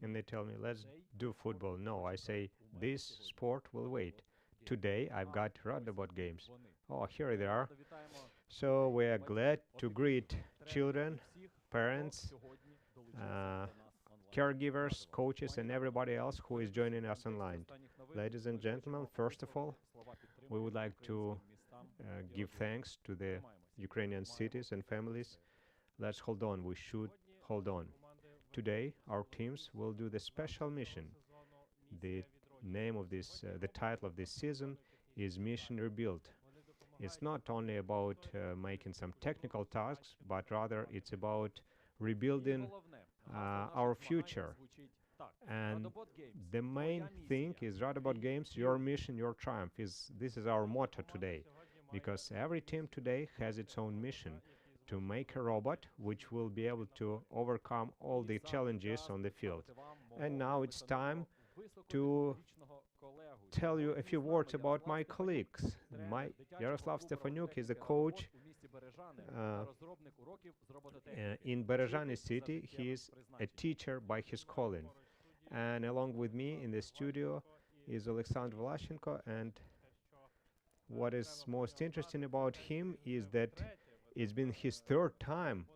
and they tell me, let's do football. No, I say, this sport will wait. Today I've got Radobot games. Oh, here they are. So we are glad to greet children, parents, uh, caregivers, coaches, and everybody else who is joining us online. Ladies and gentlemen, first of all, we would like to give thanks to the Ukrainian cities and families. Let's hold on. We should hold on. Today, our teams will do the special mission. The the title of this season is Mission Rebuild. It's not only about making some technical tasks, but rather it's about rebuilding our future. And the main thing is Radobot Games, your mission, your triumph. This is our motto today, because every team today has its own mission to make a robot which will be able to overcome all the challenges on the field. And now it's time to tell you a few words about my colleagues. My Yaroslav Stefanuk is a coach in Berezhany city. He is a teacher by his calling. And along with me in the studio is Alexander Vlachenko. And what is most interesting about him is that it's been his third time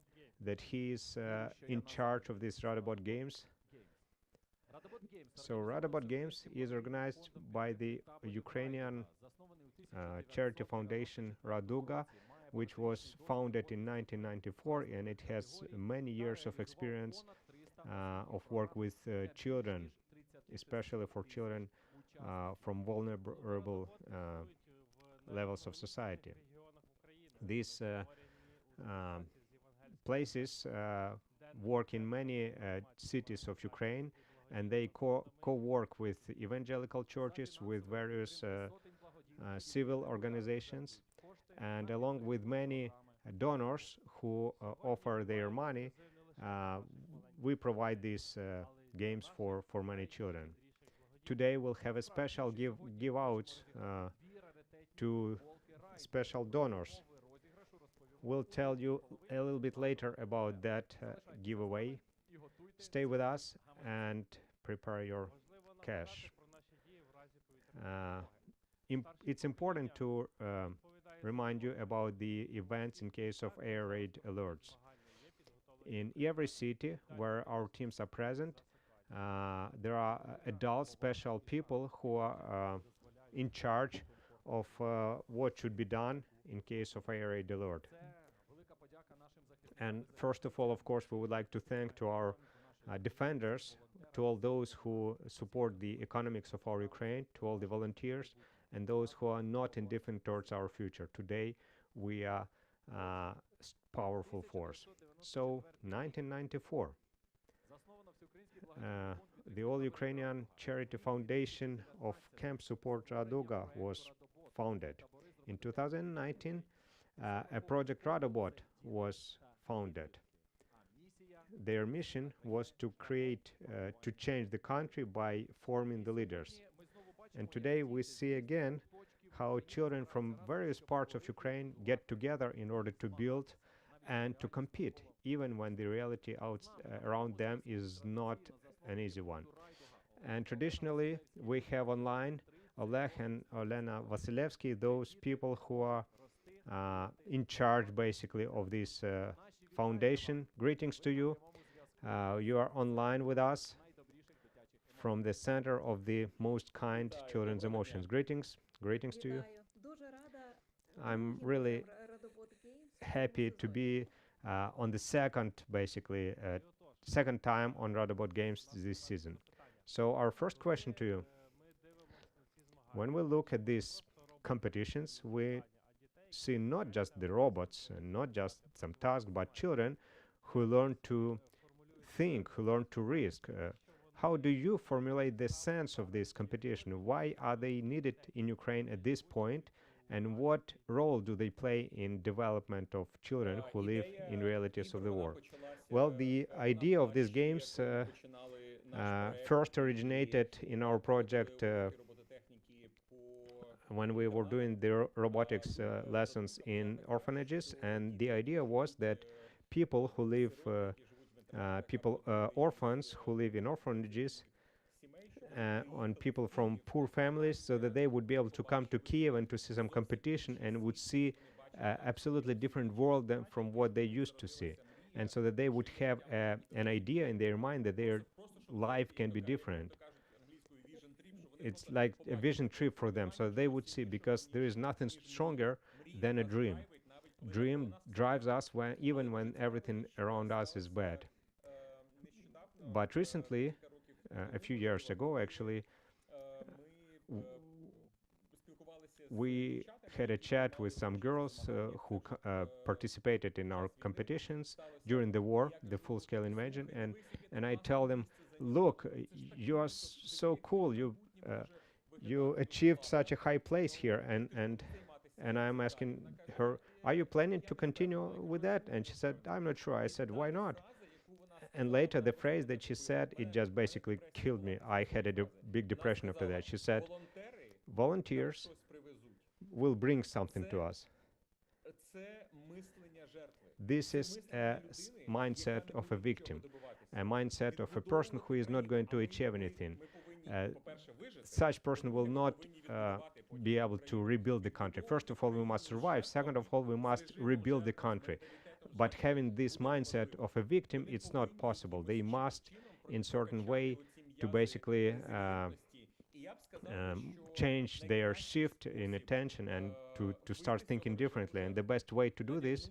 that he is in charge of these Radobot games. So Radobot Games is organized by the Ukrainian charity foundation Radooga, which was founded in 1994, and it has many years of experience of work with children, especially for children from vulnerable levels of society. These places work in many cities of Ukraine, and they co-work with evangelical churches, with various civil organizations, and along with many donors who offer their money, we provide these games for many children. Today we'll have a special give out to special donors. We'll tell you a little bit later about that giveaway. Stay with us and prepare your cash. It's important to remind you about the events in case of air raid alerts. In every city where our teams are present, there are adult special people who are in charge of what should be done in case of air raid alert. And first of all, of course, we would like to thank to our defenders, to all those who support the economics of our Ukraine, to all the volunteers, and those who are not indifferent towards our future. Today, we are a powerful force. So, 1994, the All-Ukrainian Charity Foundation of Camp Support Radooga was founded. In 2019, a project Radobot was founded. Their mission was to to change the country by forming the leaders. And today we see again how children from various parts of Ukraine get together in order to build and to compete, even when the reality around them is not an easy one. And traditionally, we have online Oleg and Olena Vasilevsky, those people who are in charge, basically, of this foundation. Greetings to you. You are online with us from the center of the most kind children's emotions. Greetings. Greetings to you. I'm really happy to be on the second time on Radobot Games this season. So our first question to you: when we look at these competitions, we see not just the robots and not just some tasks, but children who learn to think, who learn to risk. How do you formulate the sense of this competition? Why are they needed in Ukraine at this point? And what role do they play in development of children who live in realities of the war? Well, the idea of these games first originated in our project when we were doing the robotics lessons in orphanages, and the idea was that people who live people, orphans who live in orphanages, on people from poor families, so that they would be able to come to Kiev and to see some competition and would see absolutely different world than from what they used to see, and so that they would have an idea in their mind that their life can be different. It's like a vision trip for them, so they would see, because there is nothing stronger than a dream. Dream drives us when, even when everything around us is bad. But recently, a few years ago, actually, w- we had a chat with some girls who participated in our competitions during the war, the full-scale invasion, and I tell them, look, you are so cool. You achieved such a high place here, and I'm asking her, are you planning to continue with that? And she said, I'm not sure. I said, why not? And later, the phrase that she said, it just basically killed me. I had a big depression after that. She said, volunteers will bring something to us. This is a mindset of a victim, a mindset of a person who is not going to achieve anything. Uh, Such person will not be able to rebuild the country. First of all, we must survive. Second of all, we must rebuild the country. But having this mindset of a victim, it's not possible. They must, in certain way, to basically change their shift in attention and to start thinking differently. And the best way to do this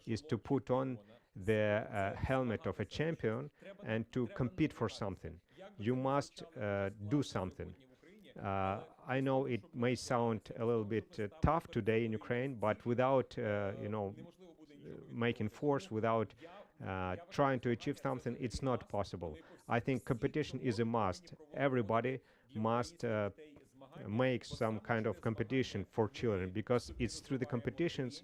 is to put on the helmet of a champion and to compete for something. You must do something. I know it may sound a little bit tough today in Ukraine, but without, making force, without trying to achieve something, it's not possible. I think competition is a must. Everybody must make some kind of competition for children, because it's through the competitions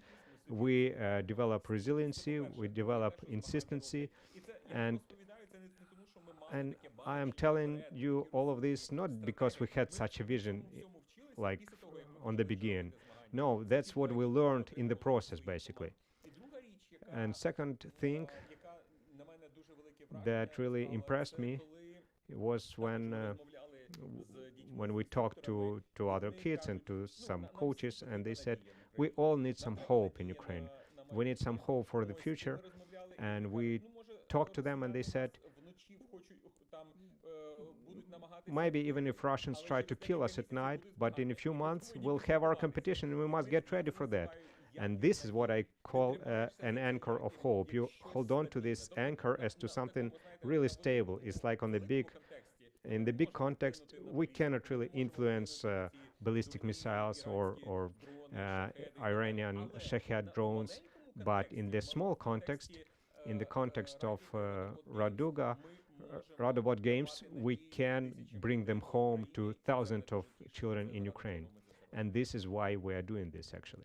we develop resiliency, we develop insistency, and and I am telling you all of this not because we had such a vision like on the beginning. No, that's what we learned in the process, basically. And second thing that really impressed me was when we talked to other kids and to some coaches, and they said, we all need some hope in Ukraine. We need some hope for the future. And we talked to them, and they said, maybe even if Russians try to kill us at night, but in a few months we'll have our competition, and we must get ready for that. And this is what I call an anchor of hope. You hold on to this anchor as to something really stable. It's like in the big context, we cannot really influence ballistic missiles or Iranian Shahed drones, but in the small context, in the context of Radooga, Radobot games, we can bring them home to thousands of children in Ukraine. And this is why we are doing this, actually.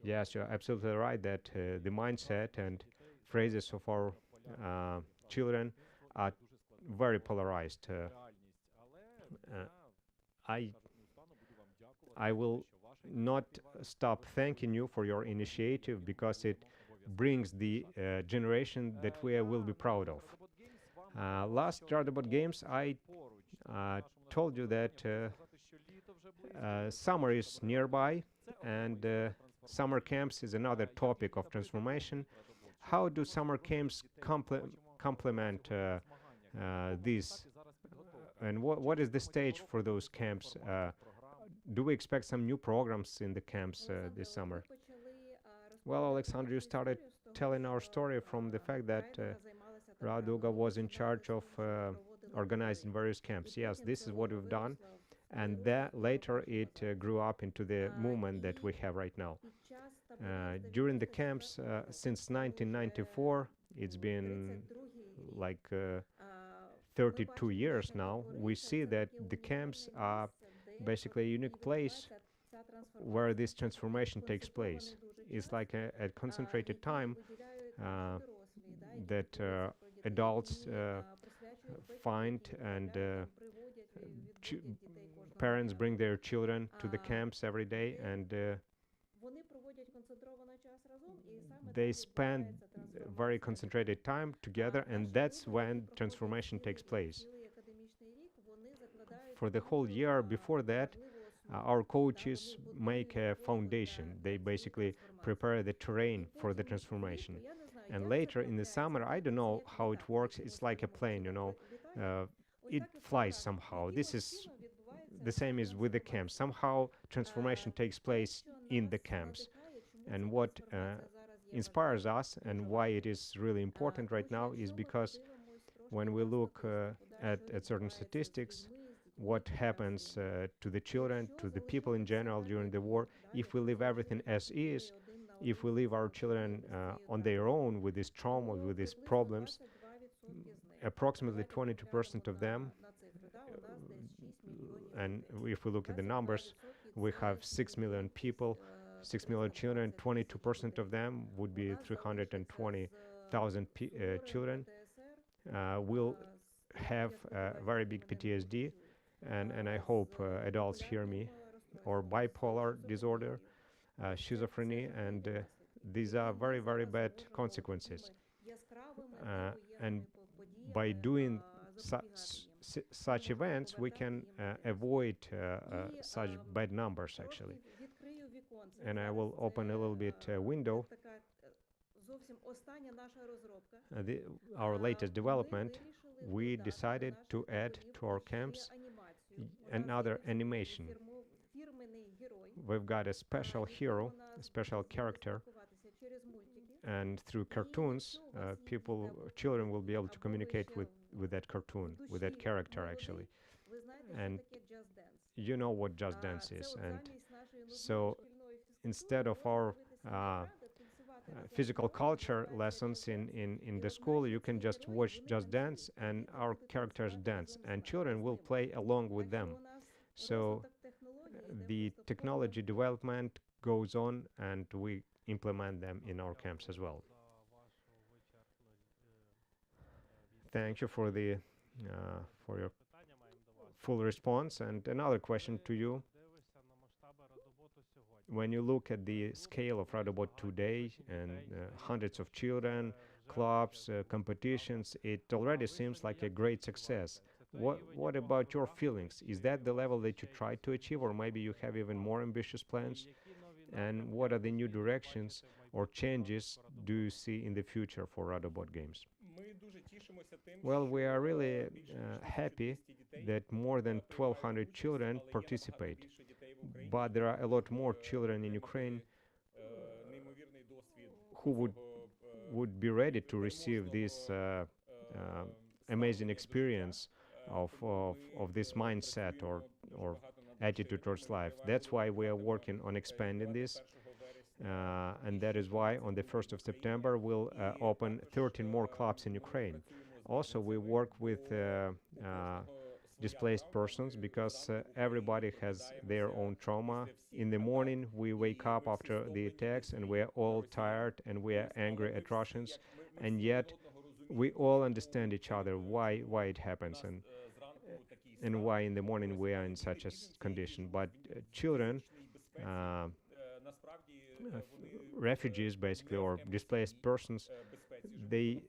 Yes, you're absolutely right that the mindset and phrases of our children are very polarized. Uh, I I will not stop thanking you for your initiative, because it brings the generation that we will be proud of. Last Radobot Games, I told you that summer is nearby, and summer camps is another topic of transformation. How do summer camps complement this? And what is the stage for those camps? Do we expect some new programs in the camps this summer? Well, Alexander, you started telling our story from the fact that Radooga was in charge of organizing various camps. Yes, this is what we've done, and that later it grew up into the movement that we have right now. During the camps, since 1994, it's been like 32 years now, we see that the camps are basically a unique place where this transformation takes place. It's like a concentrated time that adults find, and ch- parents bring their children to the camps every day, and they spend very concentrated time together, and that's when transformation takes place. For the whole year before that, our coaches make a foundation. They basically prepare the terrain for the transformation. And later in the summer, I don't know how it works. It's like a plane, uh, it flies somehow. This is the same as with the camps. Somehow transformation takes place in the camps. And what inspires us and why it is really important right now is because when we look at certain statistics, what happens to the children, to the people in general during the war, if we leave everything as is, if we leave our children on their own with this trauma, with these problems, approximately 22% of them, and if we look at the numbers, we have 6 million people, 6 million children, 22% of them would be 320,000 children will have very big PTSD, and I hope adults hear me, or bipolar disorder, schizophrenia, and these are very, very bad consequences. And by doing such events, we can avoid such bad numbers, actually. And I will open a little bit window. The, our latest development, we decided to add to our camps another animation. We've got a special hero, a special character, and through cartoons, children will be able to communicate with that cartoon, with that character, actually. And you know what Just Dance is. And so instead of our physical culture lessons in the school, you can just watch Just Dance and our characters dance, and children will play along with them. So the technology development goes on, and we implement them in our camps as well. Thank you for your full response. And another question to you: when you look at the scale of Radobot today and hundreds of children, clubs, competitions, it already seems like a great success. What about your feelings? Is that the level that you try to achieve, or maybe you have even more ambitious plans? And what are the new directions or changes do you see in the future for Radobot games? Well, we are really happy that more than 1,200 children participate, but there are a lot more children in Ukraine who would be ready to receive this amazing experience of this mindset or attitude towards life. That's why we are working on expanding this. And that is why on the 1st of September we'll open 13 more clubs in Ukraine. Also, we work with displaced persons because everybody has their own trauma. In the morning, we wake up after the attacks and we're all tired and we are angry at Russians, and yet we all understand each other why it happens and why in the morning we are in such a condition. But children, refugees basically, or displaced persons, they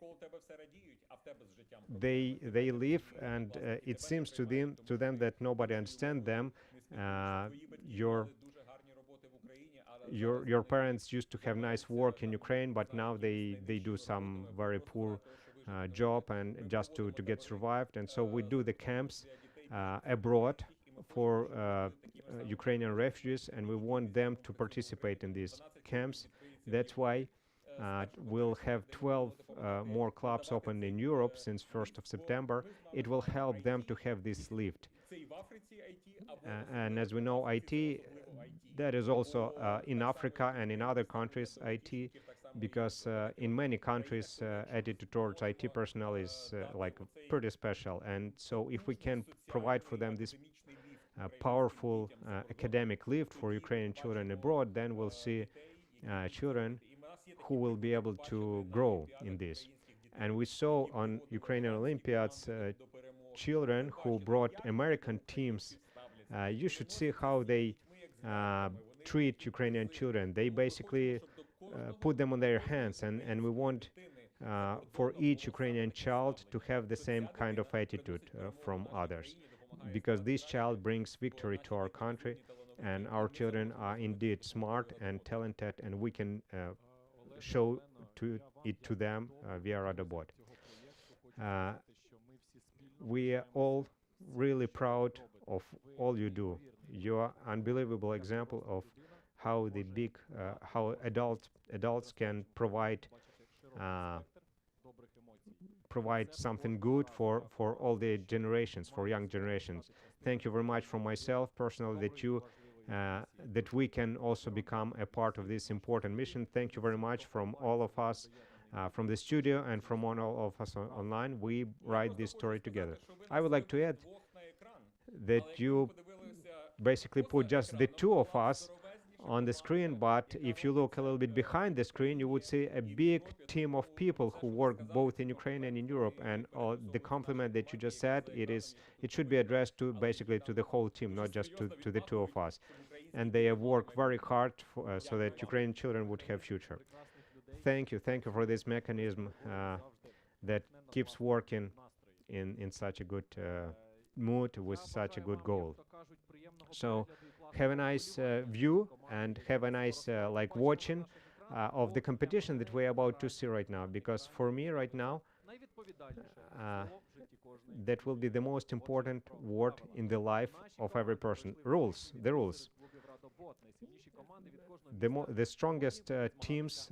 they live, and it seems to them that nobody understands them. uh, your your parents used to have nice work in Ukraine, but now they do some very poor job and just to get survived. And so we do the camps abroad for Ukrainian refugees, and we want them to participate in these camps. That's why we'll have 12 more clubs open in Europe since 1st of September. It will help them to have this lift. And as we know, IT, that is also in Africa and in other countries, IT, because in many countries, attitude towards IT personnel is like pretty special. And so if we can provide for them this powerful academic lift for Ukrainian children abroad, then we'll see children who will be able to grow in this. And we saw on Ukrainian Olympiads children who brought American teams. You should see how they treat Ukrainian children. They basically put them on their hands, and we want for each Ukrainian child to have the same kind of attitude from others, because this child brings victory to our country, and our children are indeed smart and talented, and we can show it to them via Radobot. Uh, we are all really proud of all you do. You are unbelievable example of how the big, how adults can uh, provide something good for all the generations, for young generations. Thank you very much from myself personally that we can also become a part of this important mission. Thank you very much from all of us, from the studio and from all of us online. We write this story together. I would like to add that you basically put just the two of us on the screen, but if you look a little bit behind the screen, you would see a big team of people who work both in Ukraine and in Europe. And the compliment that you just said, it should be addressed to basically to the whole team, not just to the two of us. And they have worked very hard so that Ukrainian children would have future. Thank you for this mechanism that keeps working in such a good mood with such a good goal. So have a nice view and have a nice like watching of the competition that we're about to see right now, because for me right now uh, that will be the most important word in the life of every person. The rules. The strongest teams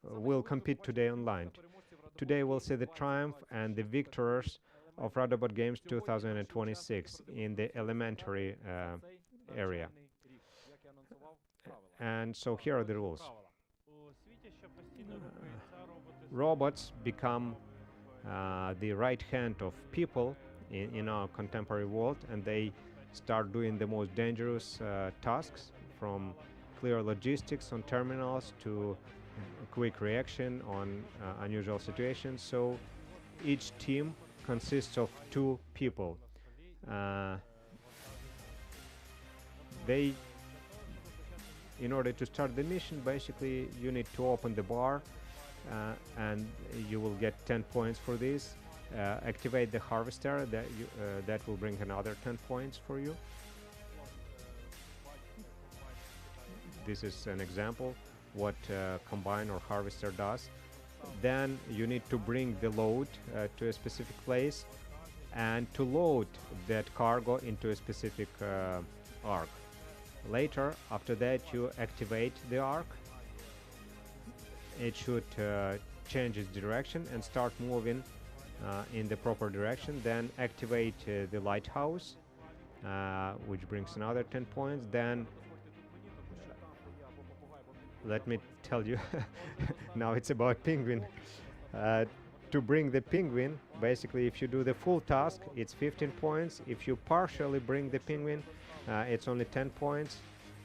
will compete today online. Today we'll see the triumph and the victors of Radobot Games 2026 in the elementary area. And so here are the rules. Robots become the right hand of people in our contemporary world, and they start doing the most dangerous tasks, from clear logistics on terminals to quick reaction on unusual situations. So each team consists of two people. In order to start the mission, basically you need to open the bar, and you will get 10 points for this. Activate the harvester, that will bring another 10 points for you. This is an example what combine or harvester does. Then you need to bring the load to a specific place and to load that cargo into a specific arc. Later, after that, you activate the arc. It should change its direction and start moving in the proper direction. Then activate the lighthouse, which brings another 10 points. Then let me tell you, now it's about penguin. To bring the penguin, basically if you do the full task, it's 15 points. If you partially bring the penguin, it's only 10 points.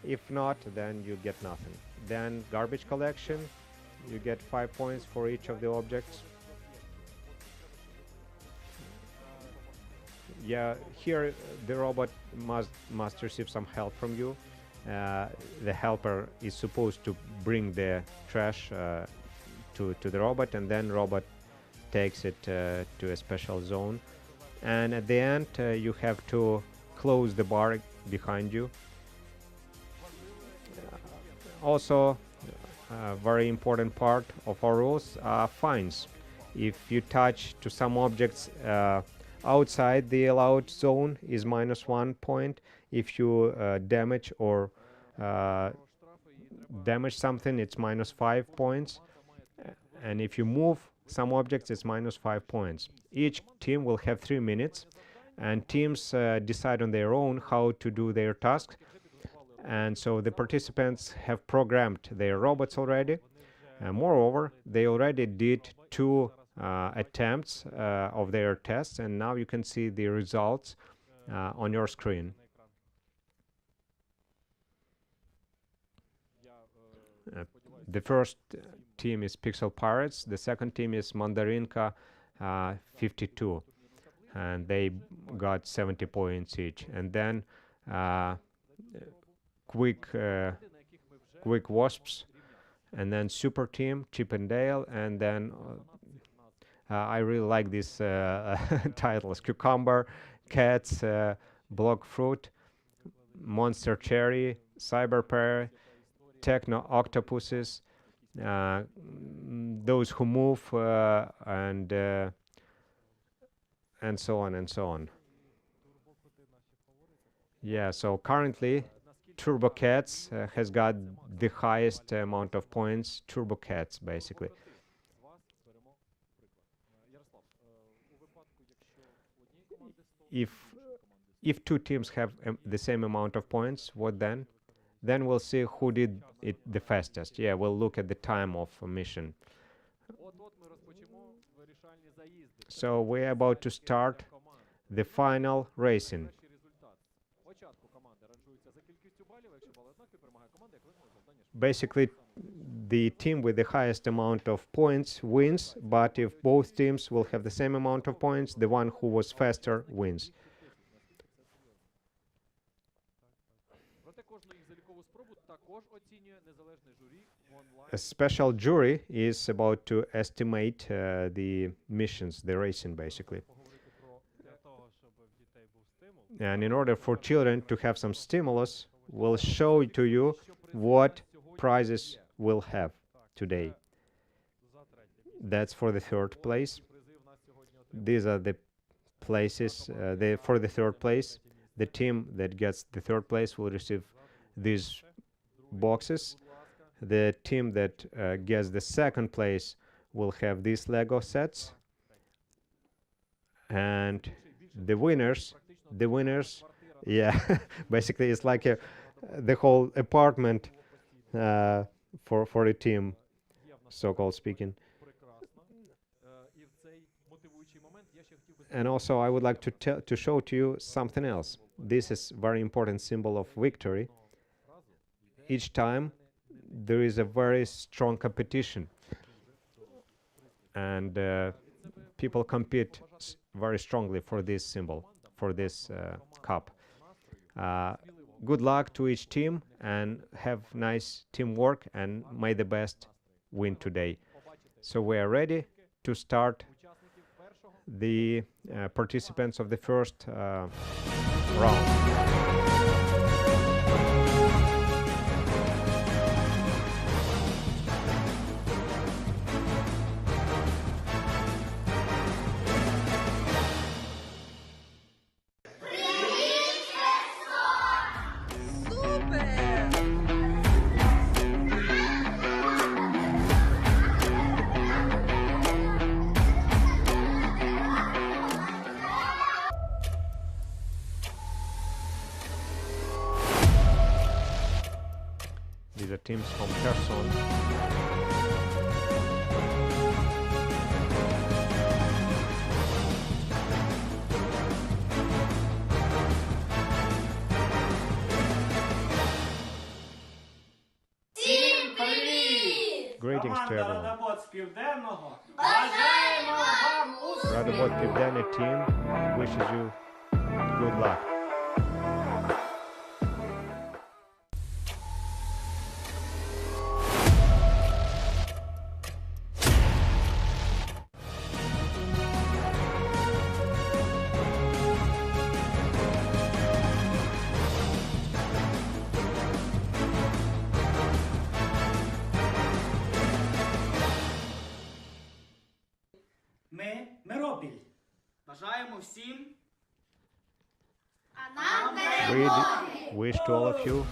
If not, then you get nothing. Then garbage collection, you get 5 points for each of the objects. Yeah, here the robot must receive some help from you. The helper is supposed to bring the trash to the robot, and then robot takes it to a special zone. And at the end, you have to close the bar behind you. Also, a very important part of our rules are fines. If you touch to some objects outside the allowed zone, is -1 point. If you damage or damage something, it's -5 points. And if you move some objects, it's -5 points. Each team will have 3 minutes, and teams decide on their own how to do their tasks. And so the participants have programmed their robots already. Moreover, they already did 2 attempts of their tests, and now you can see the results on your screen. The first team is Pixel Pirates, the second team is Mandarinka 52, and they got 70 points each. And then Quick Wasps and then Super Team, Chip and Dale, and then I really like these titles: Cucumber, Cats, Block Fruit, Monster Cherry, Cyber Pear, Techno Octopuses, those who move, and so on and so on. Yeah, so currently Turbo Cats has got the highest amount of points. Turbo Cats, basically. If two teams have the same amount of points, what then? Then we'll see who did it the fastest. Yeah, we'll look at the time of a mission. So we're about to start the final racing. Basically, the team with the highest amount of points wins, but if both teams will have the same amount of points, the one who was faster wins. A special jury is about to estimate the missions, the racing, basically. And in order for children to have some stimulus, we'll show to you what prizes we'll have today. That's for the third place. These are the places for the third place. The team that gets the third place will receive these boxes. The team that gets the second place will have these Lego sets. And the winners, yeah, basically it's like the whole apartment for a team, so-called speaking. And also I would like to show to you something else. This is very important symbol of victory. Each time there is a very strong competition, and people compete very strongly for this symbol, for this cup. Good luck to each team, and have nice teamwork, and may the best win today. So we are ready to start the participants of the first round. These are teams from Kherson. Greetings to everyone. Radobot з Південного. Бажаємо вам успіху! Radobot Pivdena team wishes you good luck. Ми Миропіль. Бажаємо всім We wish to all of you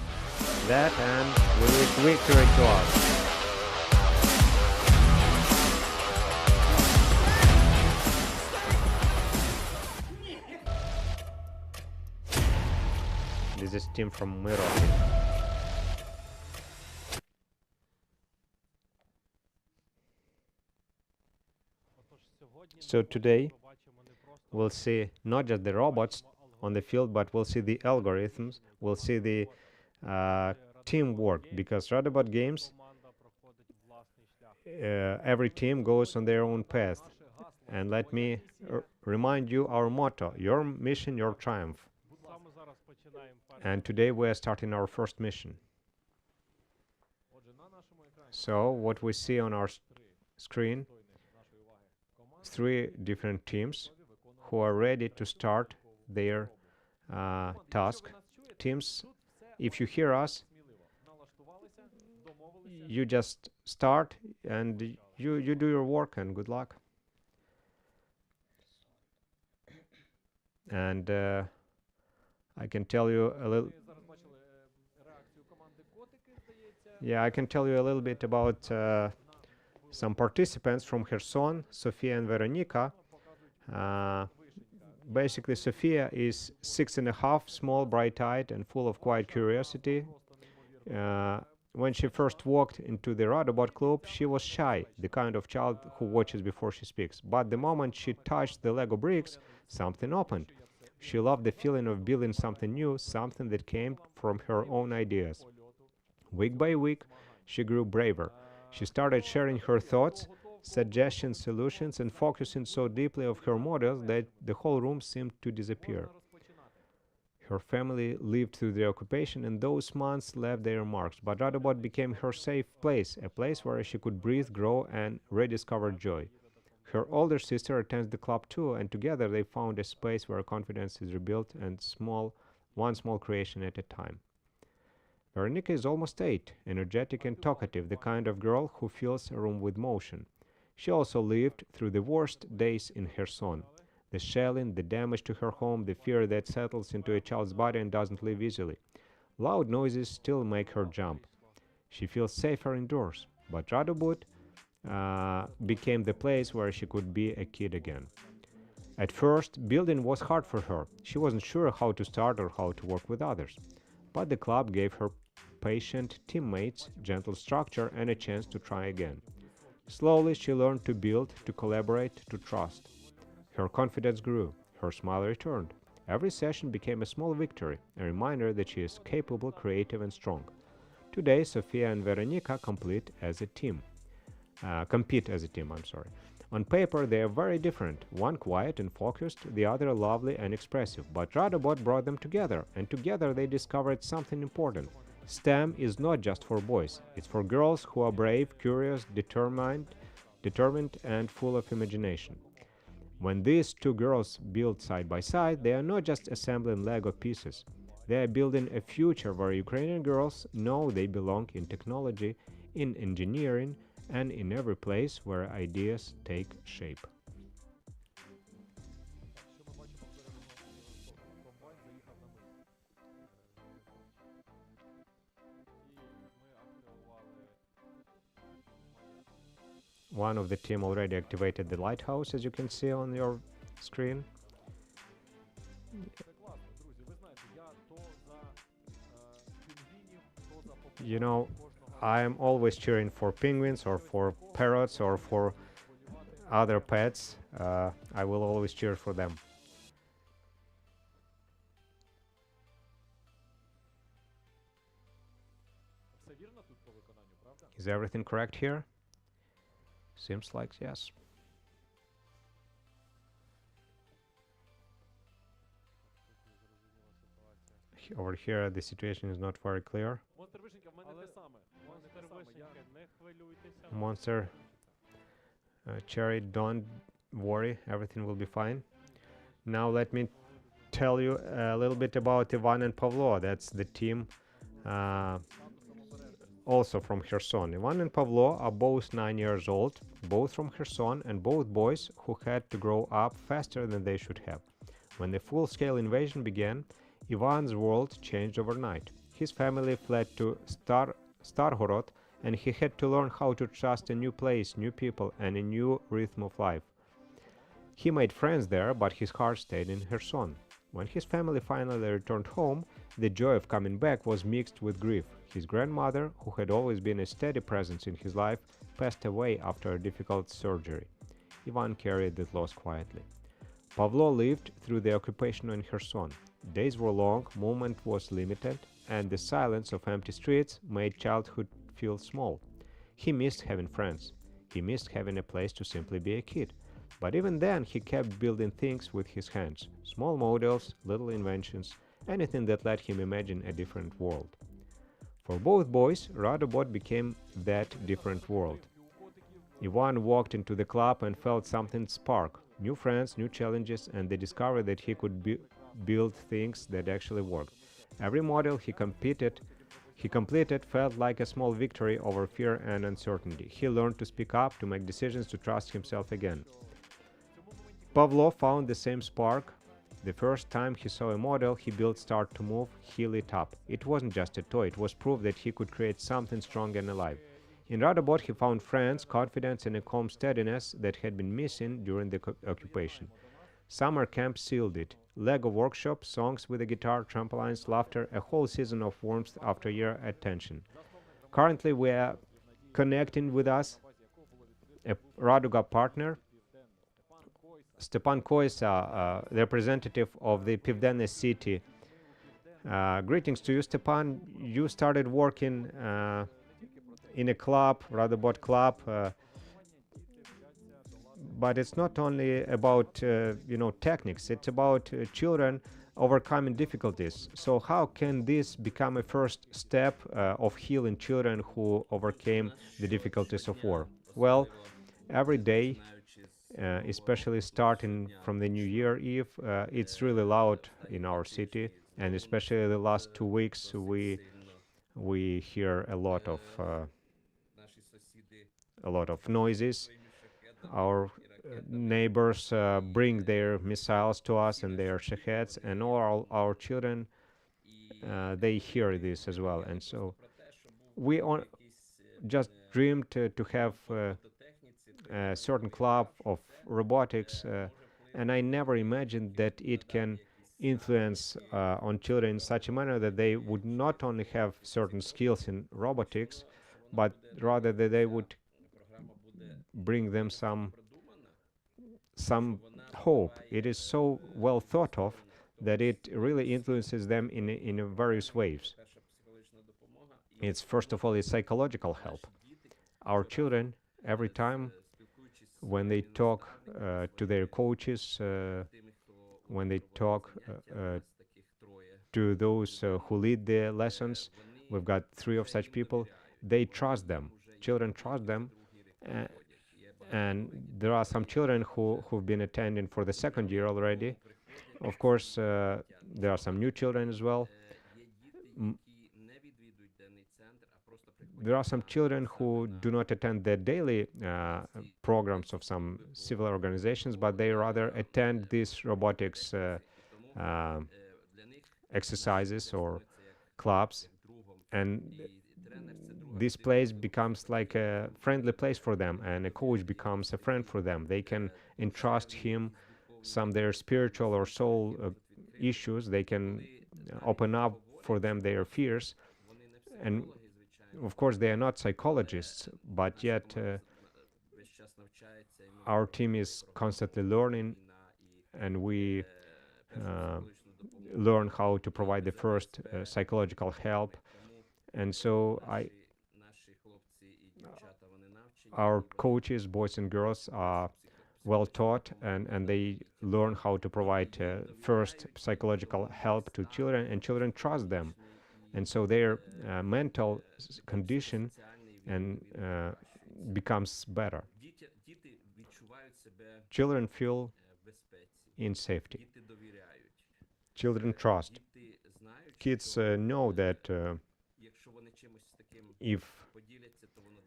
that, and we wish victory to us. This is team from Miropil. So today we'll see not just the robots on the field, but we'll see the algorithms, we'll see the teamwork, because Radobot games, every team goes on their own path. And let me remind you our motto: your mission, your triumph. And today we are starting our first mission. So what we see on our screen, three different teams who are ready to start their task. Teams, if you hear us, you just start and you do your work and good luck. And I can tell you a little. Yeah, I can tell you a little bit about some participants from Kherson, Sofia and Veronika. Uh, Basically, Sofia is 6.5, small, bright-eyed, and full of quiet curiosity. Uh, when she first walked into the Radobot club, she was shy, the kind of child who watches before she speaks. But the moment she touched the Lego bricks, something opened. She loved the feeling of building something new, something that came from her own ideas. Week by week, she grew braver. She started sharing her thoughts, suggestions, solutions, and focusing so deeply of her models that the whole room seemed to disappear. Her family lived through the occupation, and those months left their marks. But Radobot became her safe place, a place where she could breathe, grow, and rediscover joy. Her older sister attends the club too, and together they found a space where confidence is rebuilt and one small creation at a time. Veronica is almost 8, energetic and talkative, the kind of girl who fills a room with motion. She also lived through the worst days in Kherson. The shelling, the damage to her home, the fear that settles into a child's body and doesn't leave easily. Loud noises still make her jump. She feels safer indoors, but Radobot became the place where she could be a kid again. At first, building was hard for her. She wasn't sure how to start or how to work with others. But the club gave her patient teammates, gentle structure, and a chance to try again. Slowly, she learned to build, to collaborate, to trust. Her confidence grew. Her smile returned. Every session became a small victory, a reminder that she is capable, creative, and strong. Today, Sofia and Veronika compete as a team. On paper, they are very different, one quiet and focused, the other lovely and expressive, but Radobot brought them together, and together they discovered something important. STEM is not just for boys, it's for girls who are brave, curious, determined and full of imagination. When these two girls build side by side, they are not just assembling Lego pieces. They are building a future where Ukrainian girls know they belong in technology, in engineering, and in every place where ideas take shape. One of the team already activated the lighthouse, as you can see on your screen. You know, I am always cheering for penguins or for parrots or for other pets. I will always cheer for them. Is everything correct here? Seems like yes. Over here the situation is not very clear. Monster Cherry, don't worry, everything will be fine. Now let me tell you a little bit about Ivan and Pavlo. That's the team also from Kherson. Ivan and Pavlo are both 9 years old, both from Kherson, and both boys who had to grow up faster than they should have. When the full-scale invasion began, Ivan's world changed overnight. His family fled to Stargorod, and he had to learn how to trust a new place, new people, and a new rhythm of life. He made friends there, but his heart stayed in Kherson. When his family finally returned home, the joy of coming back was mixed with grief. His grandmother, who had always been a steady presence in his life, passed away after a difficult surgery. Ivan carried that loss quietly. Pavlo lived through the occupation in Kherson. Days were long, movement was limited, and the silence of empty streets made childhood feel small. He missed having friends. He missed having a place to simply be a kid. But even then, he kept building things with his hands. Small models, little inventions, anything that let him imagine a different world. For both boys, Radobot became that different world. Ivan walked into the club and felt something spark. New friends, new challenges, and they discovered that he could build things that actually worked. Every model he completed felt like a small victory over fear and uncertainty. He learned to speak up, to make decisions, to trust himself again. Pavlov found the same spark. The first time he saw a model he built start to move, he lit up. It wasn't just a toy, it was proof that he could create something strong and alive. In Radobot, he found friends, confidence, and a calm steadiness that had been missing during the occupation. Summer camp sealed it. Lego workshop, songs with a guitar, trampolines, laughter, a whole season of warmth after year at tension. Currently, we are connecting with us a Radooga partner, Stepan Koisa, representative of the Pivdene city. Greetings to you, Stepan. You started working in a club, Radobot club, but it's not only about techniques. It's about children overcoming difficulties. So how can this become a first step of healing children who overcame the difficulties of war? Well, every day, especially starting from the New Year Eve, it's really loud in our city, and especially the last 2 weeks, we hear a lot of noises. Our neighbors bring their missiles to us and their shaheds, and all our children they hear this as well. And so we just dreamed to have a certain club of robotics, and I never imagined that it can influence on children in such a manner that they would not only have certain skills in robotics, but rather that they would bring them some hope. It is so well thought of that it really influences them in various ways. It's first of all a psychological help. Our children, every time when they talk to their coaches, when they talk to those who lead the lessons, we've got 3 of such people, they trust them. Children trust them. And there are some children who've been attending for the second year already. Of course, there are some new children as well. There are some children who do not attend the daily programs of some civil organizations, but they rather attend these robotics uh, exercises or clubs, and this place becomes like a friendly place for them, and a coach becomes a friend for them. They can entrust him some their spiritual or soul issues. They can open up for them their fears, and of course they are not psychologists, but yet our team is constantly learning, and we uh, learn how to provide the first psychological help. And so our coaches, boys and girls, are well taught, and they learn how to provide first psychological help to children, and children trust them. And so their mental condition and becomes better. Children feel in safety. Children trust. Kids know that if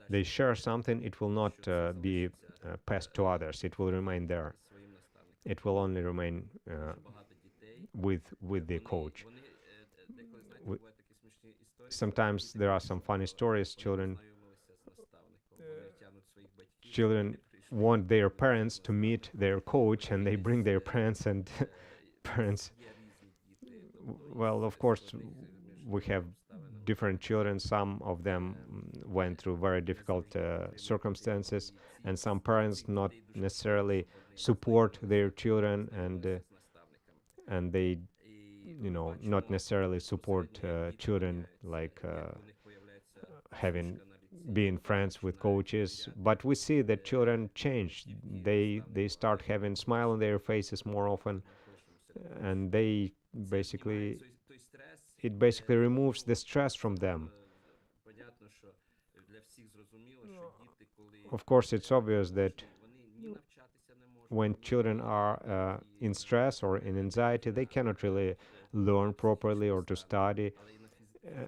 they share something, it will not be passed to others. It will remain there. It will only remain with the coach. Sometimes there are some funny stories. Children want their parents to meet their coach, and they bring their parents, and parents. Well, of course, we have different children. Some of them went through very difficult circumstances, and some parents not necessarily support their children, and they not necessarily support children, like having being friends with coaches. But we see that children change. They start having smile on their faces more often, and they basically it basically removes the stress from them. Of course, it's obvious that when children are in stress or in anxiety, they cannot really learn properly or to study.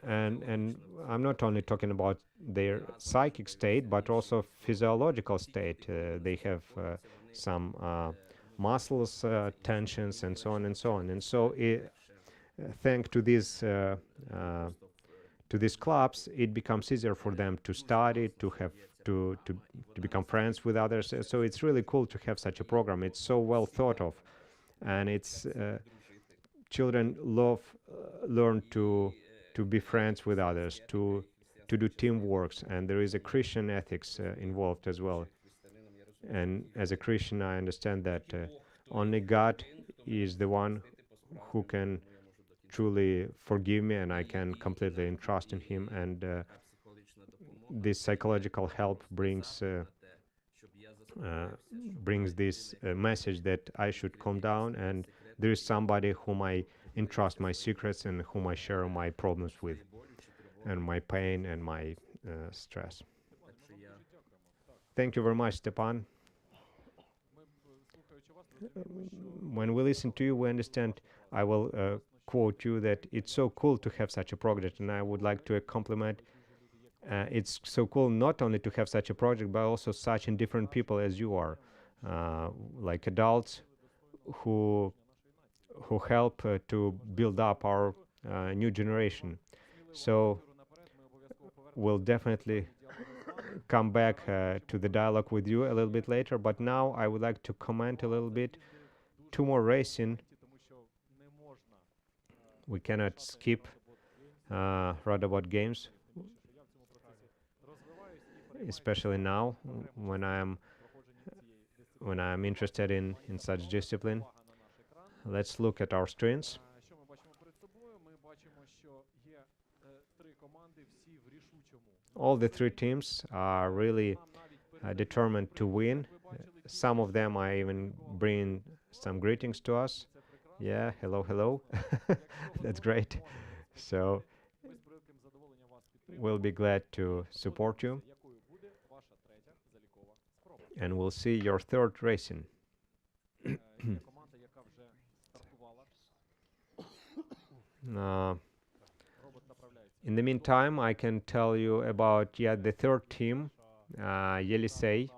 And I'm not only talking about their psychic state, but also physiological state. They have some muscles tensions and so on and so on. And so, thanks uh, to these clubs, it becomes easier for them to study, to have to become friends with others. So it's really cool to have such a program. It's so well thought of, and it's children love learn to be friends with others, to do teamworks, and there is a Christian ethics involved as well. And as a Christian, I understand that only God is the one who can truly forgive me, and I can completely entrust in Him. And this psychological help uh, brings this message that I should calm down, and there is somebody whom I entrust my secrets and whom I share my problems with, and my pain and my stress. Thank you very much, Stepan. When we listen to you, we understand. I will quote you that it's so cool to have such a project, and I would like to compliment. It's so cool not only to have such a project, but also such indifferent people as you are, uh, like adults who help to build up our new generation. So we'll definitely come back to the dialogue with you a little bit later. But now I would like to comment a little bit. Two more racing. We cannot skip Radobot games, especially now when I am interested in such discipline. Let's look at our screens. All the three teams are really determined to win. Some of them are even bring some greetings to us. Yeah, hello, hello. That's great. So we'll be glad to support you, and we'll see your third racing. uh, in the meantime, I can tell you about the third team, Yelisei,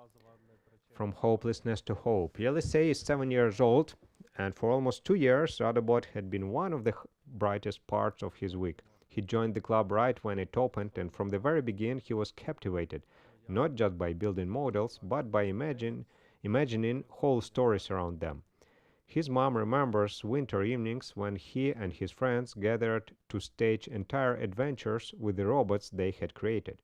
from hopelessness to hope. Yelisei is 7 years old, and for almost 2 years, Radobot had been one of the brightest parts of his week. He joined the club right when it opened, and from the very beginning he was captivated, not just by building models, but by imagining whole stories around them. His mom remembers winter evenings when he and his friends gathered to stage entire adventures with the robots they had created.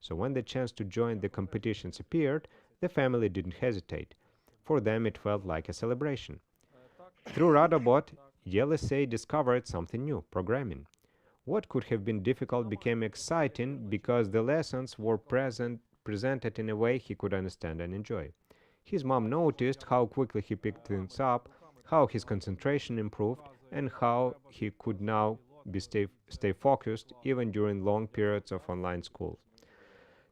So when the chance to join the competitions appeared, the family didn't hesitate. For them it felt like a celebration. Through Radobot, Yelisei discovered something new: programming. What could have been difficult became exciting because the lessons were presented in a way he could understand and enjoy. His mom noticed how quickly he picked things up, how his concentration improved, and how he could now stay focused even during long periods of online school.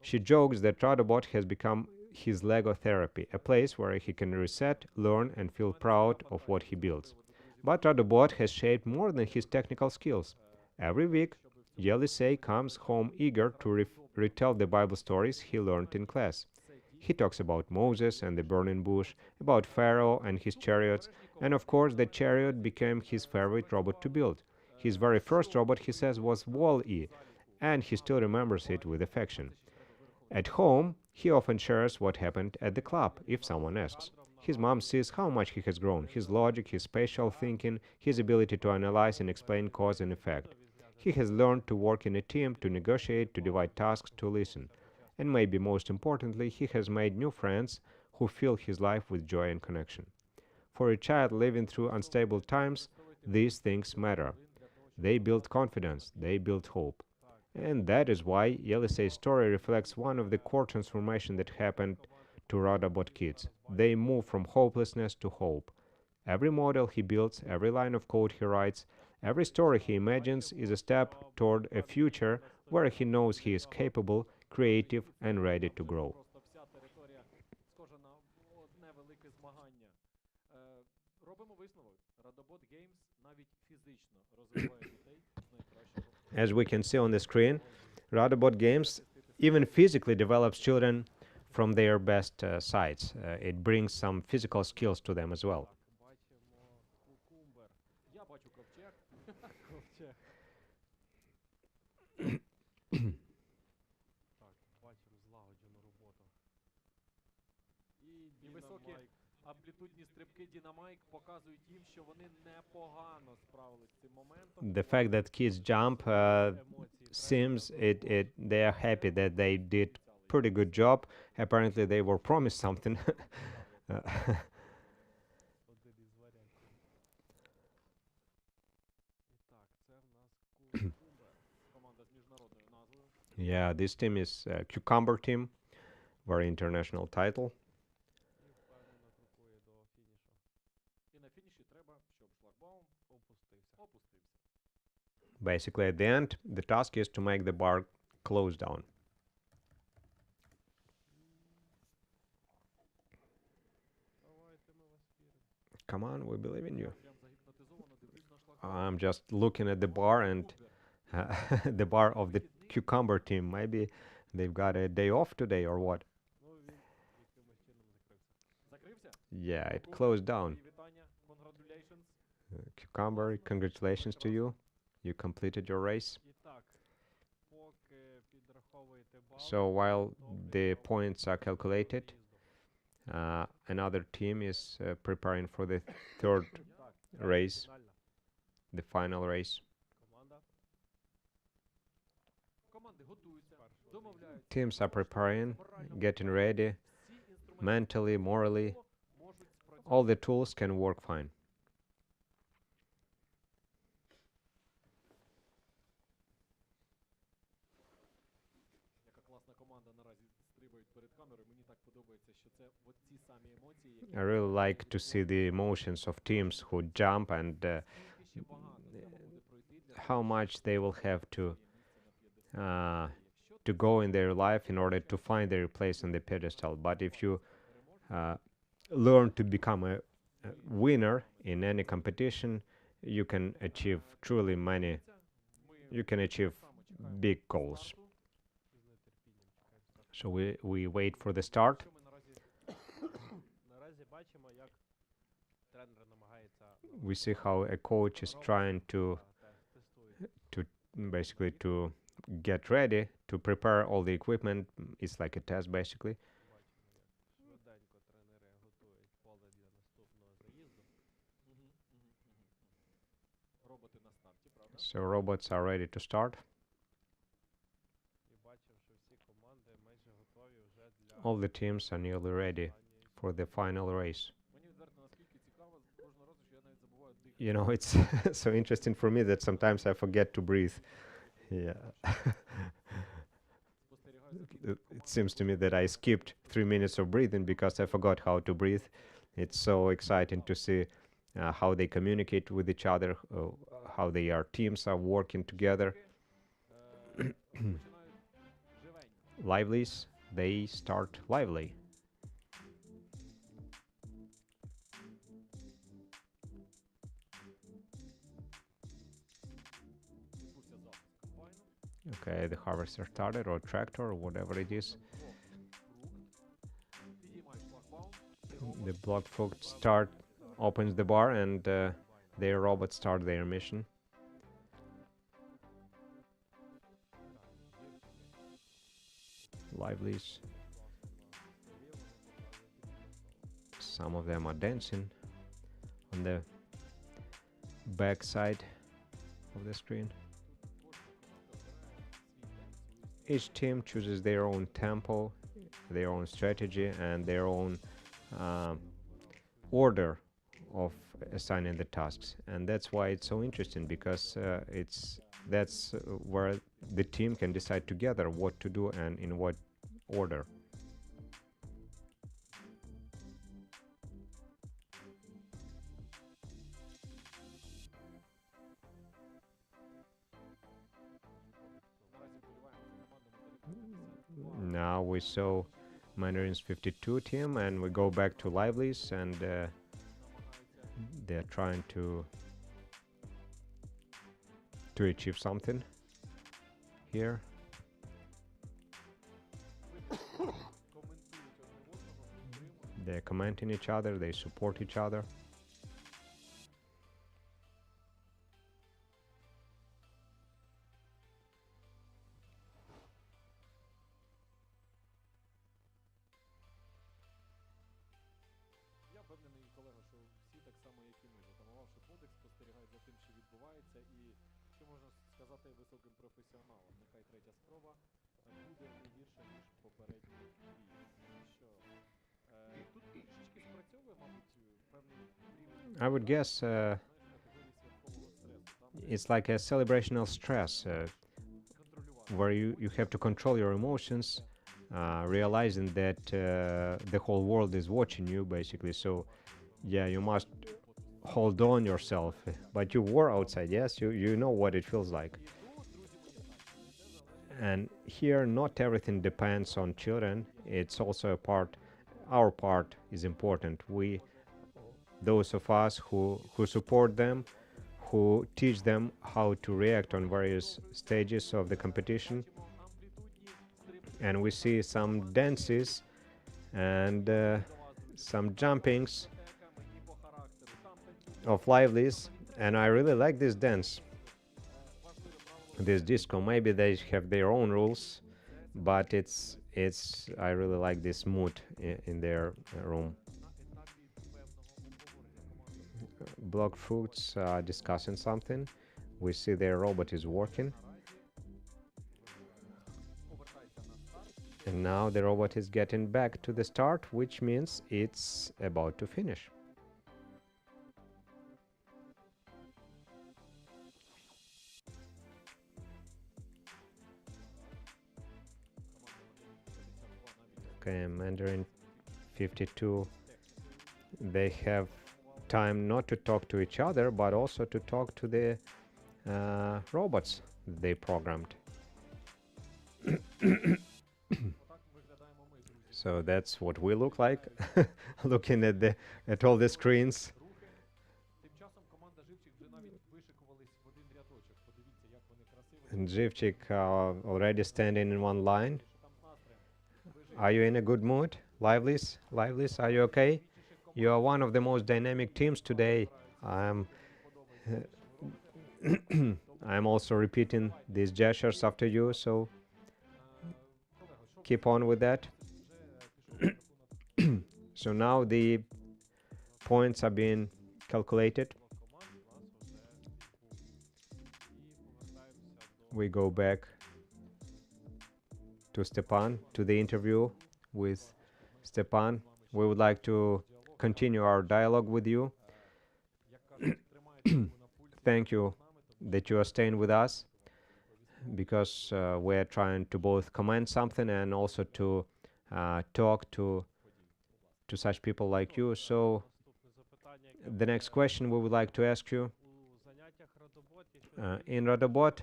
She jokes that Radobot has become his Lego therapy, a place where he can reset, learn, and feel proud of what he builds. But Radobot has shaped more than his technical skills. Every week, Yelisei comes home eager to retell the Bible stories he learned in class. He talks about Moses and the burning bush, about Pharaoh and his chariots, and of course the chariot became his favorite robot to build. His very first robot, he says, was Wall-E, and he still remembers it with affection. At home, he often shares what happened at the club, if someone asks. His mom sees how much he has grown, his logic, his spatial thinking, his ability to analyze and explain cause and effect. He has learned to work in a team, to negotiate, to divide tasks, to listen. And maybe most importantly, he has made new friends who fill his life with joy and connection. For a child living through unstable times, these things matter. They build confidence, they build hope. And that is why Yelisei's story reflects one of the core transformations that happened to Radobot kids. They move from hopelessness to hope. Every model he builds, every line of code he writes, every story he imagines is a step toward a future where he knows he is capable, creative, and ready to grow. As we can see on the screen, Radobot Games even physically develops children from their best sides. It brings some physical skills to them as well. The fact that kids jump seems they are happy that they did pretty good job. Apparently they were promised something. Uh, yeah, this team is Cucumber team, very international title. Basically, at the end, the task is to make the bar close down. Come on, we believe in you. I'm just looking at the bar and the bar of the Cucumber team. Maybe they've got a day off today or what? Yeah, it closed down. Cucumber, congratulations to you. You completed your race. So while the points are calculated, another team is preparing for the third race, the final race. Teams are preparing, getting ready, mentally, morally. All the tools can work fine. I really like to see the emotions of teams who jump and how much they will have to go in their life in order to find their place on the pedestal. But if you learn to become a winner in any competition, you can achieve truly many. You can achieve big goals. So we wait for the start. We see how a coach is trying to basically to get ready to prepare all the equipment. It's like a test basically. So robots are ready to start. All the teams are nearly ready for the final race. You know, it's so interesting for me that sometimes I forget to breathe. Yeah. It seems to me that I skipped 3 minutes of breathing because I forgot how to breathe. It's so exciting to see how they communicate with each other, how their teams are working together. Livelies, they start lively. Okay, the harvester started, or tractor, or whatever it is. The block folk opens the bar, and their robots start their mission. Livelies. Some of them are dancing on the back side of the screen. Each team chooses their own tempo, their own strategy, and their own order of assigning the tasks, and that's why it's so interesting, because that's where the team can decide together what to do and in what order. Now we saw Mandarin's 52 team, and we go back to Lively's, and they're trying to achieve something here. They're commenting each other, they support each other. I would guess it's like a celebrational stress where you have to control your emotions, realizing that the whole world is watching you, basically. So, yeah, you must hold on yourself. But you were outside, yes? You know what it feels like. And here, not everything depends on children. It's also a part. Our part is important. Those of us who support them, who teach them how to react on various stages of the competition. And we see some dances and some jumpings of Lively's, and I really like this dance, this disco. Maybe they have their own rules, but it's I really like this mood in their room. Block fruits are discussing something. We see their robot is working, and now the robot is getting back to the start, which means it's about to finish. Okay, Mandarin 52, they have time not to talk to each other, but also to talk to the robots they programmed. So that's what we look like, looking at all the screens. And Живчик already standing in one line. Are you in a good mood? Lively's? Lively's, are you okay? You are one of the most dynamic teams today. I'm I'm also repeating these gestures after you, so keep on with that. So now the points are being calculated. We go back to Stepan, to the interview with Stepan. We would like to continue our dialogue with you. Thank you that you are staying with us, because we're trying to both comment something and also to talk to such people like you. So the next question we would like to ask you, in Radobot,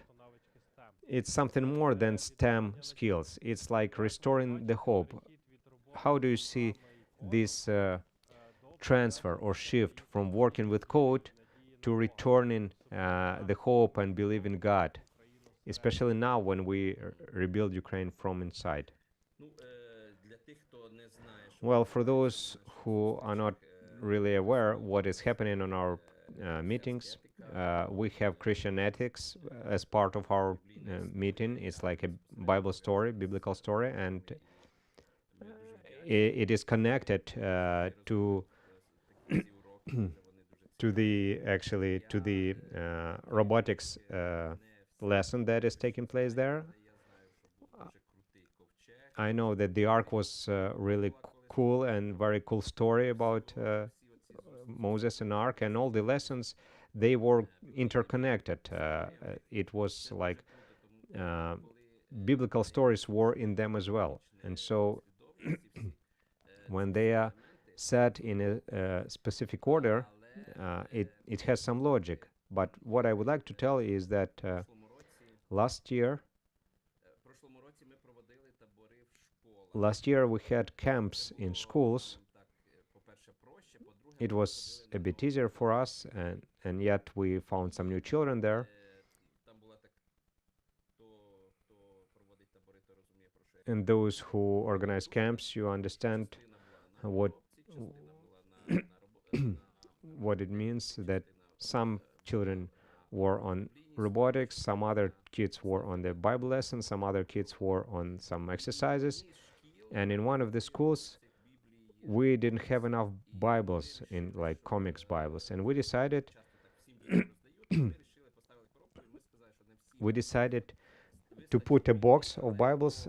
it's something more than STEM skills. It's like restoring the hope. How do you see this transfer or shift from working with code to returning the hope and believe in God, especially now when we rebuild Ukraine from inside? Well, for those who are not really aware what is happening on our meetings, we have Christian ethics as part of our meeting. It's like a Bible story, biblical story, and it is connected to the robotics lesson that is taking place there. I know that the ark was really cool and very cool story about Moses and ark, and all the lessons, they were interconnected. It was like biblical stories were in them as well, and so when they are set in a specific order, it has some logic. But what I would like to tell is that last year Last year we had camps in schools. It was a bit easier for us, and yet we found some new children there. And those who organize camps, you understand what what it means, that some children were on robotics, some other kids were on the Bible lesson, some other kids were on some exercises. And in one of the schools, we didn't have enough Bibles, in like comics Bibles, and we decided to put a box of Bibles,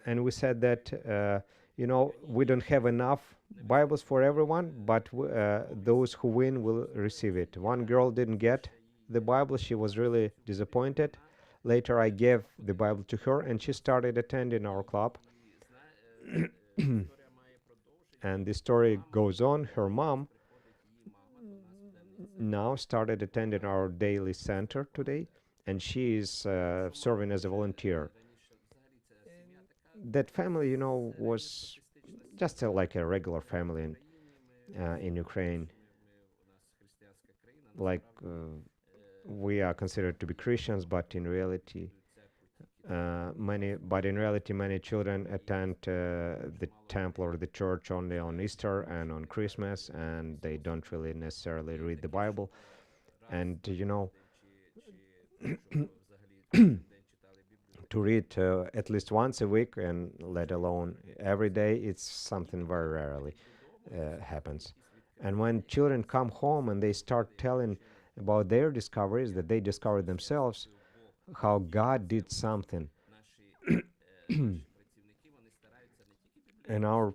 and we said that we don't have enough Bibles for everyone, but those who win will receive it. One girl didn't get the Bible; she was really disappointed. Later, I gave the Bible to her, and she started attending our club. And the story goes on. Her mom now started attending our daily center today, and she is serving as a volunteer. That family, was just like a regular family in Ukraine. Like we are considered to be Christians, but in reality, many children attend the temple or the church only on Easter and on Christmas, and they don't really necessarily read the Bible. And to read at least once a week, and let alone every day, it's something very rarely happens. And when children come home and they start telling about their discoveries that they discovered themselves, how God did something, and our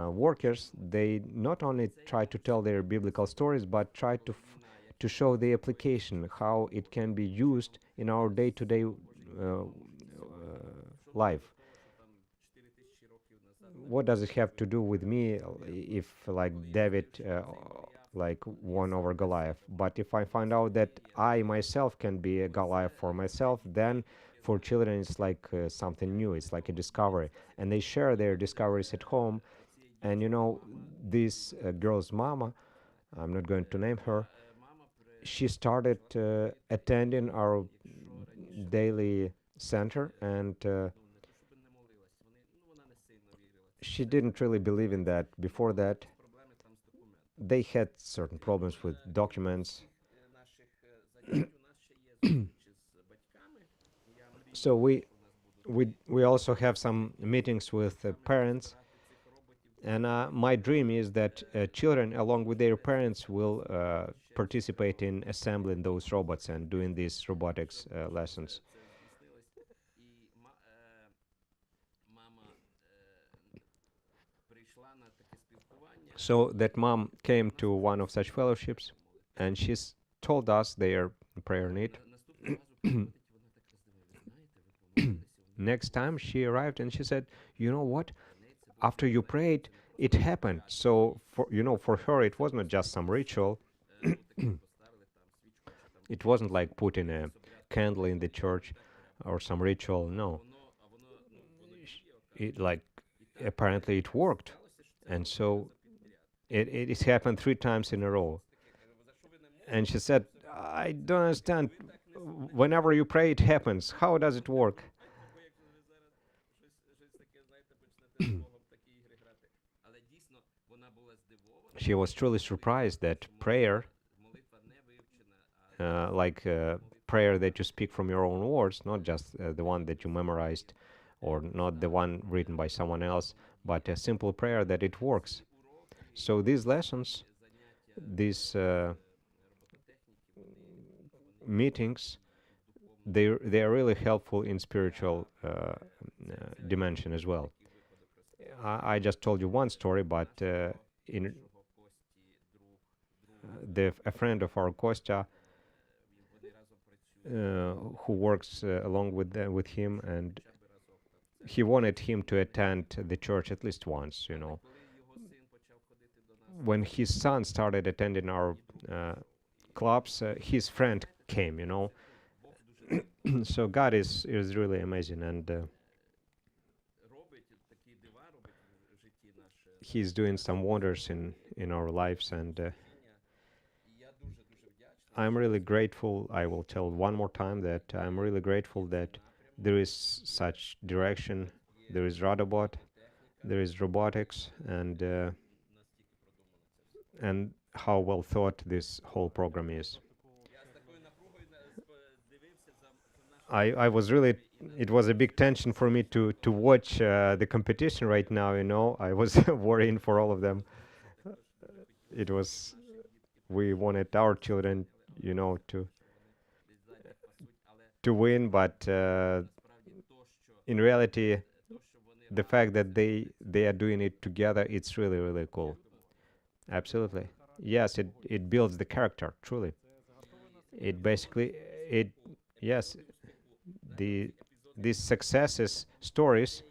workers, they not only try to tell their biblical stories, but try to show the application, how it can be used in our day-to-day life. What does it have to do with me if, like David, like won over Goliath? But if I find out that I myself can be a Goliath for myself, then for children it's like something new. It's like a discovery, and they share their discoveries at home. And this girl's mama, I'm not going to name her, she started attending our daily center, and she didn't really believe in that. Before that, they had certain problems with documents. So we also have some meetings with parents, and my dream is that children, along with their parents, will participate in assembling those robots and doing these robotics lessons. So that mom came to one of such fellowships, and she's told us their prayer need. Next time she arrived and she said, "You know what? After you prayed, it happened." So for her, it was not just some ritual. It wasn't like putting a candle in the church or some ritual. No, it like apparently it worked, and so it happened 3 times in a row. And she said, "I don't understand. Whenever you pray, it happens. How does it work?" She was truly surprised that prayer, like prayer that you speak from your own words, not just the one that you memorized, or not the one written by someone else, but a simple prayer, that it works. So these lessons, these meetings, they are really helpful in spiritual dimension as well. I just told you one story, but in a friend of our Kostya, who works along with him, and he wanted him to attend the church at least once. When his son started attending our clubs, his friend came. So God is really amazing, and he's doing some wonders in our lives, and I'm really grateful. I will tell one more time that I'm really grateful that there is such direction. There is Radobot, there is robotics, and how well thought this whole program is. I was really, it was a big tension for me to watch the competition right now. I was worrying for all of them. It was, we wanted our children, to win, but in reality, the fact that they are doing it together, it's really really cool. Absolutely. Yes, it builds the character, truly. It basically, it yes, the these successes stories,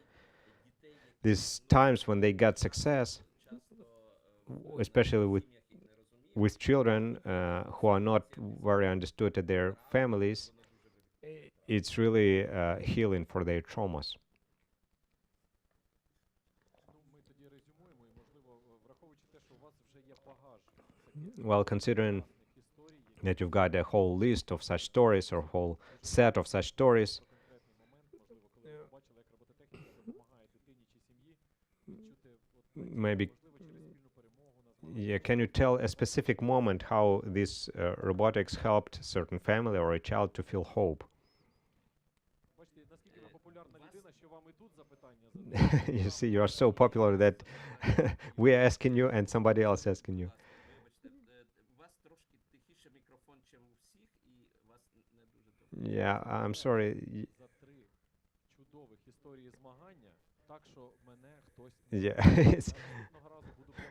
these times when they got success, especially with children who are not very understood at their families, it's really healing for their traumas. Well, considering that you've got a whole list of such stories or whole set of such stories, maybe, yeah, can you tell a specific moment how this robotics helped certain family or a child to feel hope? You see, you are so popular that we are asking you and somebody else asking you. Yeah, I'm sorry. Yeah,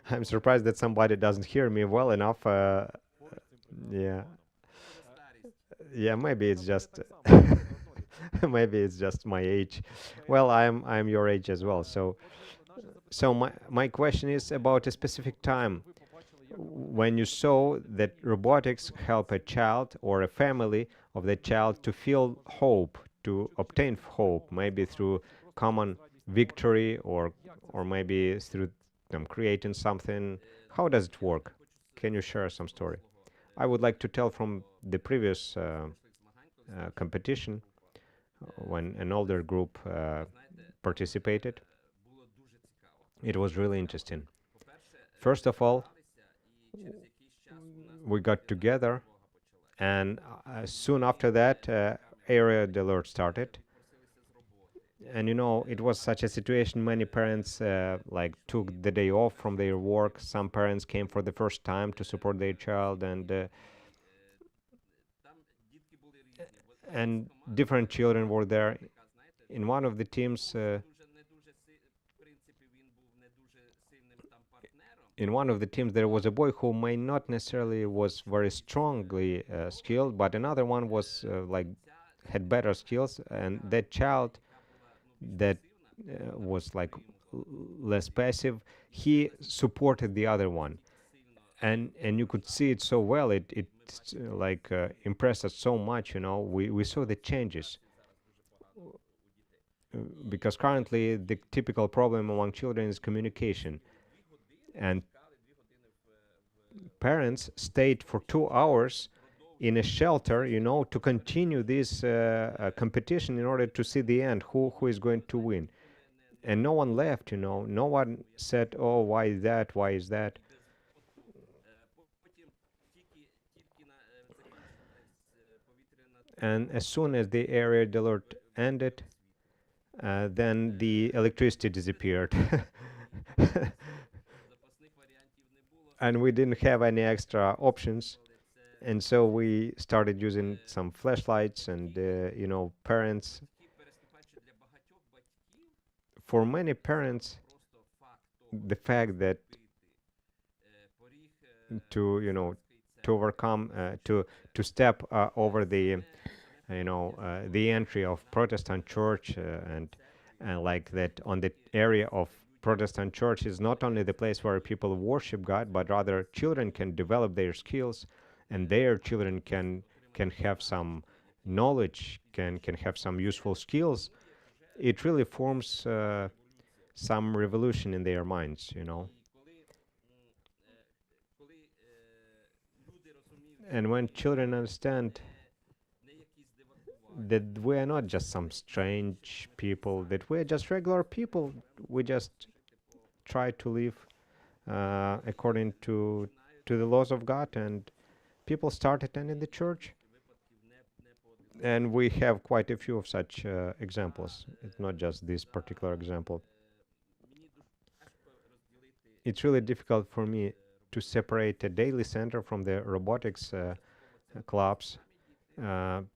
I'm surprised that somebody doesn't hear me well enough. Yeah, yeah, maybe it's just maybe it's just my age. Well, I'm your age as well. So my question is about a specific time when you saw that robotics help a child or a family of the child to feel hope, to obtain hope, maybe through common victory or maybe through them creating something. How does it work? Can you share some story? I would like to tell from the previous competition when an older group participated. It was really interesting. First of all, we got together, and soon after that, area alert started. And it was such a situation. Many parents like took the day off from their work. Some parents came for the first time to support their child, and different children were there. In one of the teams, there was a boy who may not necessarily was very strongly skilled, but another one was like had better skills, and that child that was like less passive, he supported the other one, and you could see it so well. It like impressed us so much. We saw the changes because currently the typical problem among children is communication, and parents stayed for 2 hours in a shelter, to continue this competition in order to see the end, who is going to win. And no one left, no one said, oh, why is that, why is that. And as soon as the area alert ended, then the electricity disappeared. And we didn't have any extra options, and so we started using some flashlights, and parents, for many parents, the fact that to to overcome to step over the entry of Protestant church, and like that on the area of Protestant church is not only the place where people worship God, but rather children can develop their skills, and their children can have some knowledge, can have some useful skills. It really forms some revolution in their minds, And when children understand that we are not just some strange people, that we are just regular people, we just try to live according to the laws of God, and people start attending the church. And we have quite a few of such examples. It's not just this particular example. It's really difficult for me to separate a daily center from the robotics clubs.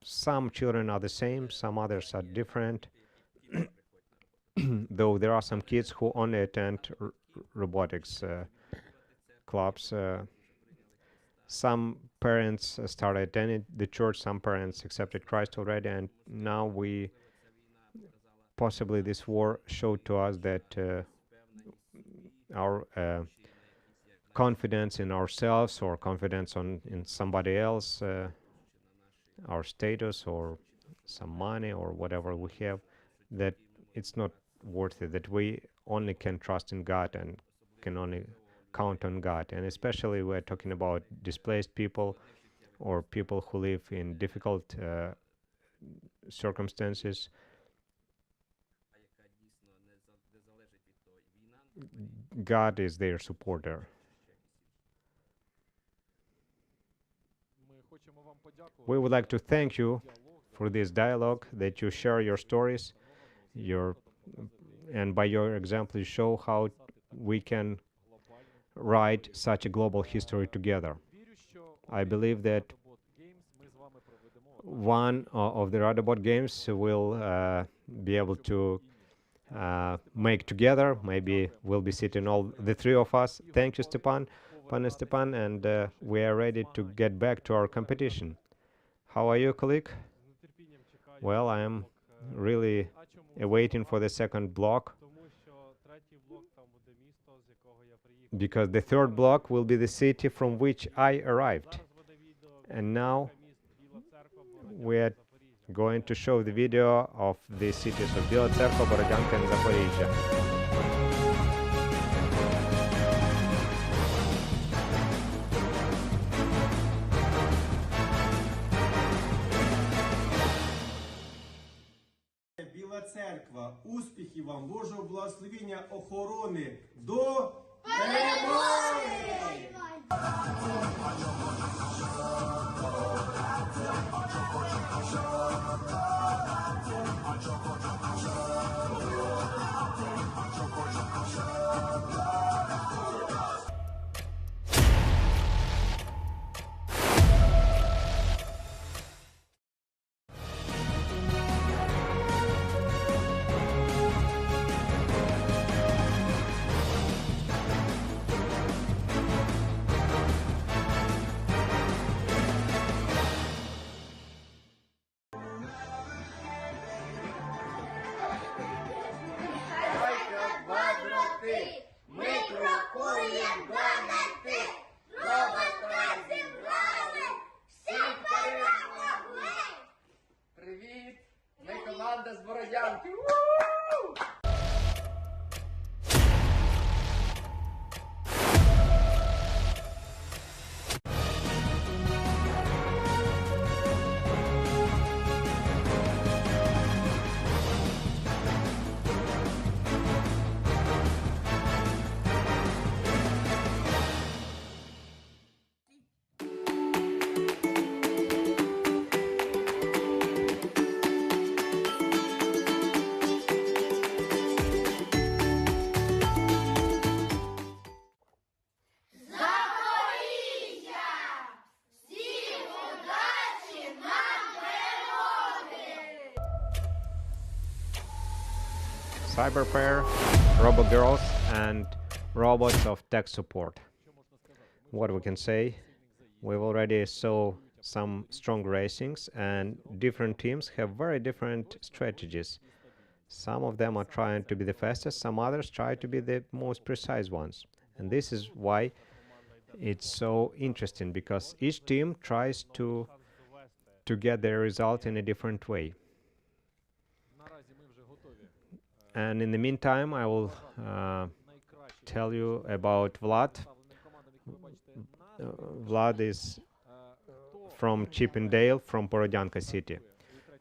Some children are the same, some others are different. Though there are some kids who only attend robotics clubs. Some parents started attending the church, some parents accepted Christ already, and now possibly this war showed to us that our confidence in ourselves or confidence in somebody else, our status or some money or whatever we have, that it's not worth it, that we only can trust in God and can only count on God. And especially we're talking about displaced people or people who live in difficult circumstances. God is their supporter. We would like to thank you for this dialogue, that you share your stories, and by your example you show how we can write such a global history together. I believe that one of the Radobot games will be able to make together. Maybe we'll be sitting all the three of us. Thank you, Stepan, and Stepan, and we are ready to get back to our competition. How are you, colleague? Well, I am really waiting for the second block, because the third block will be the city from which I arrived. And now we are going to show the video of the cities of Біла Церква, Бородянка, and Запоріжжя. Біла Церква, успіхів вам, Божого благословіння, охорони до перемоги! Ми крокуємо до мети, робота зібрали, всі перемогли! Привіт! Ми команда з Бородянки! Cyber Fair, Robot Girls, and robots of tech support. What we can say, we've already saw some strong racings, and different teams have very different strategies. Some of them are trying to be the fastest, some others try to be the most precise ones. And this is why it's so interesting, because each team tries to get their result in a different way. And in the meantime, I will tell you about Vlad. Vlad is from Chippendale, from Borodyanka city.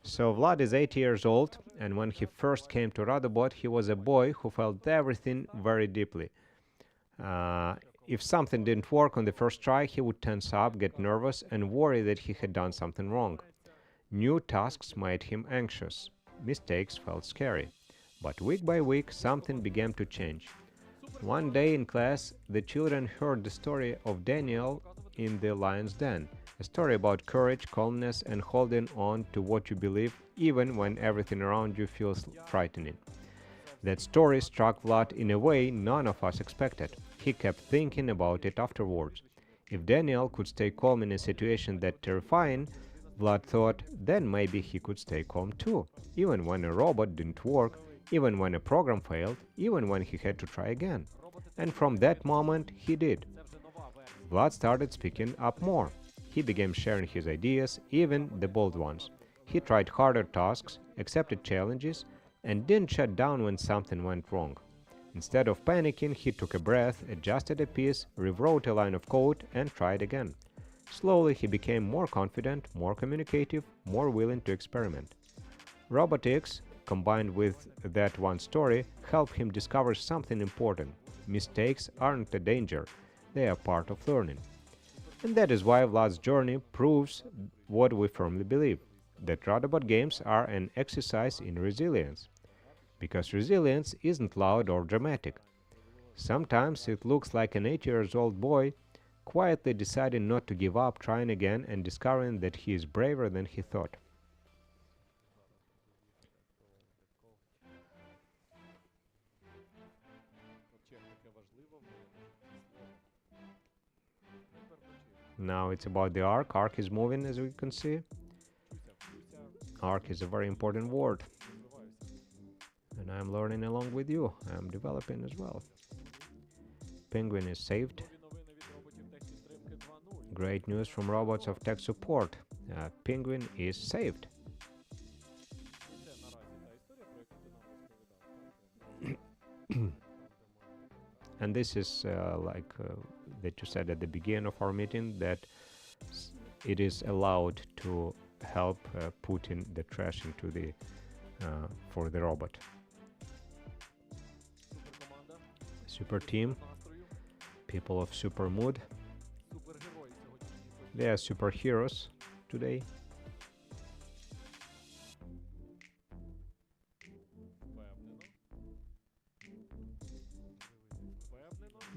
So Vlad is 8 years old, and when he first came to Radobot, he was a boy who felt everything very deeply. If something didn't work on the first try, he would tense up, get nervous, and worry that he had done something wrong. New tasks made him anxious. Mistakes felt scary. But week by week, something began to change. One day in class, the children heard the story of Daniel in the lion's den, a story about courage, calmness, and holding on to what you believe, even when everything around you feels frightening. That story struck Vlad in a way none of us expected. He kept thinking about it afterwards. If Daniel could stay calm in a situation that terrifying, Vlad thought, then maybe he could stay calm too, even when a robot didn't work, even when a program failed, even when he had to try again. And from that moment, he did. Vlad started speaking up more. He began sharing his ideas, even the bold ones. He tried harder tasks, accepted challenges, and didn't shut down when something went wrong. Instead of panicking, he took a breath, adjusted a piece, rewrote a line of code, and tried again. Slowly, he became more confident, more communicative, more willing to experiment. Robotics, combined with that one story, helped him discover something important. Mistakes aren't a danger, they are part of learning. And that is why Vlad's journey proves what we firmly believe, that Radobot games are an exercise in resilience. Because resilience isn't loud or dramatic. Sometimes it looks like an 8-year-old boy quietly deciding not to give up, trying again, and discovering that he is braver than he thought. Now it's about the arc. Arc is moving, as we can see. Arc is a very important word. And I'm learning along with you. I'm developing as well. Penguin is saved. Great news from Robots of Tech Support. Penguin is saved. And this is that you said at the beginning of our meeting, that it is allowed to help putting the trash into the for the robot. Super team, people of super mood. They are superheroes today.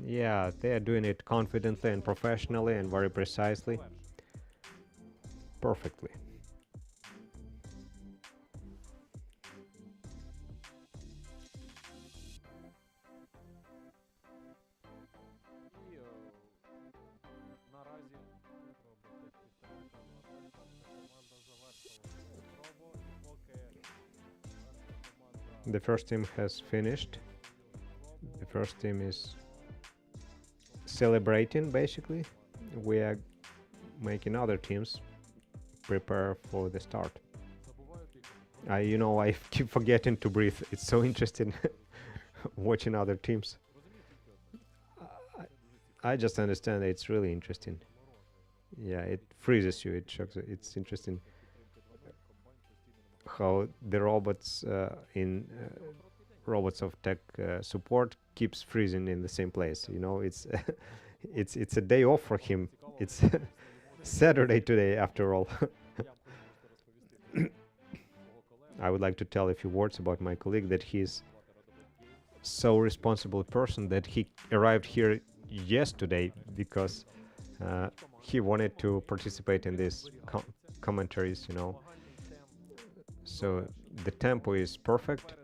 Yeah, they are doing it confidently and professionally and very precisely. Perfectly. The first team has finished. The first team is celebrating, basically. We are making other teams prepare for the start. I keep forgetting to breathe. It's so interesting watching other teams. I just understand that it's really interesting. Yeah, it freezes you, it shocks you. It's interesting how the robots in Robots of Tech Support keeps freezing in the same place. It's it's a day off for him. It's Saturday today, after all. I would like to tell a few words about my colleague, that he's so responsible person that he arrived here yesterday because he wanted to participate in these commentaries, So the tempo is perfect.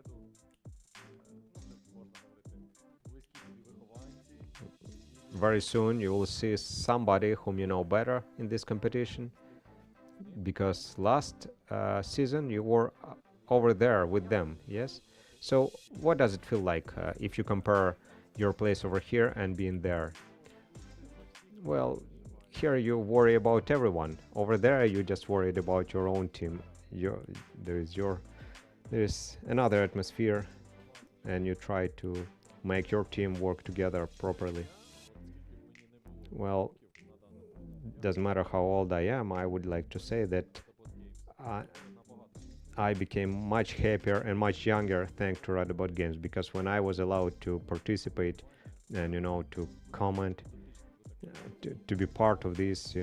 Very soon you will see somebody whom you know better in this competition, because last season you were over there with them, yes? So what does it feel like if you compare your place over here and being there? Well, here you worry about everyone. Over there you just worried about your own team. There is another atmosphere. and you try to make your team work together properly. Well, doesn't matter how old I am, I would like to say that I, I became much happier and much younger thanks to Radobot games, because when I was allowed to participate and to comment, to be part of this,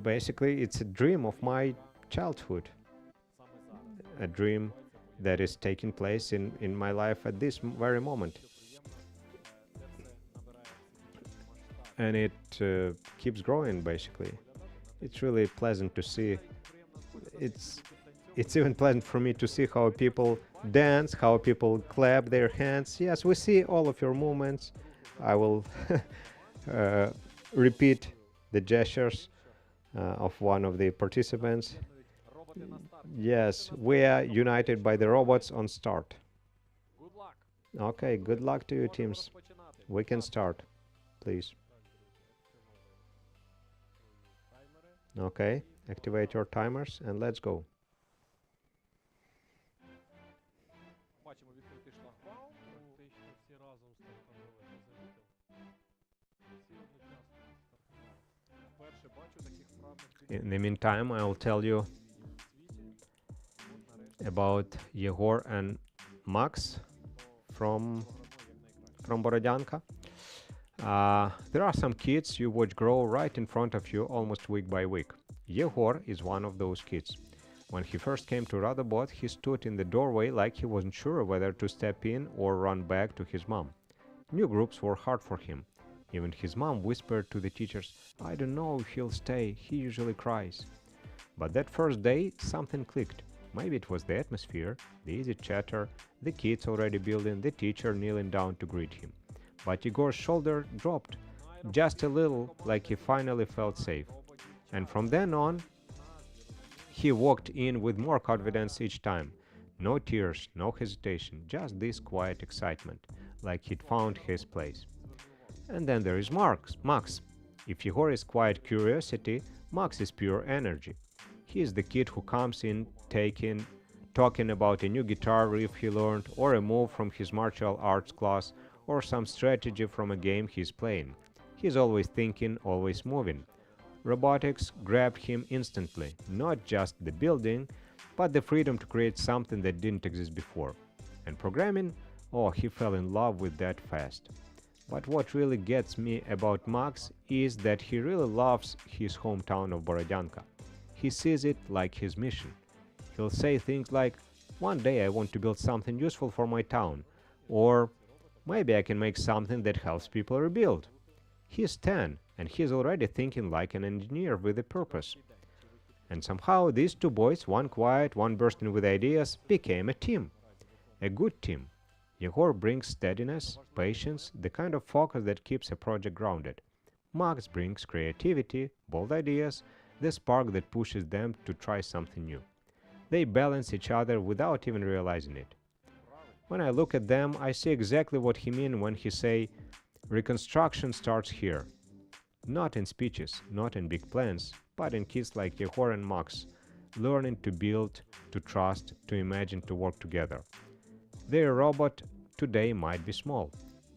basically it's a dream of my childhood, a dream that is taking place in my life at this very moment, and it keeps growing. Basically, it's really pleasant to see. It's even pleasant for me to see how people dance, how people clap their hands. Yes, we see all of your movements. I will uh, repeat the gestures of one of the participants. Yes, we are united by the robots on start. Okay, good luck to you, teams. We can start, please. Okay, activate your timers and let's go. In the meantime, I'll tell you about Yegor and Max from Borodyanka. There are some kids you watch grow right in front of you almost week by week. Yegor is one of those kids. When he first came to Radobot, he stood in the doorway like he wasn't sure whether to step in or run back to his mom. New groups were hard for him. Even his mom whispered to the teachers, "I don't know if he'll stay, he usually cries." But that first day, something clicked. Maybe it was the atmosphere, the easy chatter, the kids already building, the teacher kneeling down to greet him. But Yegor's shoulder dropped, just a little, like he finally felt safe. And from then on, he walked in with more confidence each time. No tears, no hesitation, just this quiet excitement, like he'd found his place. And then there is Max. If Yegor is quiet curiosity, Max is pure energy. He is the kid who comes in talking about a new guitar riff he learned, or a move from his martial arts class, or some strategy from a game he's playing. He's always thinking, always moving. Robotics grabbed him instantly, not just the building, but the freedom to create something that didn't exist before. And programming? Oh, he fell in love with that fast. But what really gets me about Max is that he really loves his hometown of Borodyanka. He sees it like his mission. He'll say things like, "One day I want to build something useful for my town," or "Maybe I can make something that helps people rebuild." He's 10, and he's already thinking like an engineer with a purpose. And somehow these two boys, one quiet, one bursting with ideas, became a team. A good team. Yegor brings steadiness, patience, the kind of focus that keeps a project grounded. Max brings creativity, bold ideas, the spark that pushes them to try something new. They balance each other without even realizing it. When I look at them, I see exactly what he means when he say, "Reconstruction starts here." Not in speeches, not in big plans, but in kids like Yegor and Max, learning to build, to trust, to imagine, to work together. Their robot today might be small.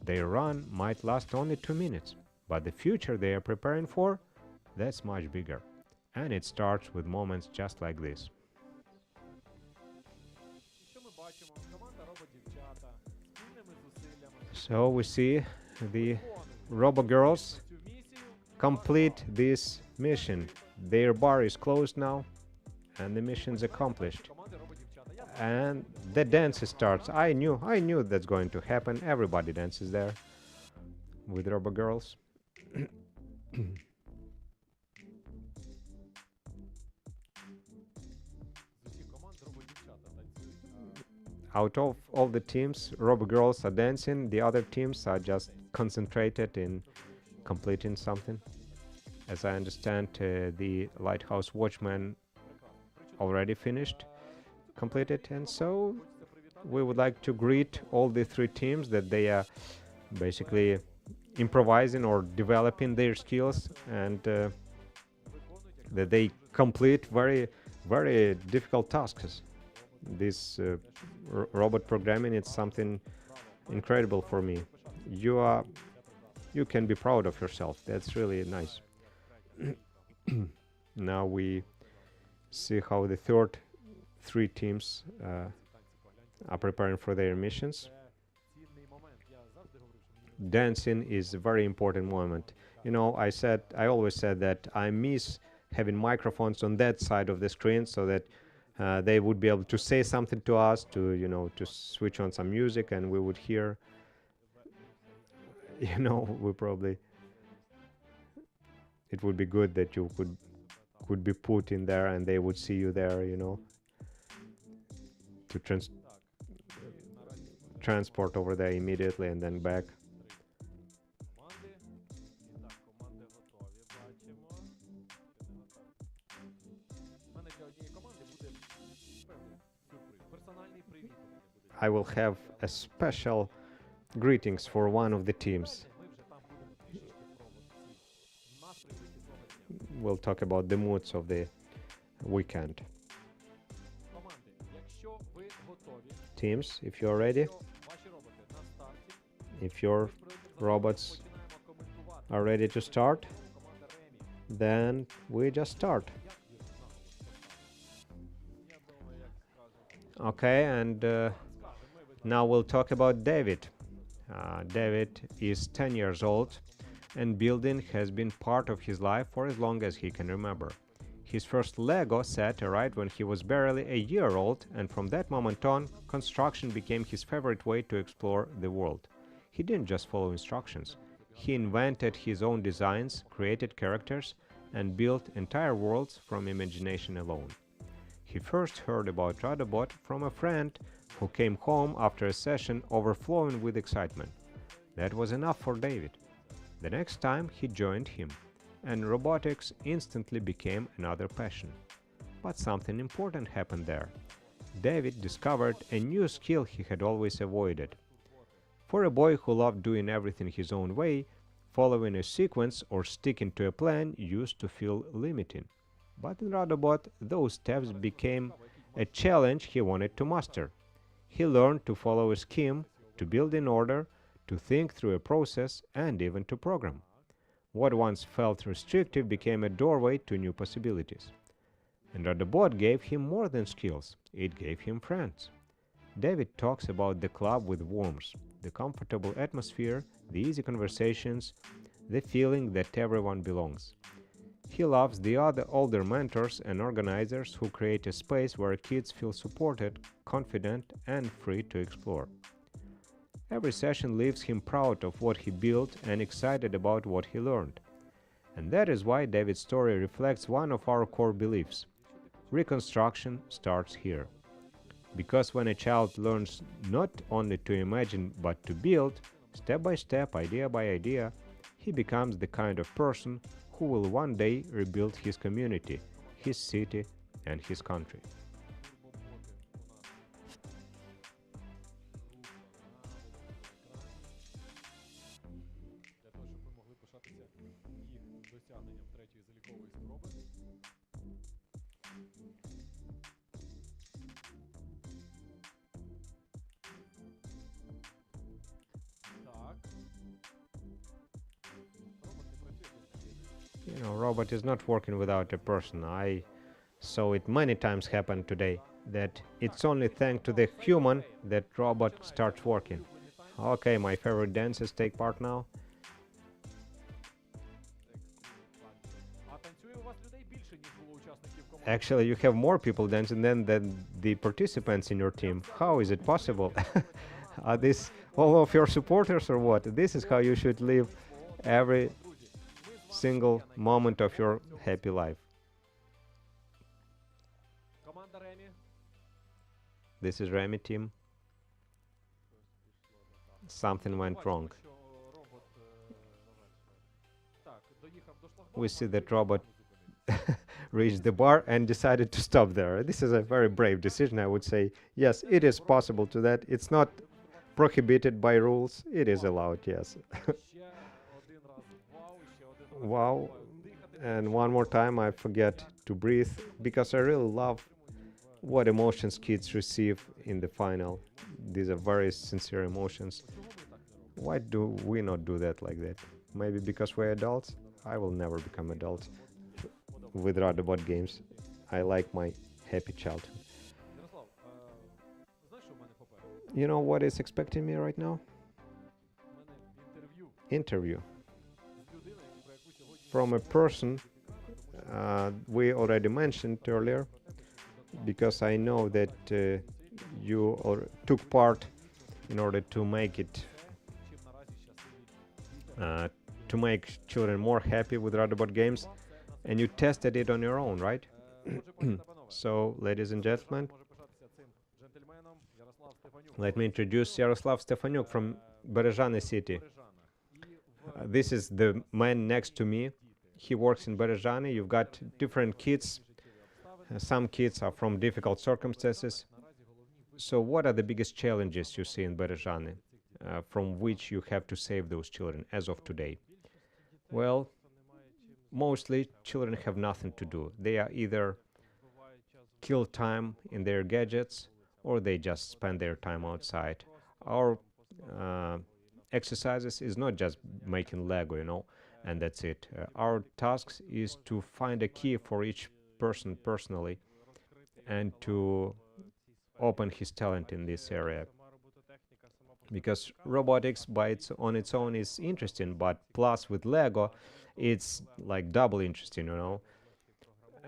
Their run might last only 2 minutes, but the future they are preparing for, that's much bigger. And it starts with moments just like this. So we see the Robo Girls complete this mission. Their bar is closed now, and the mission's accomplished. And the dance starts. I knew that's going to happen. Everybody dances there with Robo Girls. Out of all the teams, Robo Girls are dancing. The other teams are just concentrated in completing something. As I understand, the Lighthouse Watchman already finished, completed, and so we would like to greet all the three teams that they are basically improvising or developing their skills, and that they complete very, very difficult tasks. This robot programming, it's something incredible for me. You are you can be proud of yourself. That's really nice. Now we see how the third three teams are preparing for their missions. Dancing is a very important moment. You know, I always said that I miss having microphones on that side of the screen so that they would be able to say something to us, to, to switch on some music and we would hear, we probably, it would be good that you could be put in there and they would see you there, to transport over there immediately and then back. I will have a special greetings for one of the teams. We'll talk about the moods of the weekend. Teams, if you're ready, if your robots are ready to start, then we just start. Okay, and now we'll talk about David. David is 10 years old, and building has been part of his life for as long as he can remember. His first Lego set arrived when he was barely a year old, and from that moment on, construction became his favorite way to explore the world. He didn't just follow instructions. He invented his own designs, created characters, and built entire worlds from imagination alone. He first heard about Radobot from a friend who came home after a session overflowing with excitement. That was enough for David. The next time he joined him, and robotics instantly became another passion. But something important happened there. David discovered a new skill he had always avoided. For a boy who loved doing everything his own way, following a sequence or sticking to a plan used to feel limiting. But in Radobot, those steps became a challenge he wanted to master. He learned to follow a scheme, to build in order, to think through a process, and even to program. What once felt restrictive became a doorway to new possibilities. And Radobot gave him more than skills, it gave him friends. David talks about the club with worms, the comfortable atmosphere, the easy conversations, the feeling that everyone belongs. He loves the other older mentors and organizers who create a space where kids feel supported, confident, and free to explore. Every session leaves him proud of what he built and excited about what he learned. And that is why David's story reflects one of our core beliefs. Reconstruction starts here. Because when a child learns not only to imagine but to build, step by step, idea by idea, he becomes the kind of person who will one day rebuild his community, his city, and his country. Robot is not working without a person. I saw it many times happen today, that it's only thanks to the human that robot starts working. Okay, my favorite dancers take part now. Actually, you have more people dancing than the participants in your team. How is it possible? Are these all of your supporters or what? This is how you should live every single moment of your happy life. This is Remy team. Something went wrong. We see that robot reached the bar and decided to stop there. This is a very brave decision, I would say. Yes, it is possible to that. It's not prohibited by rules. It is allowed, yes. Wow. And one more time, I forget to breathe because I really love what emotions kids receive in the final. These are very sincere emotions. Why do we not do that like that? Maybe because we're adults? I will never become adult with Radobot games. I like my happy childhood. You know what is expecting me right now? Interview from a person we already mentioned earlier, because I know that you took part in order to make it uh, to make children more happy with Radobot games, and you tested it on your own, right? So, ladies and gentlemen, let me introduce Yaroslav Stefanyuk from Berezhany city. This is the man next to me. He works in Berezhany. You've got different kids. Some kids are from difficult circumstances. So what are the biggest challenges you see in Berezhany, from which you have to save those children as of today? Well, mostly children have nothing to do. They are either kill time in their gadgets, or they just spend their time outside. Our exercises is not just making Lego, and that's it. Our tasks is to find a key for each person personally, and to open his talent in this area. Because robotics on its own is interesting, but plus with Lego, it's like double interesting.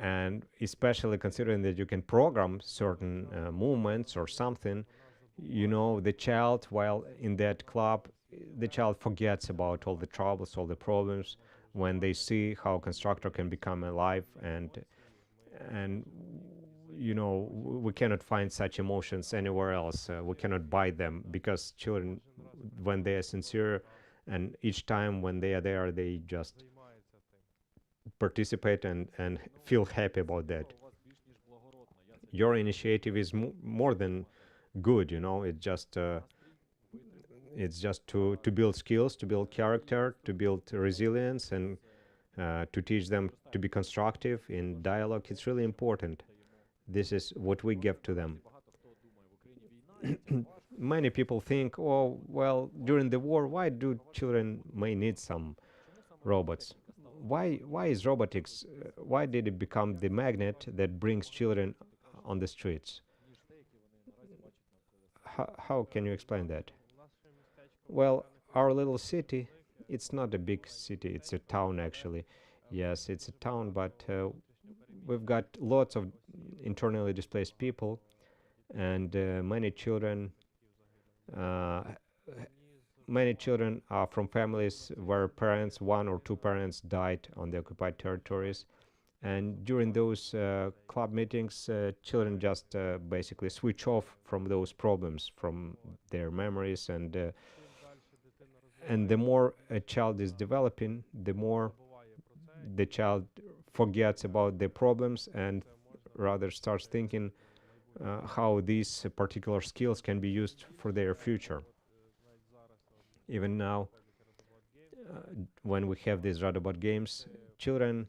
And especially considering that you can program certain movements or something, the child, while in that club, the child forgets about all the troubles, all the problems, when they see how constructor can become alive. And we cannot find such emotions anywhere else. We cannot buy them, because children, when they are sincere, and each time when they are there, they just participate and feel happy about that. Your initiative is more than good. It's just to build skills, to build character, to build resilience, and to teach them to be constructive in dialogue. It's really important. This is what we give to them. Many people think, oh, well, during the war, why do children may need some robots? Why is robotics, why did it become the magnet that brings children on the streets? How can you explain that? Well, our little city, it's not a big city, it's a town actually. Yes, it's a town, but we've got lots of internally displaced people, and uh, many children are from families where one or two parents died on the occupied territories. And during those club meetings, children just basically switch off from those problems, from their memories, and the more a child is developing, the more the child forgets about the problems, and rather starts thinking how these particular skills can be used for their future. Even now, when we have these Radobot games, children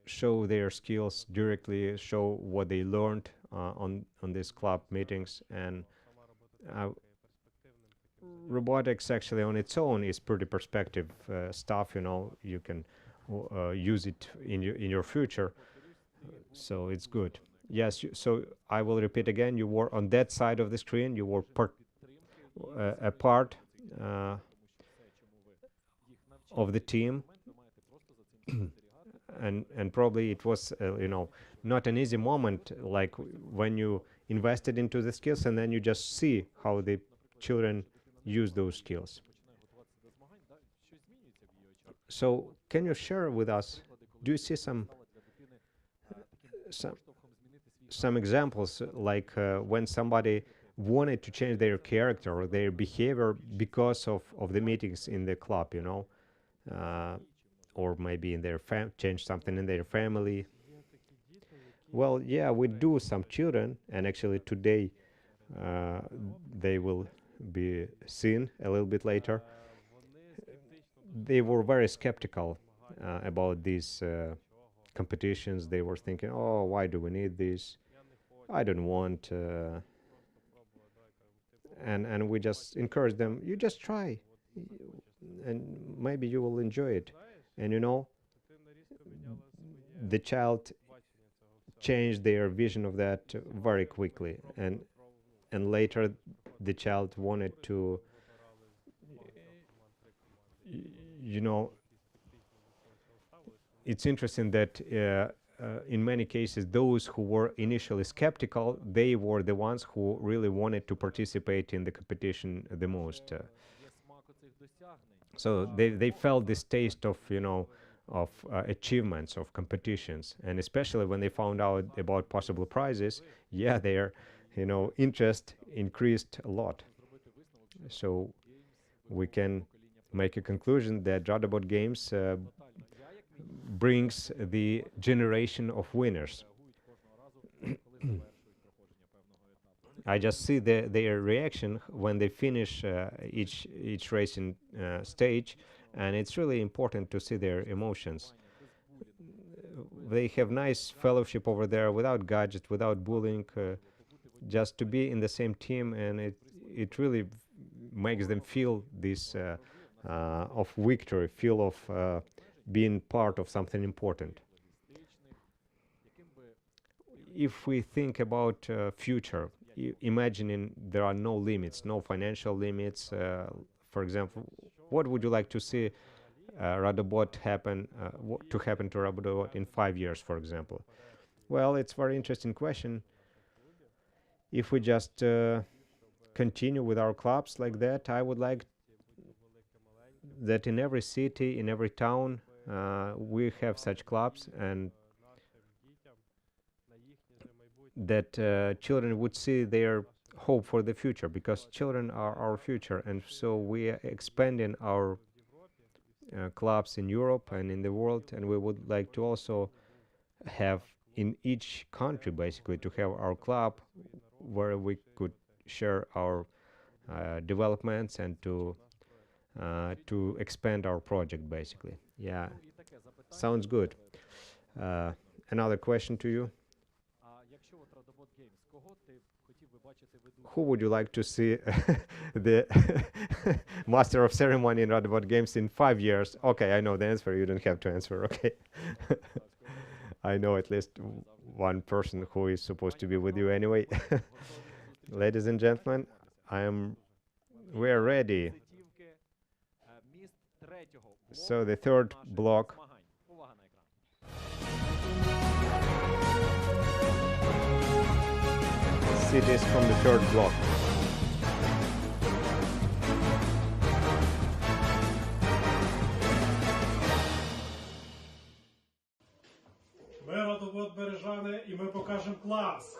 show their skills directly, show what they learned on these club meetings. And uh, robotics actually on its own is pretty perspective stuff. You can use it in your future, so it's good. Yes, so I will repeat again, you were on that side of the screen, you were a part of the team. And probably it was not an easy moment, like when you invested into the skills and then you just see how the children use those skills. So can you share with us, do you see some some examples, like when somebody wanted to change their character or their behavior because of the meetings in the club, uh, or maybe in their change something in their family? Well, yeah, we do some children, and actually today uh, they will be seen a little bit later. They were very skeptical about these competitions, they were thinking, oh, why do we need this? I don't want. And we just encourage them, you just try, and maybe you will enjoy it. And the child changed their vision of that very quickly, and later the child wanted to, you know, it's interesting that in many cases, those who were initially skeptical, they were the ones who really wanted to participate in the competition the most. So they felt this taste of, of achievements, of competitions, and especially when they found out about possible prizes, yeah, their, interest increased a lot. So we can make a conclusion that Radobot games brings the generation of winners. I just see their reaction when they finish each racing stage, and it's really important to see their emotions. They have nice fellowship over there, without gadgets, without bullying, just to be in the same team, and it really makes them feel this of victory, feel of being part of something important. If we think about future, imagining there are no limits, no financial limits, for example, what would you like to see Radobot happen to Radobot in 5 years, for example? Well, it's a very interesting question. If we just continue with our clubs like that, I would like that in every city, in every town, we have such clubs, and that children would see their hope for the future, because children are our future, and so we are expanding our clubs in Europe and in the world, and we would like to also have in each country, basically, to have our club where we could share our developments and to expand our project, basically. Yeah, sounds good. Another question to you. Who would you like to see the master of ceremony in Radobot games in 5 years? Okay, I know the answer. You don't have to answer. Okay. I know at least one person who is supposed to be with you anyway. Ladies and gentlemen, we're ready. So the third block. Cities from the third block. Ми Радобот Бережани, і ми покажемо клас.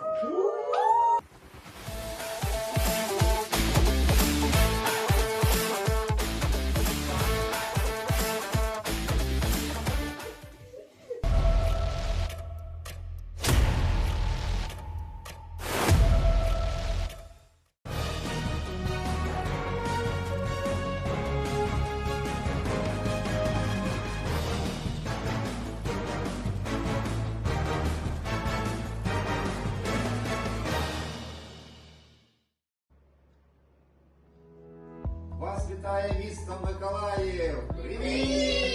Вас вітає місто Миколаїв! Привіт!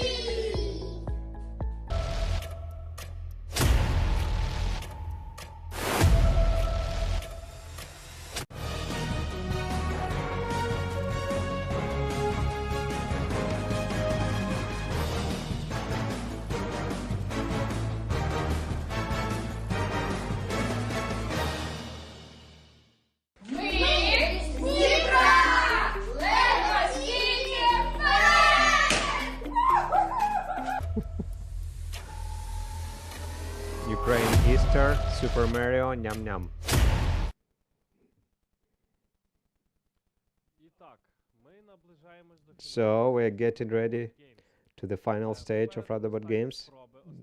Ukraine Easter, Super Mario, Nyam Nyam. So we're getting ready to the final stage of Radobot games,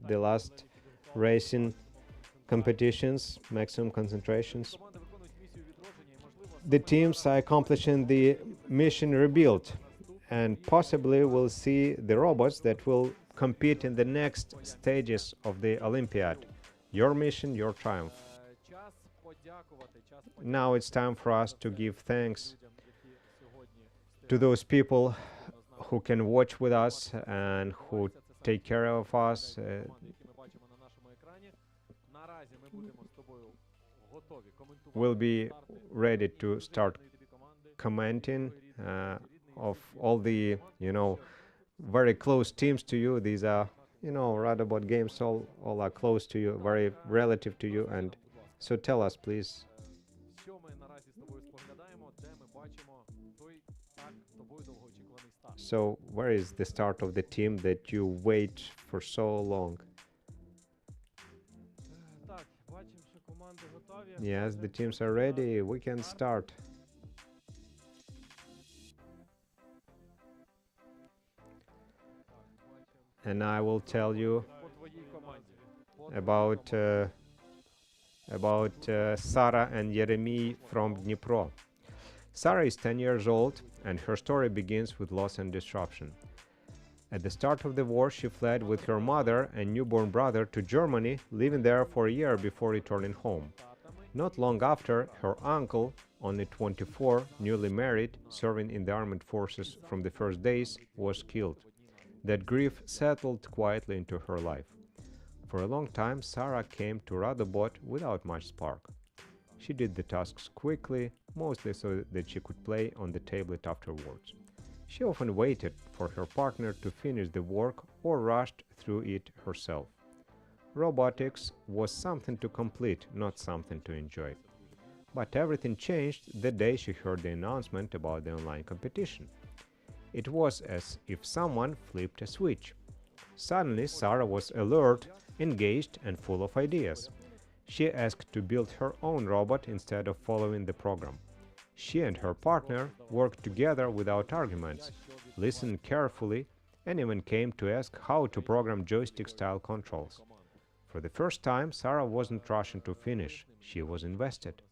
the last racing competitions, maximum concentrations. The teams are accomplishing the mission rebuild, and possibly we'll see the robots that will compete in the next stages of the Olympiad. Your mission, your triumph. Now it's time for us to give thanks to those people who can watch with us and who take care of us. We'll be ready to start commenting of all the, very close teams to you. These are, Radobot games, all are close to you, very relative to you. And so tell us, please. So where is the start of the team that you wait for so long? Yes, the teams are ready. We can start. And I will tell you about Sara and Yeremy from Dnipro. Sara is 10 years old, and her story begins with loss and disruption. At the start of the war, she fled with her mother and newborn brother to Germany, living there for a year before returning home. Not long after, her uncle, only 24, newly married, serving in the armed forces from the first days, was killed. That grief settled quietly into her life. For a long time, Sara came to Radobot without much spark. She did the tasks quickly, mostly so that she could play on the tablet afterwards. She often waited for her partner to finish the work or rushed through it herself. Robotics was something to complete, not something to enjoy. But everything changed the day she heard the announcement about the online competition. It was as if someone flipped a switch. Suddenly, Sara was alert, engaged, and full of ideas. She asked to build her own robot instead of following the program. She and her partner worked together without arguments, listened carefully, and even came to ask how to program joystick-style controls. For the first time, Sara wasn't rushing to finish. She was invested.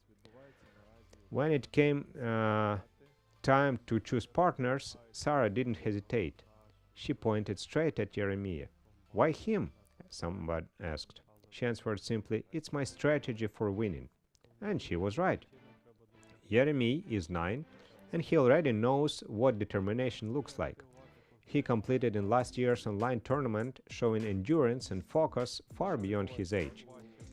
When it came time to choose partners, Sara didn't hesitate. She pointed straight at Yeremy. "Why him?" someone asked. She answered simply, "It's my strategy for winning." And she was right. Yeremy is 9, and he already knows what determination looks like. He competed in last year's online tournament, showing endurance and focus far beyond his age.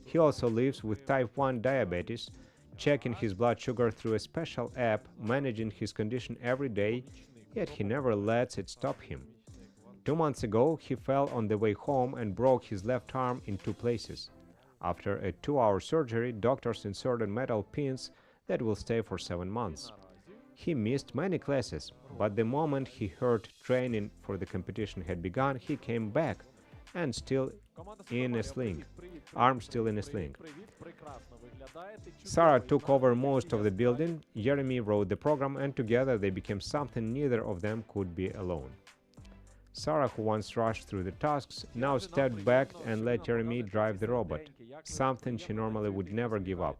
He also lives with type 1 diabetes, checking his blood sugar through a special app, managing his condition every day, yet he never lets it stop him. 2 months ago, he fell on the way home and broke his left arm in 2 places. After a 2-hour surgery, doctors inserted metal pins that will stay for 7 months. He missed many classes, but the moment he heard training for the competition had begun, he came back, and still in a sling, arm still in a sling. Sara took over most of the building, Yeremy wrote the program, and together they became something neither of them could be alone. Sara, who once rushed through the tasks, now stepped back and let Yeremy drive the robot, something she normally would never give up.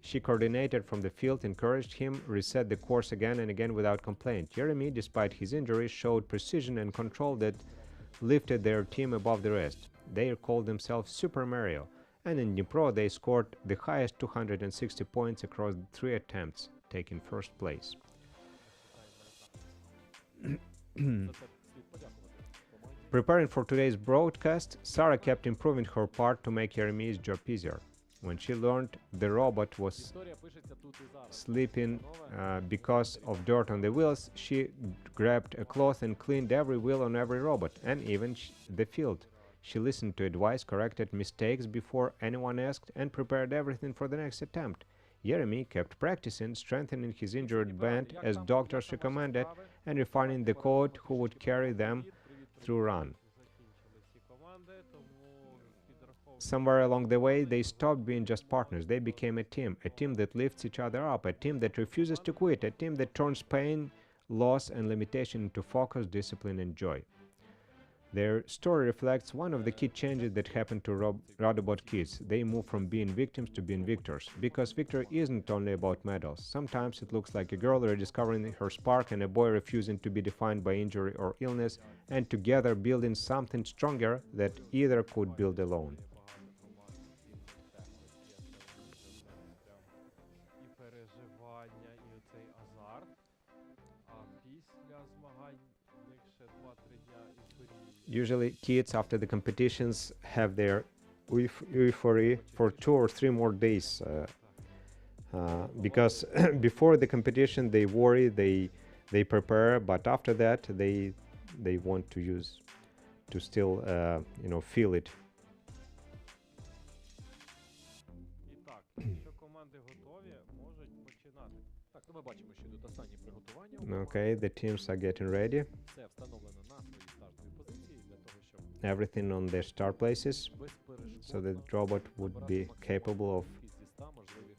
She coordinated from the field, encouraged him, reset the course again and again without complaint. Yeremy, despite his injuries, showed precision and control that lifted their team above the rest. They called themselves Super Mario, and in Dnipro they scored the highest 260 points across 3 attempts, taking first place. Preparing for today's broadcast, Sara kept improving her part to make Yeremy's job easier. When she learned the robot was slipping because of dirt on the wheels, she grabbed a cloth and cleaned every wheel on every robot, and even the field. She listened to advice, corrected mistakes before anyone asked, and prepared everything for the next attempt. Yeremy kept practicing, strengthening his injured band as doctors recommended, and refining the code who would carry them through run. Somewhere along the way, they stopped being just partners. They became a team that lifts each other up, a team that refuses to quit, a team that turns pain, loss, and limitation into focus, discipline, and joy. Their story reflects one of the key changes that happened to Radobot kids. They move from being victims to being victors. Because victory isn't only about medals. Sometimes it looks like a girl rediscovering her spark and a boy refusing to be defined by injury or illness, and together building something stronger that either could build alone. І переживання, і оцей азарт. А після змагань в них ще 2-3 дня ейфорії. Usually, kids after the competitions have their euphoria for 2 or 3 more days. Because before the competition they worry, they prepare, but after that they want to still feel it. І так, якщо команди готові, можуть починати. Так, ну ми бачимо, що йдуть останні приготування. Okay, the teams are getting ready. Все встановлено на свої стартові позиції для того, щоб Everything on their start places, безперешкодно so that robot would be capable of зі 100 можливих.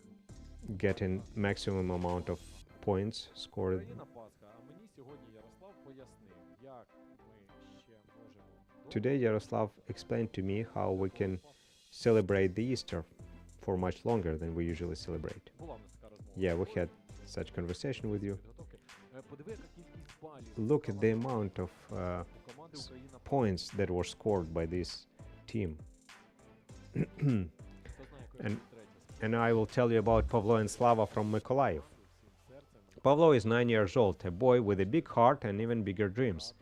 getting maximum amount of points scored. Україна Пасха, а мені сьогодні Ярослав пояснив, як ми ще можемо Today Yaroslav explained to me how we can celebrate the Easter for much longer than we usually celebrate. була в нас така розмова. Yeah, we had such conversation with you. Підготовки. Подиви, яка кількість балів Look at the amount of у команди Україна Пасха. points that were scored by this team. Хто знає, якою and- буде третя And I will tell you about Pavlo and Slava from Mykolaiv. всім серцем. Pavlo is 9 years old, a boy with a big heart and even bigger dreams.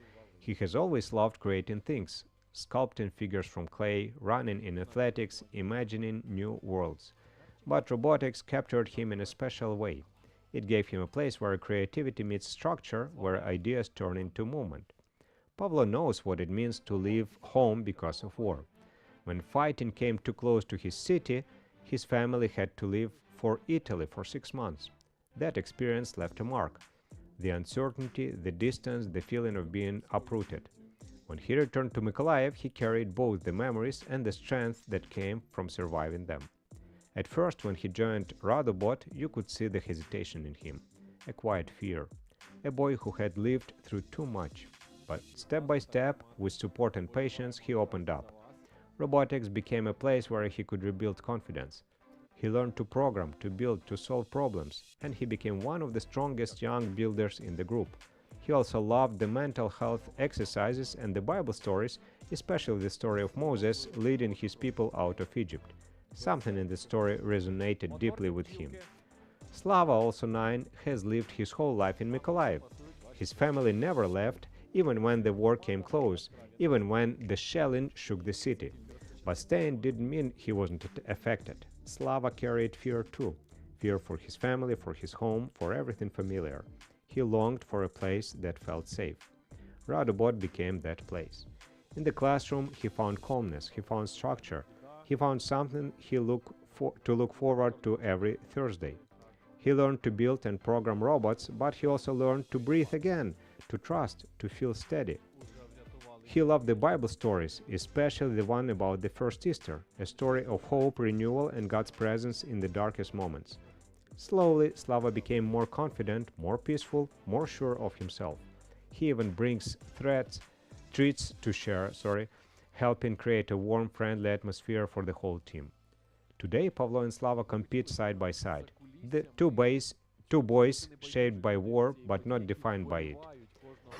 He has always loved creating things, sculpting figures from clay, running in athletics, imagining new worlds. But robotics captured him in a special way. It gave him a place where creativity meets structure, where ideas turn into movement. Pavlo knows what it means to leave home because of war. When fighting came too close to his city, his family had to leave for Italy for 6 months. That experience left a mark. The uncertainty, the distance, the feeling of being uprooted. When he returned to Mykolaiv, he carried both the memories and the strength that came from surviving them. At first, when he joined Radobot, you could see the hesitation in him, a quiet fear, a boy who had lived through too much. But step by step, with support and patience, he opened up. Robotics became a place where he could rebuild confidence. He learned to program, to build, to solve problems, and he became one of the strongest young builders in the group. He also loved the mental health exercises and the Bible stories, especially the story of Moses leading his people out of Egypt. Something in the story resonated deeply with him. Slava, also 9, has lived his whole life in Mykolaiv. His family never left, even when the war came close, even when the shelling shook the city. But staying didn't mean he wasn't affected. Slava carried fear too. Fear for his family, for his home, for everything familiar. He longed for a place that felt safe. Radobot became that place. In the classroom, he found calmness, he found structure, he found something to look forward to every Thursday. He learned to build and program robots, but he also learned to breathe again, to trust, to feel steady. He loved the Bible stories, especially the one about the first Easter, a story of hope, renewal, and God's presence in the darkest moments. Slowly, Slava became more confident, more peaceful, more sure of himself. He even brings treats to share, helping create a warm, friendly atmosphere for the whole team. Today, Pavlo and Slava compete side by side. The two boys shaped by war but not defined by it.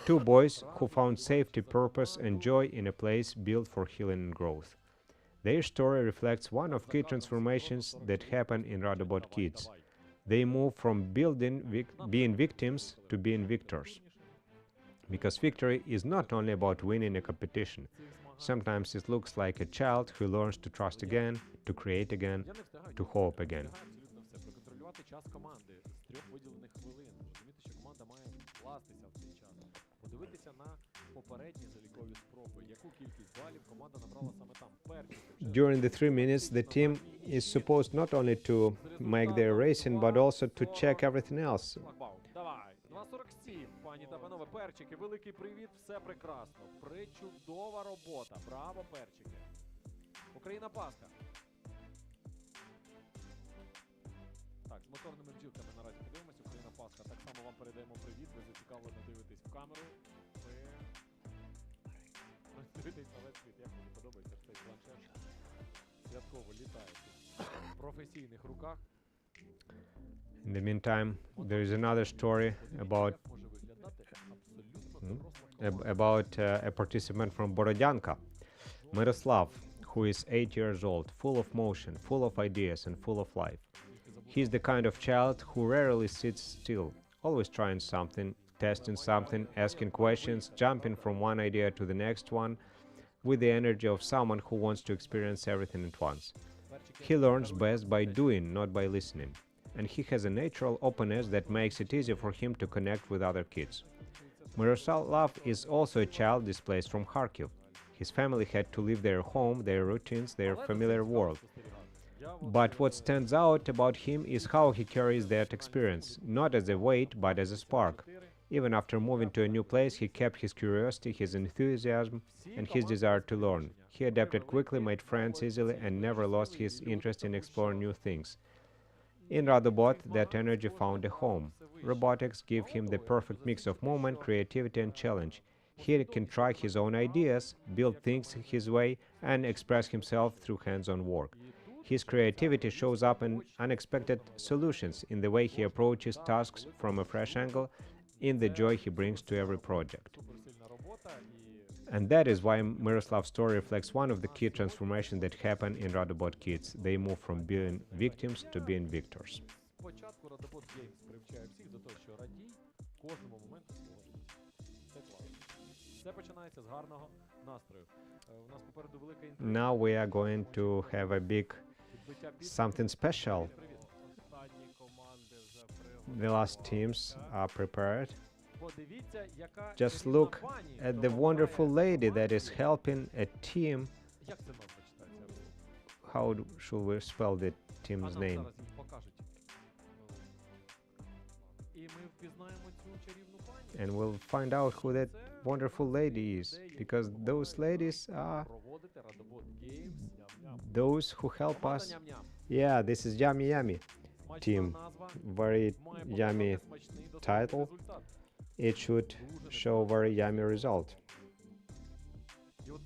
Two boys who found safety, purpose, and joy in a place built for healing and growth. Their story reflects one of key transformations that happen in Radobot kids. They move from being victims to being victors. Because victory is not only about winning a competition. Sometimes it looks like a child who learns to trust again, to create again, to hope again. Проконтролювати час команди з 3 виділених хвилин. Розуміти, що команда має вкластися в цей час. Подивитися на попередні залікові спроби. Яку кількість балів команда набрала саме там. During the 3 minutes, the team is supposed not only to make their racing, but also to check everything else. Давай. 2.47, пані та панове. Перчики, великий привіт, все прекрасно. Причудова робота. Браво, перчики. Україна Пасха. Так, з моторними бджілками наразі подивимося. Україна Пасха. Так само вам передаємо привіт. Ви зацікавлено дивитесь в камеру. Ви Дивитись на весь світ. Як мені подобається, що цей планшет святково літає в професійних руках. In the meantime, there is another story about Як може виглядати абсолютно доросла about a participant from Borodyanka, Miroslav, who is 8 years old, full of motion, full of ideas, and full of life. He's the kind of child who rarely sits still, always trying something, testing something, asking questions, jumping from one idea to the next one, with the energy of someone who wants to experience everything at once. He learns best by doing, not by listening, and he has a natural openness that makes it easy for him to connect with other kids. Miroslav is also a child displaced from Kharkiv. His family had to leave their home, their routines, their familiar world. But what stands out about him is how he carries that experience, not as a weight, but as a spark. Even after moving to a new place, he kept his curiosity, his enthusiasm, and his desire to learn. He adapted quickly, made friends easily, and never lost his interest in exploring new things. In Radobot, that energy found a home. Robotics give him the perfect mix of movement, creativity, and challenge. He can try his own ideas, build things his way, and express himself through hands-on work. His creativity shows up in unexpected solutions, in the way he approaches tasks from a fresh angle, in the joy he brings to every project. And that is why Miroslav's story reflects one of the key transformations that happen in Radobot kids. They move from being victims to being victors. Спочатку Radobot Games привчає всіх до того, що радій кожному моменту свого життя. Це класно. Все починається з гарного настрою. У нас попереду велика інтрига. Now we are going to have a big something special. The last teams are prepared. Подивіться, яка Just чарівна look пані at the wonderful lady that is helping a team. Як це назва читається? How should we spell the А team's нам name? зараз їх покажуть. І ми впізнаємо цю чарівну пані. And we'll find out who that wonderful lady is, because those ladies are Проводити Radobot Games. those who help Команда us. ням-ням. Yeah, this is Yummy Yummy Смачна team. назва. Very Має yummy показати смачний достойний title. результат. It should show very yummy result. І от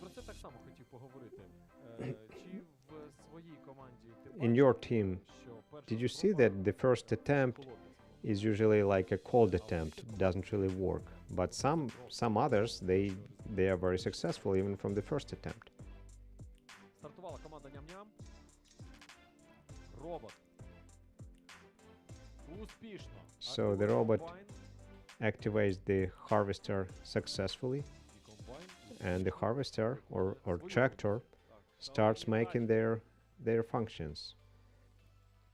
про це так само хотів поговорити. Чи в своїй команді ти In your бачив, team, що перша did you see спроба that the first attempt холодна? is usually like a cold attempt, doesn't really work, but some others they are very successful even from the first attempt. Стартувала команда ням-ням. Робот. Успішно. So the Активує robot комбайн. Activates the harvester successfully, І комбайн and the harvester or свою tractor роботу. Так, starts шалені making тачки. their functions.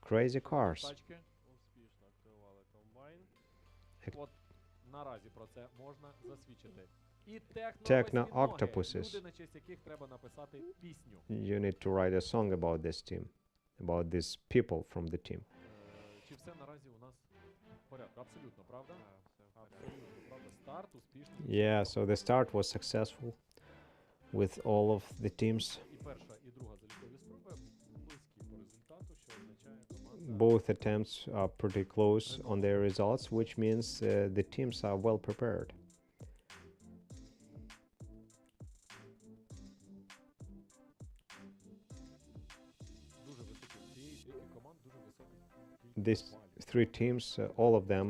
Crazy cars. Тачки. Успішно активували комбайн. Ек- От наразі про це можна засвідчити. І Techno-octopuses. люди, на честь яких треба написати пісню. You need to write a song about this team, about these people from the team. Чи все наразі у нас в порядку? Абсолютно, правда? Абсолютно, правда. Старт успішний. Yeah, so the start was successful with all of the teams. І перша, і друга залікові спроби близькі по результату, що означає команда. Both attempts are pretty close on their results, which means the teams are well prepared. Дуже високий. В цієї трійки команд дуже високий These балів. three teams, all of them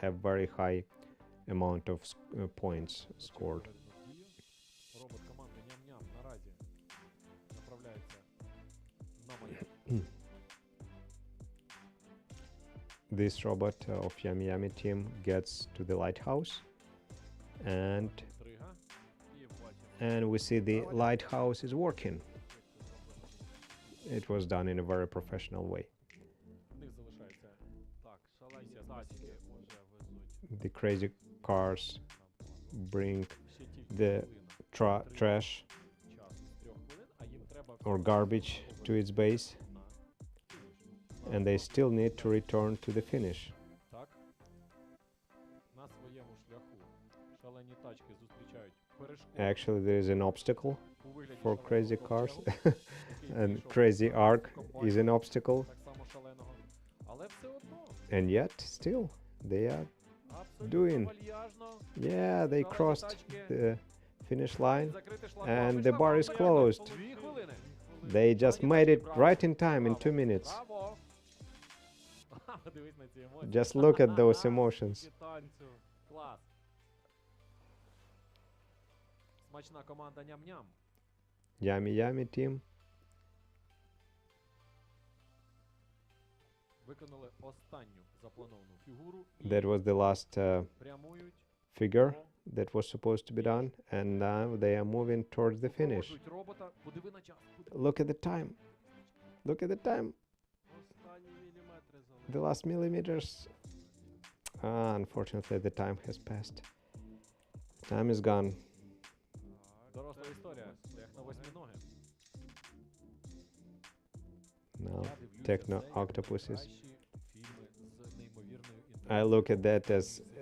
have very high amount of points scored. Проведено дію. Робот команди ням-ням наразі направляється на маяк. This robot of Yummy Yummy team gets to the lighthouse, and Інтрига. І бачимо. we see the lighthouse is working. It was done in a very professional way. В них залишається так, шалені тачки вже везуть. The crazy cars bring Ще тільки the хвилина. trash Час з 3 хвилин, а їм треба or garbage to its base, на фініш. and they still need to return to the finish. Так. На своєму шляху шалені тачки зустрічають перешкоди Actually, there is an obstacle у вигляді for шаленого crazy cars, ковчегу, який and прийшов crazy arc комбайн, is an obstacle, так само шаленого. Але все одно and yet still they are абсолютно Doing. вальяжно yeah they шалені crossed тачки the finish line, Закрити шлагбаум. and І the bar шлагбаум is виїзд. closed. 2 хвилини. They just made it right in time in 2 Браво. minutes. Браво. Подивись на ці емоції. Just look at those emotions. Скільки танцю. Клас. Смачна команда ням-ням. Yummy, yummy team. Виконали останню заплановану фігуру і That was the last прямують figure that was supposed to be done, and now they are moving towards the finish. Супроводжують робота. Подиви на час. Look at the time. Look at the time. Останні міліметри залишились. The last millimeters. Unfortunately, the time has passed. Time is gone. Доросла історія. Як на восьминоги. Now, Я дивлюся Techno це як Octopuses. найкращі фільми з неймовірною I look at that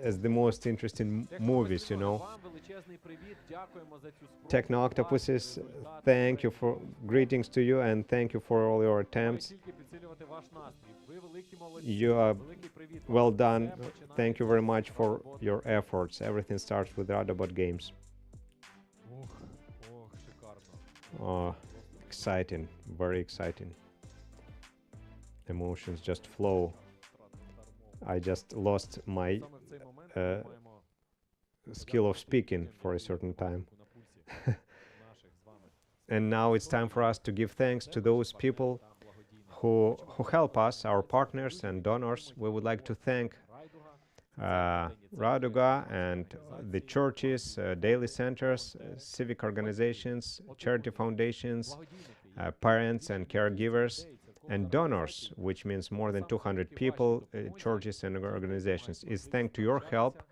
as the most interesting movies, you know. Вам величезний привіт. Дякуємо за цю спробу. Techno Ваші Octopuses, результати thank you for greetings to you and thank you for all your Маю attempts. тільки підсилювати ваш настрій. Ви великі молодці. You are Великий привіт. well done. Все починається Thank you very з much for роботи. your efforts. Everything starts with Radobot games. Ох, шикарно. Oh, exciting, very exciting. Emotions just flow. I just lost my Саме в цей момент е, ми маємо skill of speaking for a certain time. на пульсі наших з вами And now it's time for us to give thanks to those people та благодійних. who help us, our partners and donors. We would like to thank Radooga and the churches, daily centers, civic organizations, charity foundations, parents and caregivers, and donors, which means more than 200 people, churches and organizations. It's thanks to your help,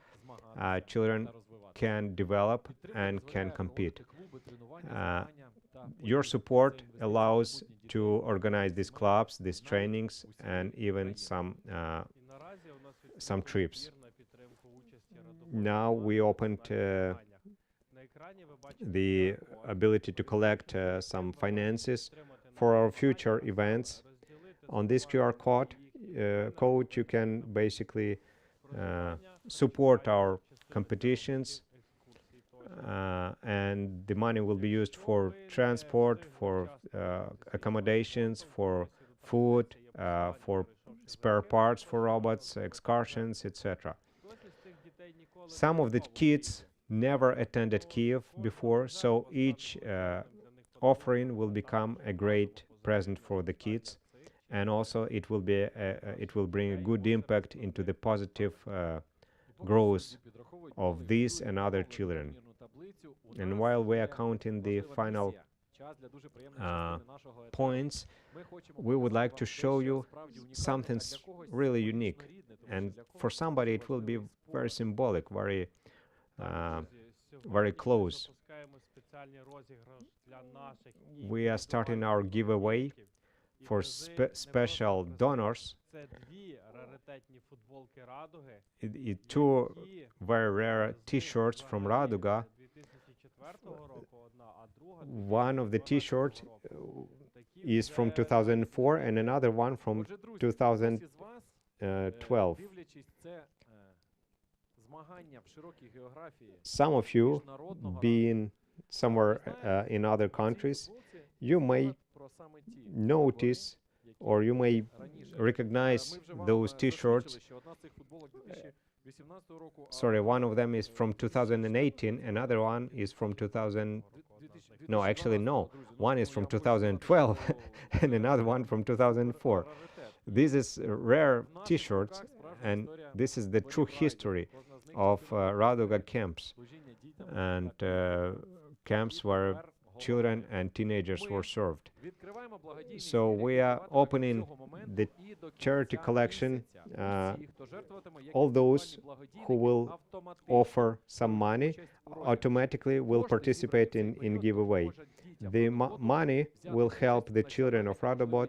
children can develop and can compete. Your support allows to organize these clubs, these trainings, and even some trips. Now we opened the ability to collect some finances for our future events. On this QR code, you can basically support our competitions, and the money will be used for transport, for accommodations, for food, for spare parts for robots, excursions, etc. Some of the kids never attended Kiev before, so each offering will become a great present for the kids, and also it will bring a good impact into the positive growth of these and other children. And while we are counting the final points, we would like to show you something really unique. And for somebody, it will be very symbolic, very close. We are starting our giveaway for special donors. Two very rare T-shirts from Radooga. One of the T-shirts is from 2004 and another one from 2012. Some of you, being somewhere in other countries, you may notice or you may recognize those T-shirts. Sorry, one of them is from 2018, another one is from 2000. No, actually, no. One is from 2012 and another one from 2004. This is rare T-shirts, and this is the true history of Radooga camps and camps where children and teenagers were served. So we are opening the charity collection. All those who will offer some money automatically will participate in giveaway. The money will help the children of Radobot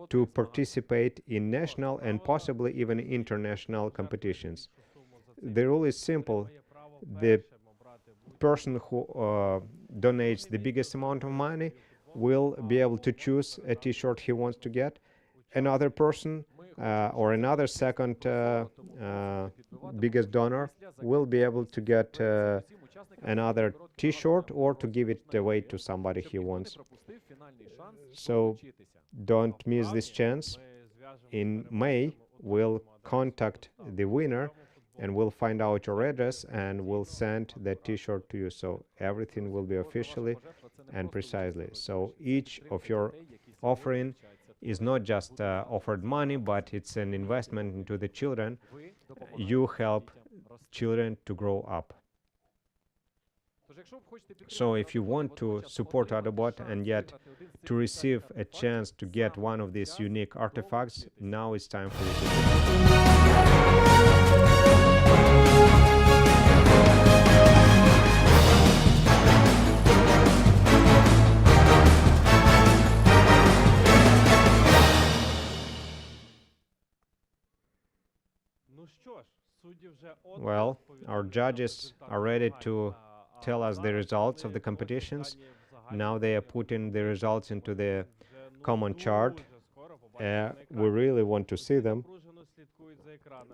to participate in national and possibly even international competitions. The rule is simple. The person who donates the biggest amount of money will be able to choose a T-shirt he wants to get. Another person or another second biggest donor will be able to get another t-shirt or to give it away to somebody he wants. So don't miss this chance. In May, we'll contact the winner and we'll find out your address and we'll send that t-shirt to you. So everything will be officially and precisely. So each of your offering is not just offered money, but it's an investment into the children. You help children to grow up. So if you want to support Radobot and yet to receive a chance to get one of these unique artifacts, now it's time for you to do it. Well, our judges are ready to tell us the results of the competitions. Now they are putting the results into the common chart. We really want to see them.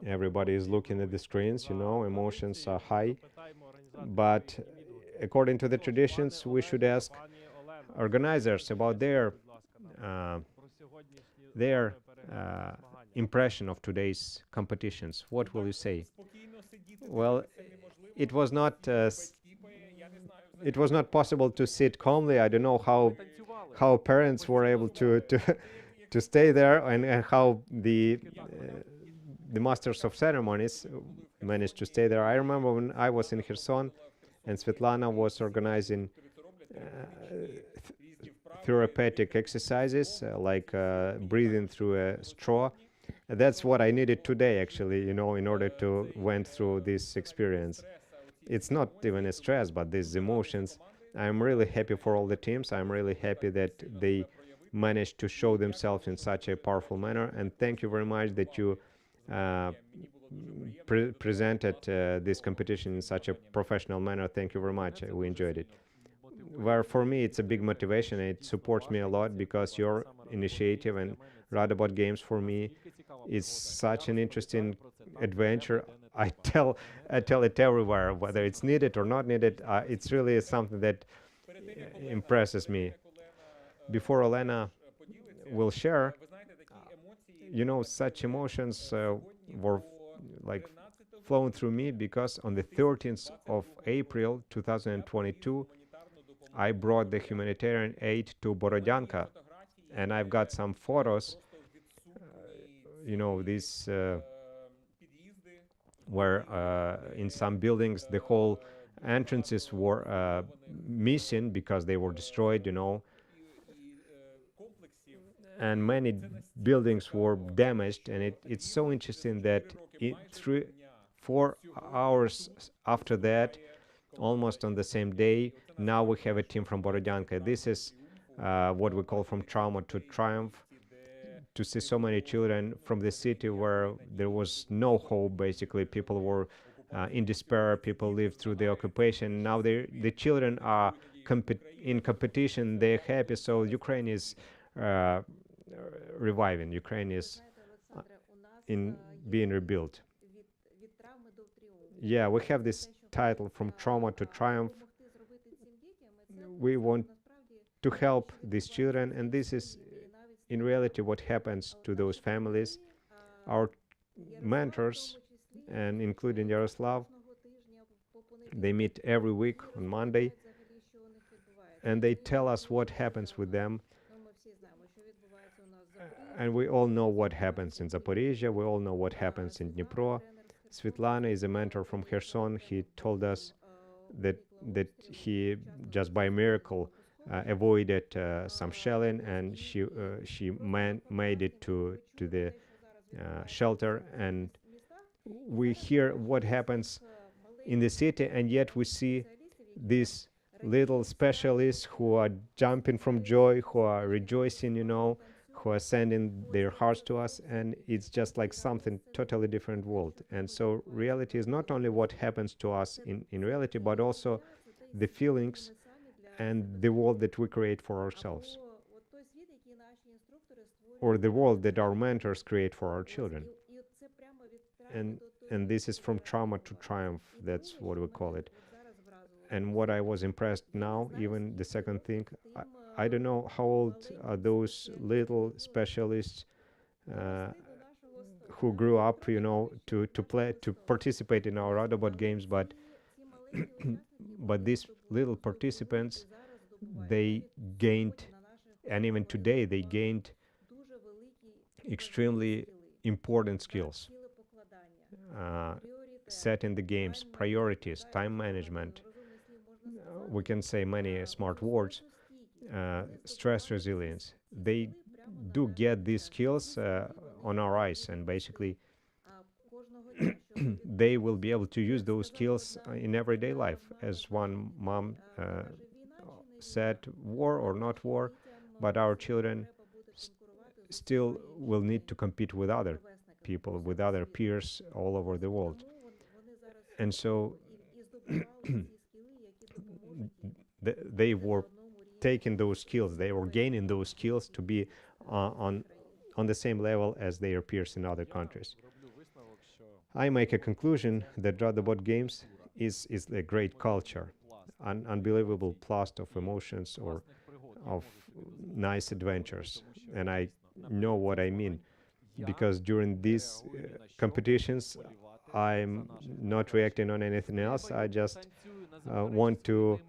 Everybody is looking at the screens, you know, emotions are high. But according to the traditions, we should ask organizers about their impression of today's competitions. What will you say? Well, it was not possible to sit calmly. I don't know how parents were able to to stay there, and how the masters of ceremonies managed to stay there. I remember when I was in Kherson and Svetlana was organizing therapeutic exercises like breathing through a straw. That's what I needed today, actually, you know, in order to went through this experience. It's not even a stress, but these emotions. I'm really happy for all the teams. I'm really happy that they managed to show themselves in such a powerful manner. And thank you very much that you presented this competition in such a professional manner. Thank you very much. We enjoyed it. Where for me it's a big motivation. It supports me a lot because your initiative and Radobot Games for me is such an interesting adventure. I tell it everywhere, whether it's needed or not needed. It's really something that impresses me. Before Elena will share, you know, such emotions were like flowing through me because on the 13th of April 2022 I brought the humanitarian aid to Borodyanka, and I've got some photos. You know, these where in some buildings the whole entrances were missing because they were destroyed, you know, and many buildings were damaged. And it's so interesting that 4 hours after that, almost on the same day, now we have a team from Borodyanka. This is what we call from trauma to triumph. To see so many children from the city where there was no hope, basically, people were in despair, people lived through the occupation. Now the children are in competition, they're happy, so Ukraine is reviving, Ukraine is in being rebuilt. Yeah, we have this title, From Trauma to Triumph. We want to help these children, and this is in reality what happens to those families. Our mentors, and including Yaroslav, they meet every week on Monday, and they tell us what happens with them. And we all know what happens in Zaporizhia, we all know what happens in Dnipro. Svetlana is a mentor from Kherson. He told us that he just by miracle avoided some shelling, and she made it to the shelter. And we hear what happens in the city, and yet we see these little specialists who are jumping from joy, who are rejoicing, you know, who are sending their hearts to us, and it's just like something totally different world. And so reality is not only what happens to us in reality, but also the feelings and the world that we create for ourselves, or the world that our mentors create for our children. And this is from trauma to triumph, that's what we call it. And what I was impressed now, even the second thing, I don't know how old are those little specialists uh, who grew up, to play, to participate in our Radobot games, but but these little participants, they gained, and even today they gained extremely important skills, uh, set in the games, priorities, time management. We can say many smart words, stress resilience. They do get these skills on our eyes, and basically they will be able to use those skills in everyday life. As one mom said, war or not war, but our children still will need to compete with other people, with other peers all over the world. And so they were taking those skills, they were gaining those skills to be on the same level as their peers in other countries. I make a conclusion that Radobot Games is a great culture, an unbelievable plast of emotions or of nice adventures. And I know what I mean, because during these competitions, I'm not reacting on anything else. I just want to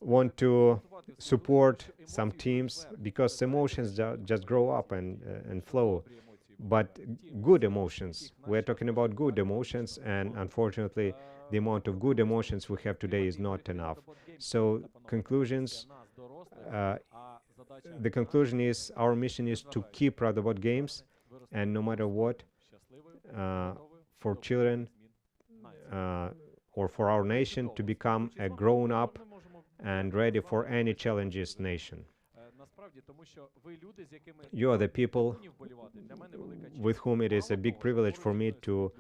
want to support some teams, because emotions just grow up and flow. But good emotions, we're talking about good emotions, and unfortunately the amount of good emotions we have today is not enough. So the conclusion is our mission is to keep Radobot games, and no matter what, for children or for our nation to become a grown-up and ready for any challenges nation. You are the people with whom it is a big privilege for me to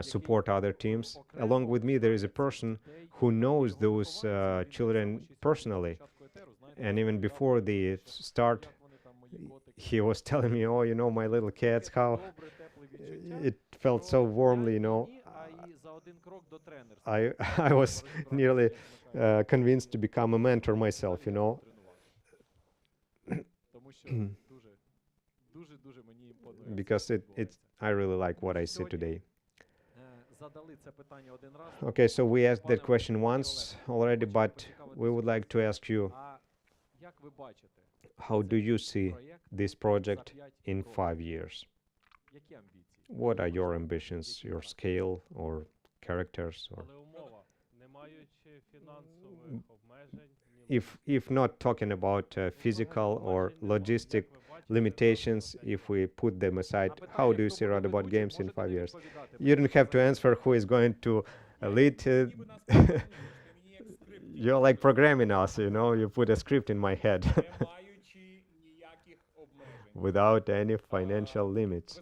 support other teams. Along with me, there is a person who knows those children personally. And even before the start, he was telling me, oh, my little cats, how it felt so warmly, I was nearly convinced to become a mentor myself, because I really like what I see today. Okay, so we asked that question once already, but we would like to ask you, how do you see this project in 5 years? What are your ambitions, your scale or characters? Or if not talking about physical or logistic limitations, if we put them aside, how do you see Radobot Games in 5 years? You don't have to answer who is going to lead. You're like programming us, you put a script in my head without any financial limits.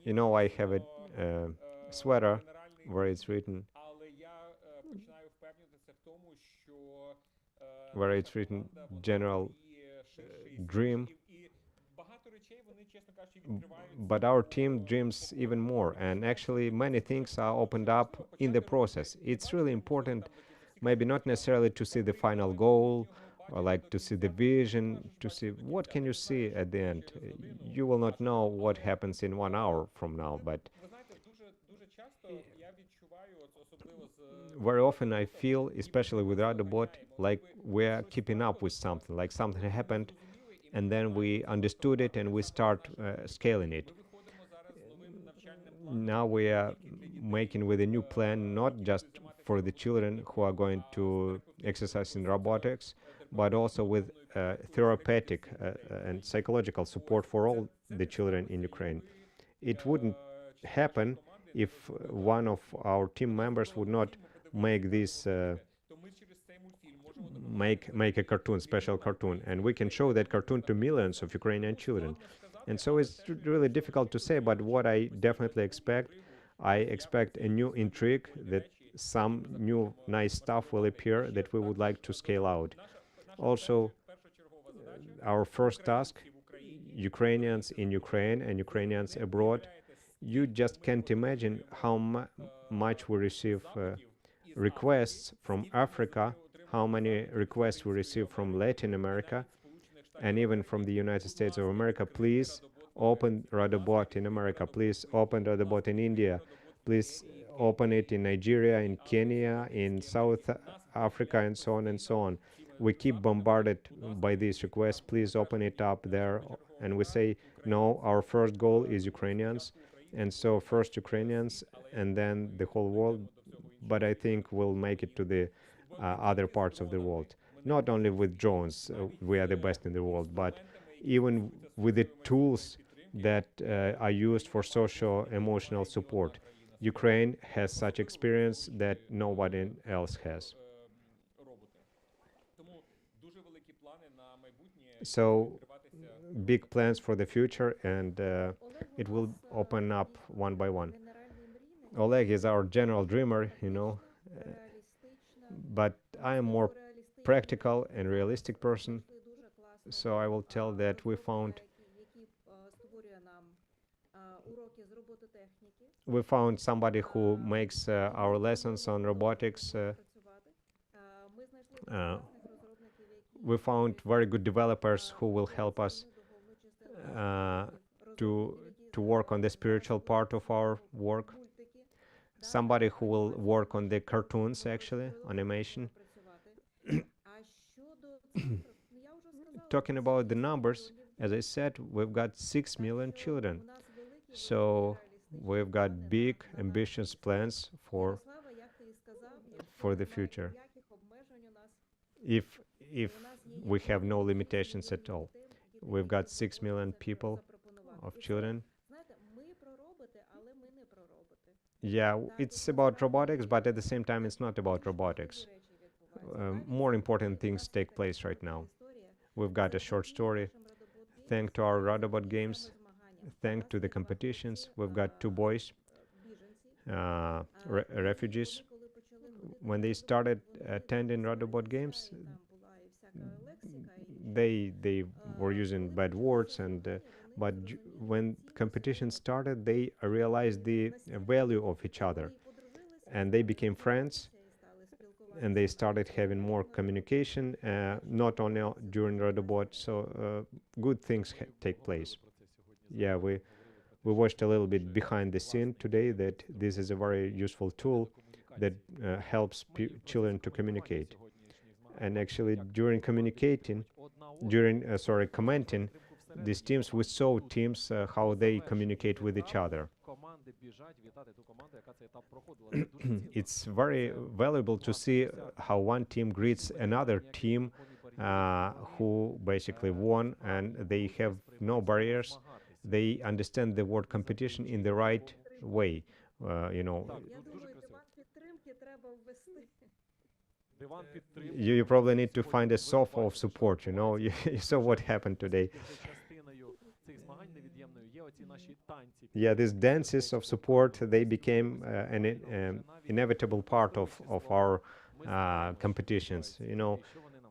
I have a sweater where it's written general dream, but our team dreams even more, and actually many things are opened up in the process. It's really important, maybe not necessarily to see the final goal or like to see the vision, to see what can you see at the end. You will not know what happens in 1 hour from now, but very often I feel, especially with Radobot, like we're keeping up with something, like something happened and then we understood it and we start scaling it. Now we are making with a new plan, not just for the children who are going to exercise in robotics, but also with therapeutic and psychological support for all the children in Ukraine. It wouldn't happen if one of our team members would not make this make a cartoon, special cartoon, and we can show that cartoon to millions of Ukrainian children. And so it's really difficult to say, but what I definitely I expect a new intrigue, that some new nice stuff will appear that we would like to scale out. Also, our first task Ukrainians in Ukraine and Ukrainians abroad, you just can't imagine how much we receive requests from Africa, how many requests we receive from Latin America, and even from the United States of America. Please open Radobot in America. Please open Radobot in India. Please open it in Nigeria, in Kenya, in South Africa, and so on and so on. We keep bombarded by these requests. Please open it up there. And we say, no, our first goal is Ukrainians. And so first Ukrainians and then the whole world. But I think we'll make it to the other parts of the world. Not only with drones, we are the best in the world, but even with the tools that are used for social emotional support. Ukraine has such experience that nobody else has. So big plans for the future, and it will open up one by one. Oleg is our general dreamer, but I am more practical and realistic person. So I will tell that we found somebody who makes our lessons on robotics. We found very good developers who will help us to work on the spiritual part of our work. Somebody who will work on the cartoons, actually, animation. Talking about the numbers, as I said, we've got 6 million children. So we've got big, ambitious plans for the future. If we have no limitations at all. We've got 6 million people of children. Yeah, it's about robotics, but at the same time, it's not about robotics. More important things take place right now. We've got a short story. Thanks to our Radobot games, thanks to the competitions, we've got 2 boys, refugees. When they started attending Radobot games, they were using bad words, and but when competition started, they realized the value of each other, and they became friends, and they started having more communication, not only during Radobot. So good things take place. Yeah, we watched a little bit behind the scene today that this is a very useful tool that helps children to communicate. And actually, during commenting, these teams, we saw teams how they communicate with each other. It's very valuable to see how one team greets another team who basically won, and they have no barriers. They understand the word competition in the right way, You probably need to find a sofa of support, You saw what happened today. Yeah, these dances of support, they became an inevitable part of our competitions.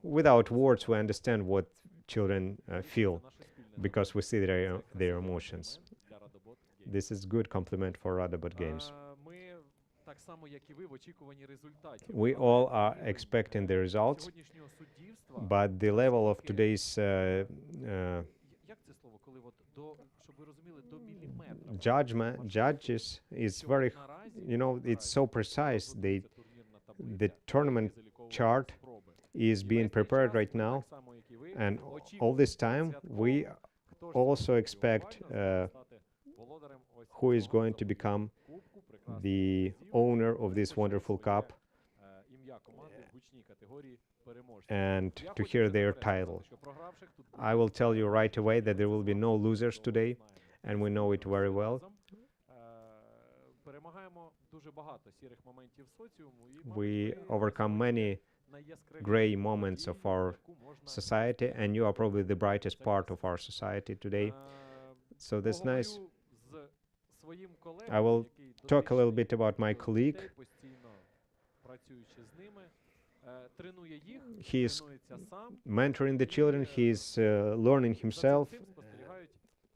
Without words, we understand what children feel because we see their emotions. This is good compliment for Radobot games. We all are expecting the results, but the level of today's judges is very, it's so precise. The tournament chart is being prepared right now, and all this time we also expect who is going to become the owner of this wonderful cup and to hear their title. I will tell you right away that there will be no losers today, and we know it very well. We overcome many gray moments of our society, and you are probably the brightest part of our society today. So that's nice. I will talk a little bit about my colleague. He is mentoring the children, he is learning himself,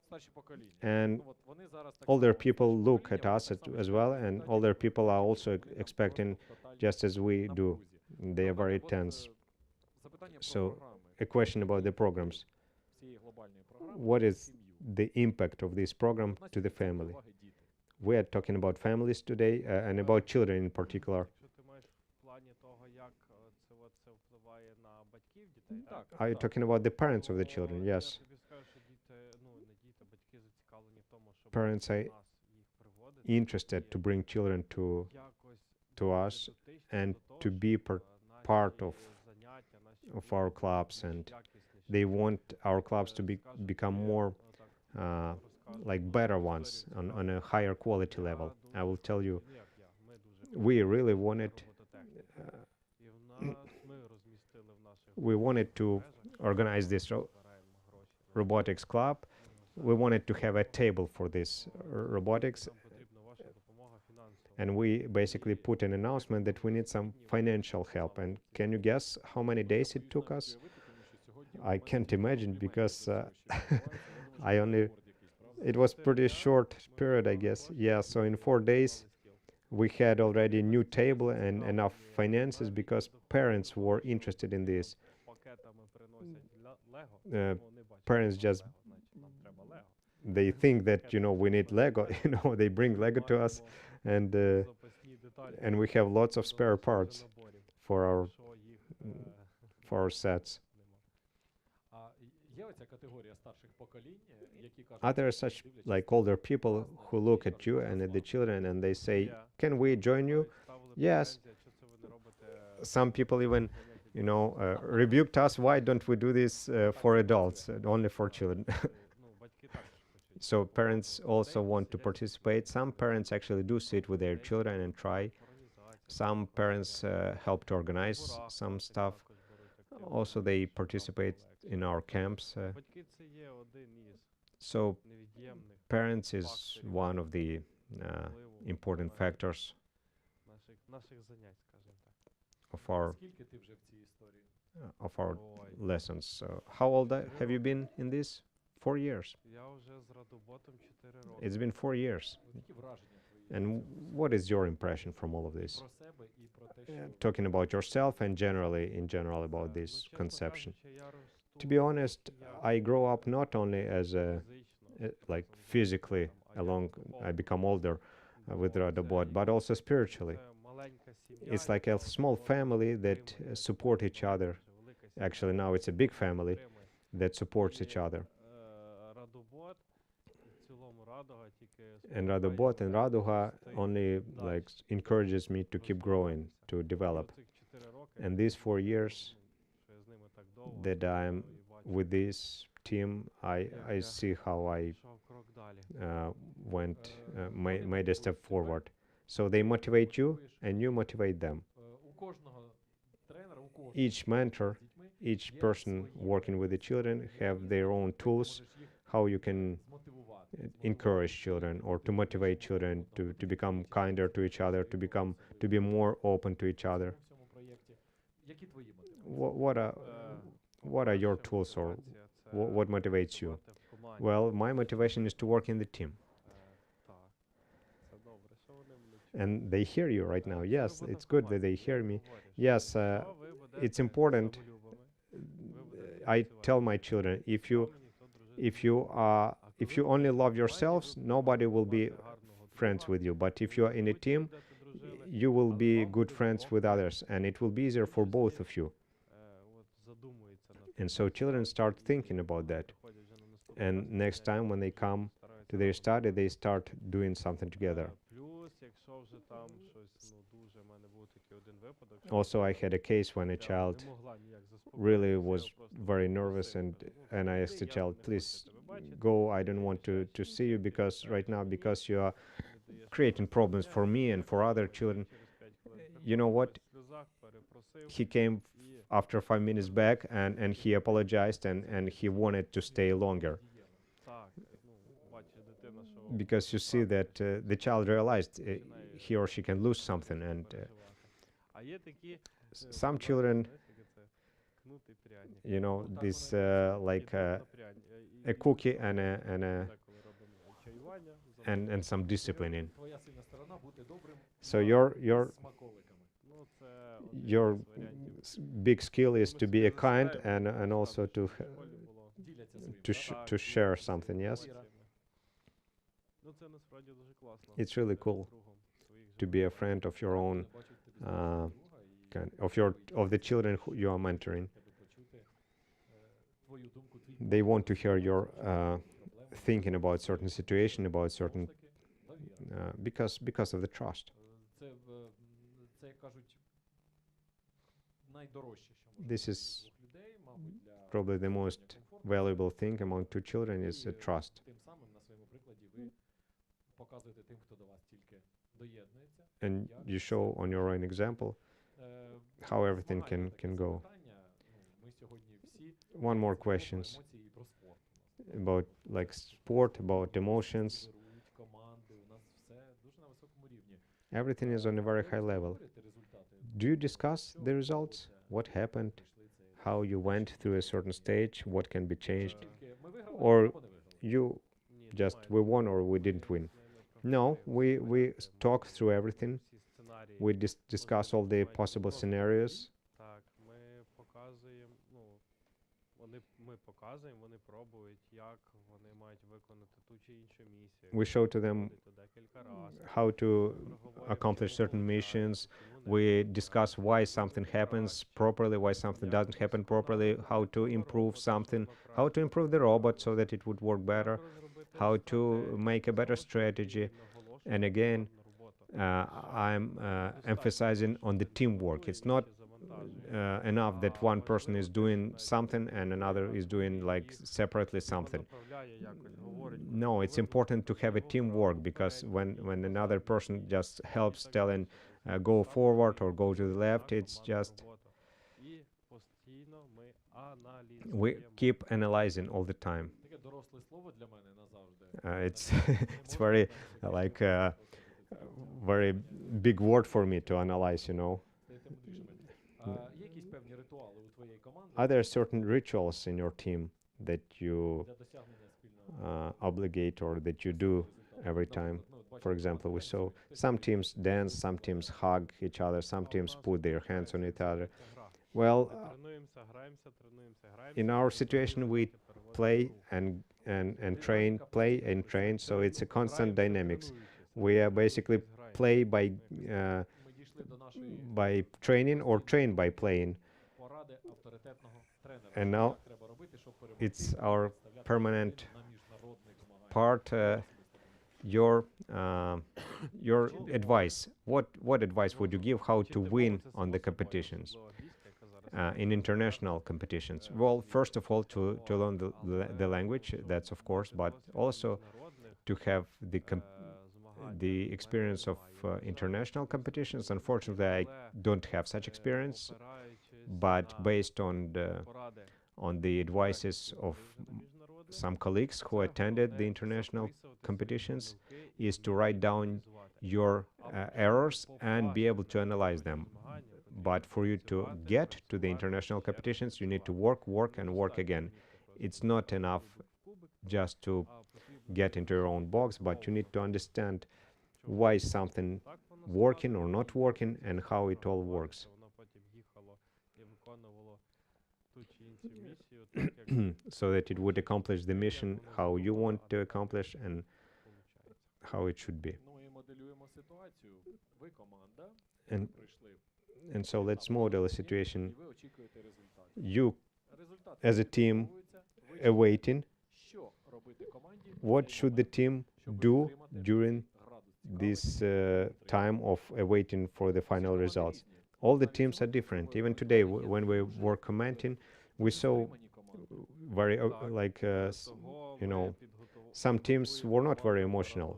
старші покоління. And Ну, от вони зараз так older само, people старші look покоління, at вони us так само as чекають well, на and результатів, older people are тому also що вони там expecting просто в тотальній just as we do. напрузі. They are Наталя, very от, tense. запитання про So, програми. a question about the programs. Цієї глобальної програми What на is сім'ю. the impact of this program От to the наскільки family? уваги діти. We are talking about families today and about children in particular. Якщо ти маєш в плані того, як це впливає на батьків дітей, Так, Are you так. talking about the parents of the children? Я Yes. тобі скажу, що діти, ну не діти, батьки зацікавлені в тому, щоб Parents are до нас їх приводити. Interested to bring children to Якось to бути us дотичним and до того, to be щоб, part наші of заняття, наші of our уроки clubs, більш and якісніші. they want our clubs to Скажу become тобі, more отак, uh, розкажу like одну better історію ones цікаву. on a higher quality Я level. дуже I will tell you, ну, як я, ми дуже we хотіли really робити wanted робототехніку. І в нас ми розмістили в наших we wanted to мережах, organize this збираємо гроші на robotics club. We wanted to have a table for this robotics, нам потрібна ваша допомога фінансова. and we basically put an announcement that we need some financial help. And can you guess how many days it took us? I can't imagine because I only it was pretty short period, I guess. Yeah, so in 4 days we had already new table and enough finances because parents were interested in this. Пакетами приносять Лего. Uh, Вони бачать, parents що just Лего, значить, нам треба Лего. they think that we need Lego. They bring Lego to us, and Запасні деталі, and we have lots of spare запасних parts наборів, for що їх our sets. нема. А є оця категорія старших поколінь, які кажуть, Are there such like older people who look at you and at the children and they say, "Can we join you?" Навіть ставили Yes. претензії, що це ви не робите Some people even, rebuked us. Why don't we do this for adults, only for children? ну, батьки також хочуть. So parents also want to participate. Some parents actually do sit with their children and try. Організації, Some parents help to organize зборах some батьки stuff. також беруть активну Also, they participate in our camps. Батьки це є один із So невід'ємних parents is one of the впливу important на factors наших занять, скажімо так. of our скільки ти вже в цій історії? Ой, lessons. How old have you been in this? 4 years. я вже з Радоботом 4 роки. It's been 4 years. Які враження твої And what is your impression from all of this? про себе і про те, що Talking about yourself and in general about Ну, this чесно conception. кажучи, я росту To be honest, я I grow up not only as a фізично, like physically along I become older with Radobot, but also spiritually. це маленька сім'я, It's like a яка small один family одного that підтримує, support each other. дуже велика сім'я, Actually, now it's a яка big family підтримує. that supports each І, other. Радобот, в цілому Радога тільки And Radobot and Radooga only like encourages me to keep growing, to develop. And these 4 years that I'm with this team, I see how I made a step forward. So they motivate you, and you motivate them. у кожного тренера, у кожного Each mentor, з дітьми each person working with the children have their own tools, можеш їх how you can змотивувати, encourage children or to motivate children to become kinder to each other, to be more open to each other. в цьому проєкті. Які твої мотивації? What are your tools or what motivates you? Well, my motivation is to work in the team. And they hear you right now. Yes, it's good that they hear me. Yes, it's important. I tell my children, if you only love yourselves, nobody will be friends with you. But if you are in a team, you will be good friends with others, and it will be easier for both of you. And so children start thinking about that. And next time when they come to their study, they start doing something together. Also, I had a case when a child really was very nervous, and I asked the child, please go, I don't want to see you because right now, because you are creating problems for me and for other children. You know what? He came after 5 minutes back and he apologized and he wanted to stay longer. Because you see that the child realized he or she can lose something, and some children, this a cookie and Деколи робимо чаювання. and some disciplining. Твоя сильна сторона бути добрим So your з смаколиками. Ну, це один your із варіантів. big skill is Ми to собі be a kind заставляємо and also сказати, to що в школі було. Діляться своїм. to Так, share ділитися something. своїми Yes, емоціями. Ну, це насправді дуже класно. it's really бути cool другом своїх to же be a дітей. friend of your own, Бачу, тобі знайшов uh, друга і of the children who you are mentoring. тебе почути твою думку, твій They want to hear your проблеми. thinking about certain situation, about certain Знову ж таки, довіра. because of the trust. Це як кажуть, найдорожче, що може This бути is для двох людей, мабуть, для Probably the створення most комфорту. valuable thing among two children is І, trust. Тим самим на своєму прикладі ви показуєте тим, хто до вас тільки доєднується, And як you show on your own example how everything змагання, таке can go. запитання. Ми сьогодні всі One more говоримо про questions емоції і про спорт. У нас about like sport, about emotions. беруть команди, у нас все дуже на високому рівні. Everything is on a very high level. Говорите результати? Do you discuss the results? What happened? How you went through a certain stage? What can be changed? Тільки ми виграли Or або не виграли. You Ні, just немає we won такого. or we didn't win? Ми не No, проговорюємо we всі talk варіанти, through everything. всі сценарії. We discuss all the possible scenarios. Так, ми показуємо, ну, ми показуємо, вони пробують, як вони мають виконати ту чи іншу місію. We show to them Проходити декілька разів. how to Проговорюємо, accomplish чому certain виходить, missions. чому не We виходить, discuss why що something зробити happens краще, properly, why something як doesn't happen розконати properly, how to роботу, improve щоб something, воно how to краще improve the robot so працювало, that it would work better. як розробити how to стратегію. make a better Знову ж таки, strategy. наголошую And на again, командну роботу. I'm emphasizing on the teamwork. It's not enough that one person is doing something and another is doing like separately something. No, it's important to have a teamwork because when another person just helps telling go forward or go to the left, it's just we keep analyzing all the time. Таке доросле слово для мене назавжди. It's it's very like very big word for me to analyze, you know. Стаєте мудрішими. Є якісь певні ритуали у твоєї команди Are there certain rituals in your team that you для досягнення спільного obligate or that you do результату? every time? Наприклад, ну, от For бачите, example, we команда saw танцює, some хтось teams dance, some teams hug each other, some teams put their hands on each other. Well, Тренуємося, граємося, тренуємося, граємося. in our situation, we play and train, play and train, so it's a constant dynamics. We are basically play Ми дійшли до нашої by training or train by playing. поради авторитетного тренера. And now Як треба робити, щоб перемогти, it's our представляти permanent Україну на міжнародних змаганнях. part. Your advice. What advice would you give how to win on the competitions? In international competitions? Well, first of all, to learn the language, that's of course, but also to have the experience of international competitions. Unfortunately, I don't have such experience, but based on the advices of some colleagues who attended the international competitions, is to write down your errors and be able to analyze them. But for you to get to the international competitions, you need to work and work again. It's not enough just to get into your own box, but you need to understand why is something working or not working and how it all works. So that it would accomplish the mission how you want to accomplish and how it should be. Ну і моделюємо ситуацію. Ви команда, And ви прийшли, and so let's model a situation. і ви очікуєте результатів. You Результати as a team відбуваються, ви awaiting. що робити команді? в What цей should the момент, team щоб do отримати during градус this цікавості, time of awaiting for the Всі final команди results? різні. All the Навіть teams are сьогодні, different. коли Even ви today, говорите, when we дуже, were commenting, we дуже saw стримані команди. very like you know, some teams were not very emotional.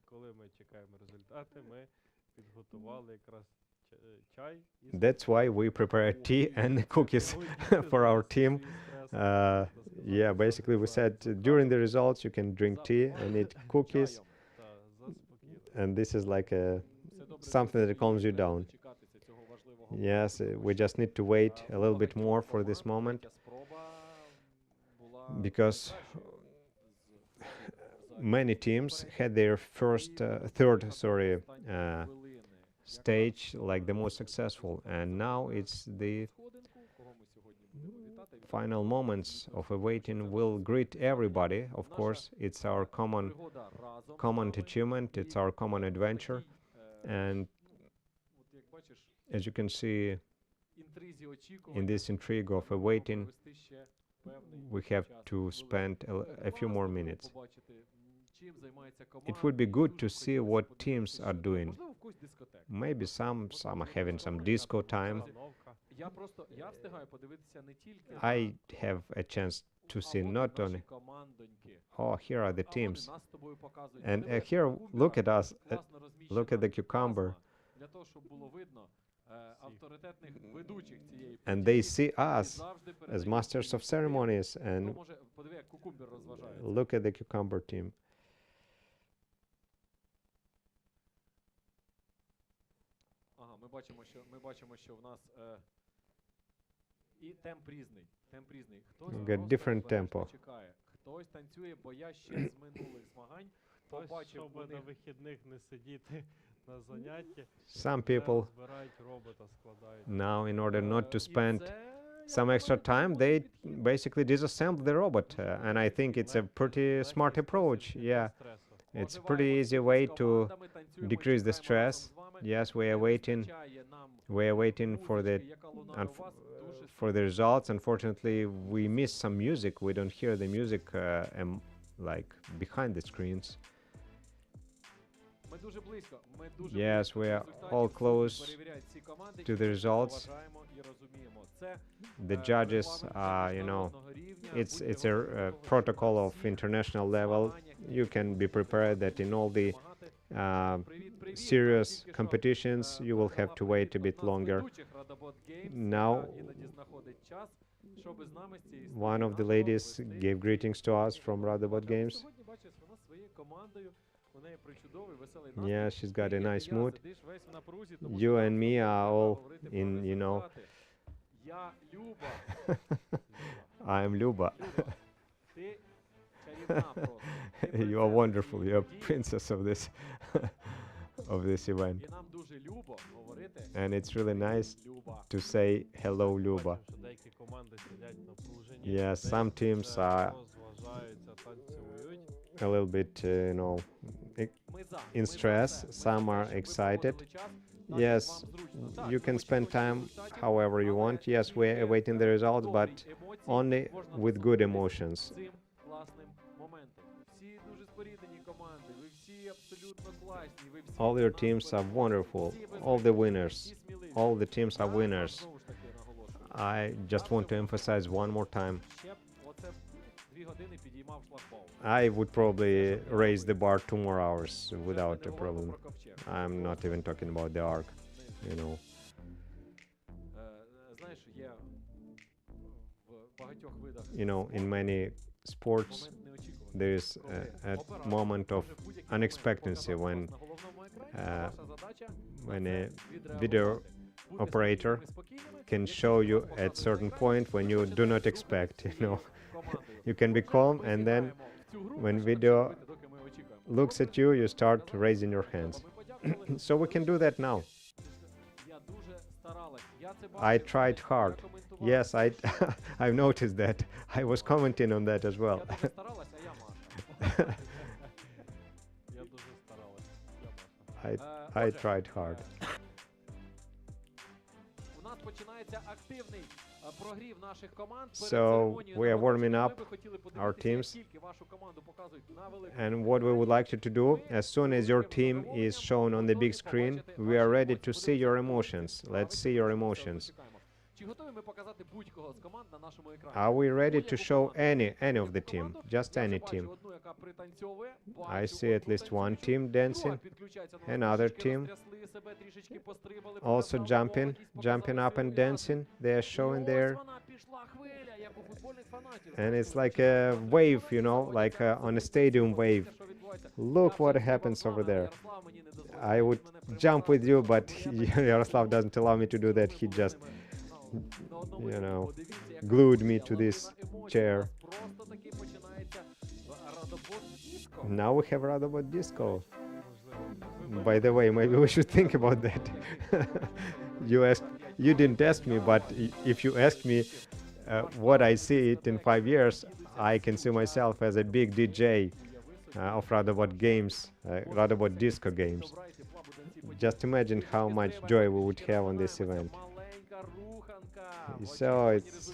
Коли ми чекаємо результати, ми підготували якраз чай. That's why we prepare tea and cookies for our team. Yeah, basically we said during the results you can drink tea and eat cookies, and this is like something that calms you down. Yes, we just need to wait a little bit more for this moment. because з many teams had their stage like the most successful, and now it's the сходинку, кого ми сьогодні будемо вітати. final moments of awaiting. Will greet everybody. Of course, it's our Пригода разом common з вами. achievement, it's our common adventure, and От як бачиш, as you can see інтризі in очікування this intrigue of можемо awaiting, провести ще певний we have час. to Було spend a few класно more було minutes. побачити, чим займається It would be команда, і good дуже to see хотілося what подивитися teams are ще. doing. Можливо, в когось дискотека. Maybe some are having some disco time. Установка. Я встигаю подивитися не тільки I have a chance to see not наші only, командоньки, oh, here are the а вони teams. нас з тобою показують. And Диви, here, кумбіра, look at us. класно розміщена Look at the cucumber. плазма для того, щоб було видно авторитетних ведучих цієї And they події, see які us завжди as передають masters of свої ідеї. ceremonies. Хто And може, подиви, як кукумбер розважається. look at the cucumber team. Ага, ми бачимо, що в нас і темп різний. Хтось We've got просто different обережно tempo. чекає. Хтось танцює, бо я ще з минулих змагань Хтось, побачив у щоб на них вихідних не сидіти на занятті, Some вже people збирають робота, складають. now, in order not to і spend це, some я extra думаю, time, це they підхід. basically disassemble the robot. And I think it's a pretty smart approach. Yeah, it's a pretty easy way to decrease the stress. Yes, we are waiting for the results. Unfortunately, we miss some music. We don't hear the music like behind the screens. Ми дуже близько. Yes, we are all close to the results. The judges are, it's a protocol of international level. You can be prepared that in all the serious competitions you will have to wait a bit longer. Now, one of the ladies gave greetings to us from Radobot Games. Yeah, she's got a nice mood. You and me are all in, I am Luba. You are wonderful. You're a princess of this of this event. And it's really nice to say hello, Luba. Бачимо, що деякі команди сидять напружені, Yeah, some teams are розважаються, танцюють. a little bit, in stress. Some are excited. Yes, you can spend time however you want. Yes, we're awaiting the results, but only with good emotions. All your teams are wonderful. All the winners. All the teams are winners. I just want to emphasize one more time. I would probably raise the bar 2 more hours without a problem. I'm not even talking about the arc, Знаєш, є в багатьох видах in many sports момент неочікуваності. there is a moment of unexpectancy when a video operator can show you at certain point when you do not expect, You can be calm, and then when video looks at you, you start raising your hands. So we can do that now. I tried hard. Yes, I've noticed that. I was commenting on that as well. Я дуже старалась, я Маша. I tried hard. У нас починається активний прогрів наших команд. So we are warming up our teams. And what we would like you to do, as soon as your team is shown on the big screen, we are ready to see your emotions. Let's see your emotions. Чи готові ми показати будь-кого з команд на нашому екрані? Are we ready to show any of the team? Just any team. Одну, яка пританцьовує, I see at least one team dancing, another team also jumping up and dancing. They are showing there, and it's like a wave, like on a stadium wave. Look what happens over there. I would jump with you, but Yaroslav doesn't allow me to do that. He just, glued me to this chair. Disco. Now we have Radobot Disco. Можливо, By the way, maybe we should think about that. You didn't ask me, but if you asked me what I see it in 5 years, I can see myself as a big DJ of Radobot games, Radobot Disco games. Just imagine how much joy we would have on this event. So it's...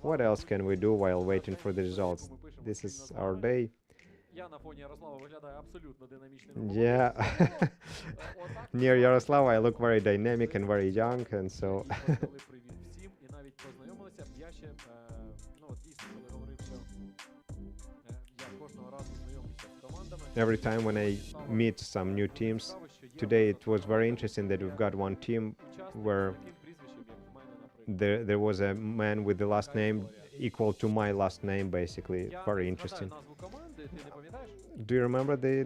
What else can we do while waiting for the results? This is our day. Я на фоні Ярослава виглядаю абсолютно динамічним. Yeah. Near Yaroslava, I look very dynamic and very young, and so... Привіт всім і навіть познайомилися. Я ще, ну, дійсно, коли говорив, що я кожного разу знайомлюся з командами. Every time when I meet some new teams, today it was very interesting that we've got one team where there was a man with the last name equal to my last name, basically. Very interesting. Do you remember the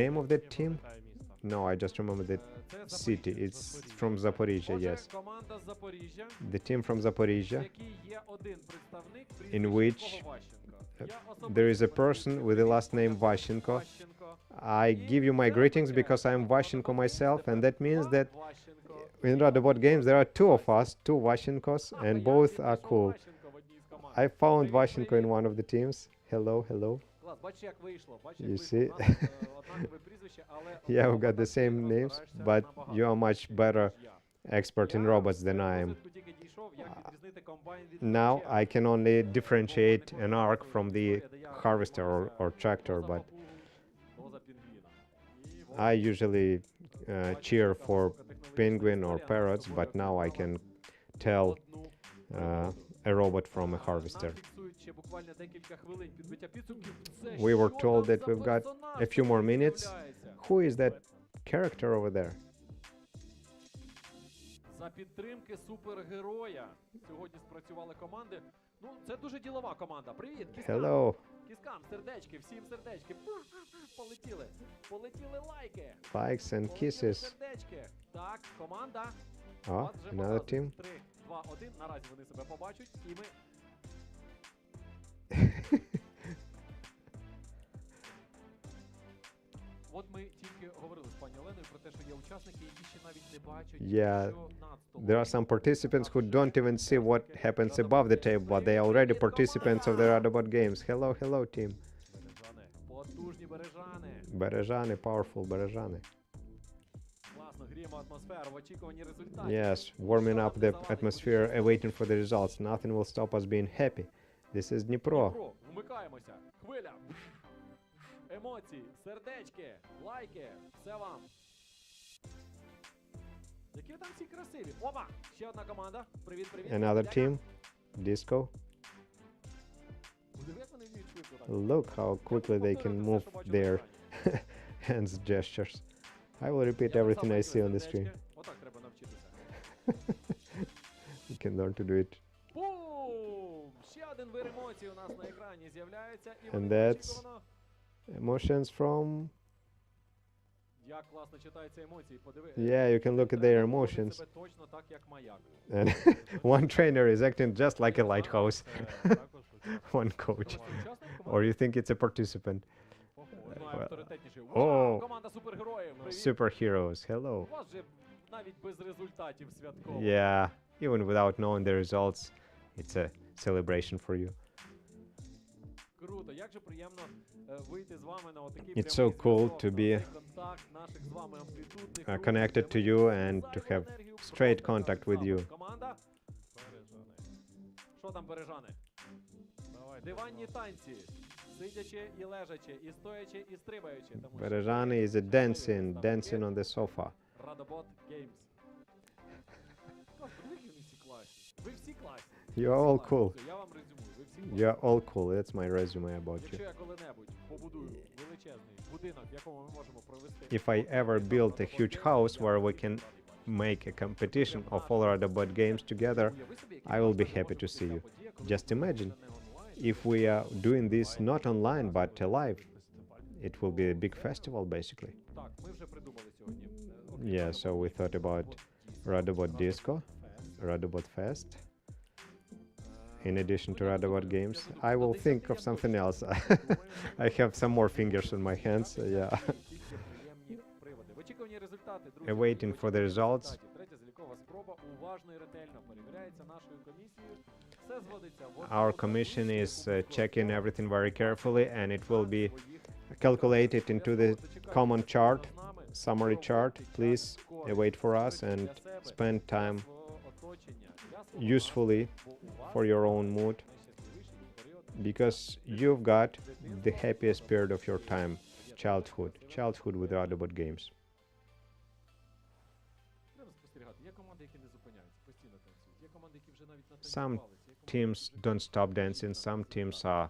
name of that team? пам'ятаю місто. No, I just remember the city. It's from Zaporizhia, yes. Команда з Запоріжжя, The team from Zaporizhia, який є один представник, in прізвище which якого Ващенко. Я there is a особисто person with the last name Vashenko. Ващенко. I give you my greetings because I'm Vashenko myself, and that means that Ващенко. in Radobot games there are two of us, two Vashenkos, and both are cool. Ващенко в одній з команд. I found Vashenko in one of the teams. Hello, hello. Клас, бачиш, як вийшло. Бачиш, You як see? вийшло. У нас, однакове прізвище, але Yeah, we've got одного the same так ти names, розбираєшся but набагато you are much краще, better ніж я. expert in Я robots з than I am. розвитку тільки дійшов, як відрізнити комбайн від Now плеча. I can only differentiate an arc from the harvester or tractor, but I usually cheer for penguin or parrots, but now I can tell a robot from a harvester. We were told that we've got a few more minutes. Who is that character over there? За підтримки супергероя сьогодні спрацювали команди. Ну, це дуже ділова команда. Привіт, Кіскам. Hello. Кіскам, сердечки, всім сердечки. Полетіли. Полетіли лайки. Likes and Полетіли kisses. сердечки. Так, команда. Oh, От вже another показують. team. 3, 2, 1. Наразі вони себе побачать. І ми... От ми тільки говорили з пані Оленою про те, що є учасники, які ще навіть не бачать, Yeah, що над столом. There are some participants who don't even see what happens above the table, but they are already participants of the Radobot games. Hello, hello, team. Бережани. Потужні бережани. Berejani, powerful Berejani. Класно, гріємо атмосферу в очікуванні результатів. Yes, warming up the atmosphere, awaiting for the results. Nothing will stop us being happy. This is Dnipro. Дніпро, вмикаємося. Хвиля. Емоції, сердечки, лайки. Все вам. Які ви там всі красиві. Опа! Ще одна команда. Привіт, привіт. Another Дядя. team, Disco. Подиви, як вони вміють швидко так. Look how quickly they can move their hands gestures. I will repeat Я everything I так see on the само screen. сердечки. Отак треба навчитися. You can learn to do it. Бум! Ще один вир емоцій у нас на екрані з'являється. І And вони that's- очікувано. Emotions from... Як класно читаються емоції. Подиви. Yeah, you can look at their Тренер поводить emotions. себе точно так, як маяк. And one trainer is acting just like a lighthouse. Це також учасник. One coach. Учасник Or команди? you think it's a participant? Знаю, авторитетніший. О. Вау, команда супергероїв. Привіт. Superheroes, hello. У вас же навіть без результатів святково. Yeah, even without knowing the results, it's a celebration for you. Круто, як же приємно вийти з вами на отакий It's прямий so cool зв'язок, to на be, цей контакт наших з вами амплітудних рухів, connected де to ви you можете and зайву to have енергію straight просто contact with разом. you. Команда, Бережани. що там бережани? Давай, Диванні танці, сидячи і лежачи, і стоячи, і стрибаючи. Тому що Berejani is a dancing on the sofa. Radobot Games. Клас, подивіться, вони всі класні. Ви всі класні. You are all Класні. cool. Все, я вам резюмую. Ви всі класні. You are all cool. That's my resume about Якщо you. я коли-небудь побудую величезний будинок, в якому ми можемо провести... If I ever build a huge house where we can make a competition of all Radobot games together, I will be happy to see you. Just imagine, if we are doing this not online but live, it will be a big festival basically. Так, ми вже придумали сьогодні. Yeah, so we thought about Radobot Disco, Radobot Fest. in addition to Radobot games. I will think of something else. I have some more fingers on my hands, yeah. Очікувані результати, друзі. Waiting for the results. Третя залікова спроба уважно і ретельно перевіряється нашою комісією. Все зводиться в Our commission is checking everything very carefully, and it will be calculated into the common chart, summary chart. Please wait for us and spend time usefully for your own mood, because you've got the happiest period of your time, childhood with Radobot games. Є команди, які не зупиняються, постійно танцюють. Є команди, які вже навіть Some натанцювалися. teams don't stop dancing, some teams are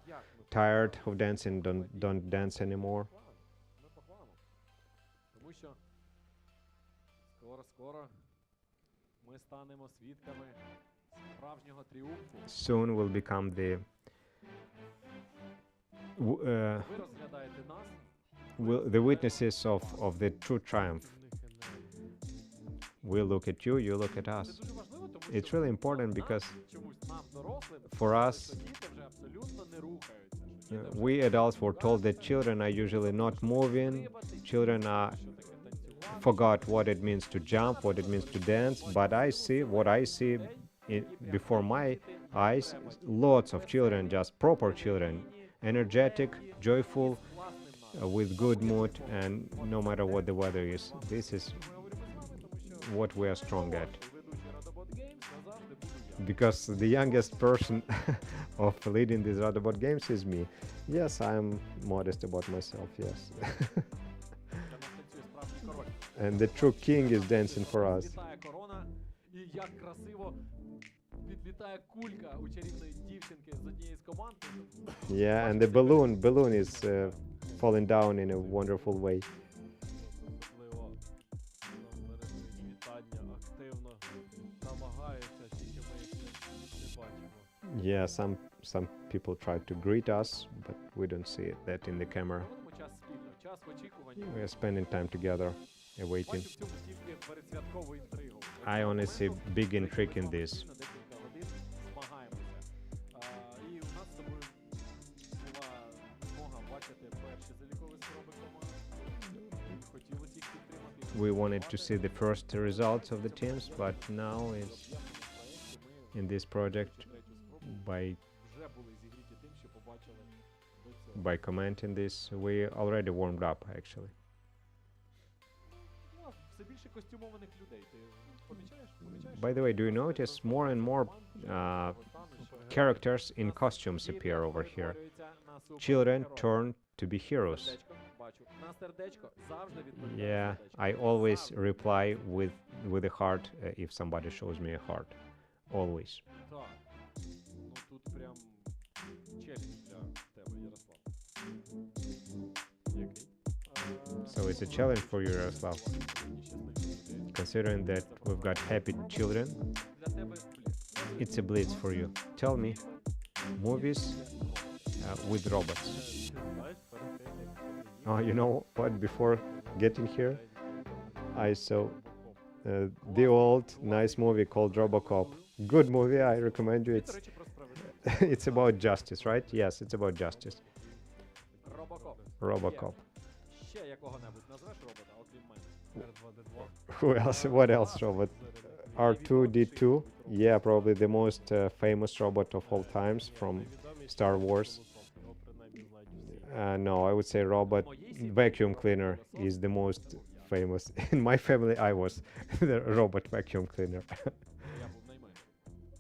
tired of dancing, don't dance anymore. Ми по плану. Тому що скоро ми станемо свідками справжнього тріумфу. Soon will become the Ви розглядаєте нас. the witnesses of the true triumph. We look at you, you look at Це us. дуже важливо, тому It's що really important because чомусь нам, дорослим, for us, що діти вже абсолютно не рухаються. Що діти вже we adults were told that children are usually not moving, children are що таке танцювати. forgot what it means to jump, what it means to dance, but what I see before my eyes, lots of children, just proper children, energetic, joyful, with good mood, and no matter what the weather is. This is what we are strong at. Ведучий Radobot Games назавжди буду я. Because the youngest person of leading these Radobot games is me. Yes, I'm modest about myself, yes. Для нас танцює справжній король. And the true king is dancing for us. Відлітає корона, і як красиво підлітає кулька у чарівної дівчинки з однієї з команд. Yeah, and the balloon is falling down in a wonderful way. Особливо передають вітання активно намагаються, тільки ми їх не бачимо. Yeah, some people try to greet us, but we don't see that in the camera. Проводимо час спільно, час в очікуванні. We are spending time together, waiting. Бачу в цьому тільки передсвяткову інтригу. I only see big intrigue in this. Декілька годин змагаємося. І у нас з тобою була змога бачити перші залікові спроби команд. Хотілося їх підтримати. We wanted to see the first results of the teams, but now it's in this project by Вже були зігріті тим, що побачили до цього. by commenting this, we already warmed up actually. Ну, все більше костюмованих людей. Ти помічаєш? By the way, do you notice more and more characters in costumes appear over here? Children turn to be heroes. Yeah, I always reply with a heart if somebody shows me a heart. Always. Так. Ну тут прям челендж для тебе, Ярослав. Який? So it's a challenge for you, Yaroslav, considering that we've got happy children. Для тебе блін. It's a blitz for you. Tell me, movies with robots. Знаєш, перед тим, як Oh, you know what? Before getting here, I saw the old nice movie called Robocop. Good movie. I recommend you. До речі, про справедливість. It's about justice, right? Yes, it's about justice. Робокоп. Robocop. Ще якого-небудь назвеш робота, окрім мене? R2-D2. Who else? What else robot? R2D2. Yeah, probably the most famous robot of all times from Star Wars. Його принаймні знають всі. No, I would say robot vacuum cleaner is the most famous. In my family, I was the robot vacuum cleaner Я був найменший.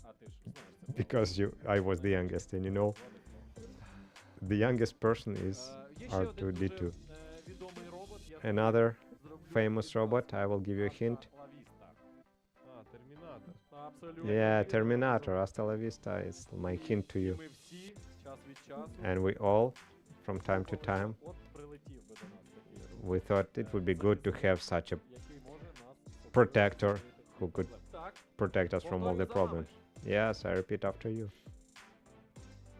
А ти ж знаєш це. because I was the youngest, and you know, the youngest person is Є ще один дуже R2D2. відомий робот. Я Another зроблю famous robot, I will give you a hint. Лавіста. Термінатор. Абсолютно. Yeah, вірно. Terminator, hasta la vista is my hint to you. Ми всі час від часу. And we all, from time to time, От прилетів би до нас такий робот, we thought it would be good to have such a який може нас protector who could Так, protect us from all the problems. Yes, I repeat after you.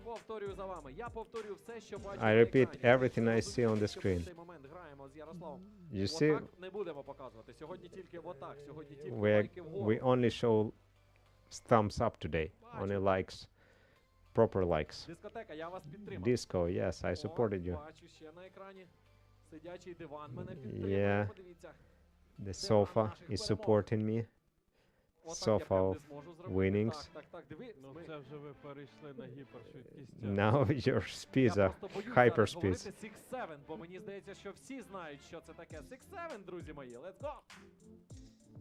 повторюю за вами. Я повторюю все, що бачу I на repeat екрані. everything I Якщо see on ви the в screen. цей момент граємо з Ярославом. You see, Отак не будемо показувати. Сьогодні тільки отак. Сьогодні тільки we лайки вгору. only show thumbs up today, only likes. proper likes. Дискотека, я вас підтримав. Disco, yes, I supported you. Бачу ще на екрані. Сидячий диван мене Yeah. підтримує. Подивіться. The sofa is supporting me. Отак я Sofa прям of не зможу зробити. winnings. Так, диви. Ну ми- це вже ви перейшли на гіпершвидкість. Now your speeds Я are просто боюсь зараз hyperspeeds. говорити 6-7, бо мені здається, що всі знають, що це таке. 6-7, друзі мої, let's go!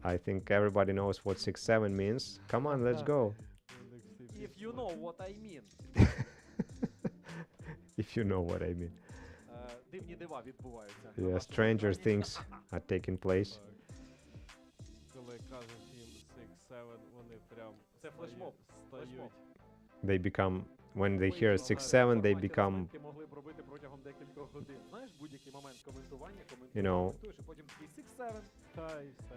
I think everybody knows what 6-7 means. Come on, let's go. If you know what I mean. If you know what I mean. Дивні дива відбуваються. на Yeah, нашому stranger екрані. things are taking place. Коли кажуть їм 6-7, вони прям Це флешмоб, стають. флешмоб. They become, when they hear Вийшло, 6-7, they форматі become, розминки могли б робити протягом декількох годин. Знаєш, будь-який момент коментування, you know, коментуєш, і потім такий 6-7. Та і все.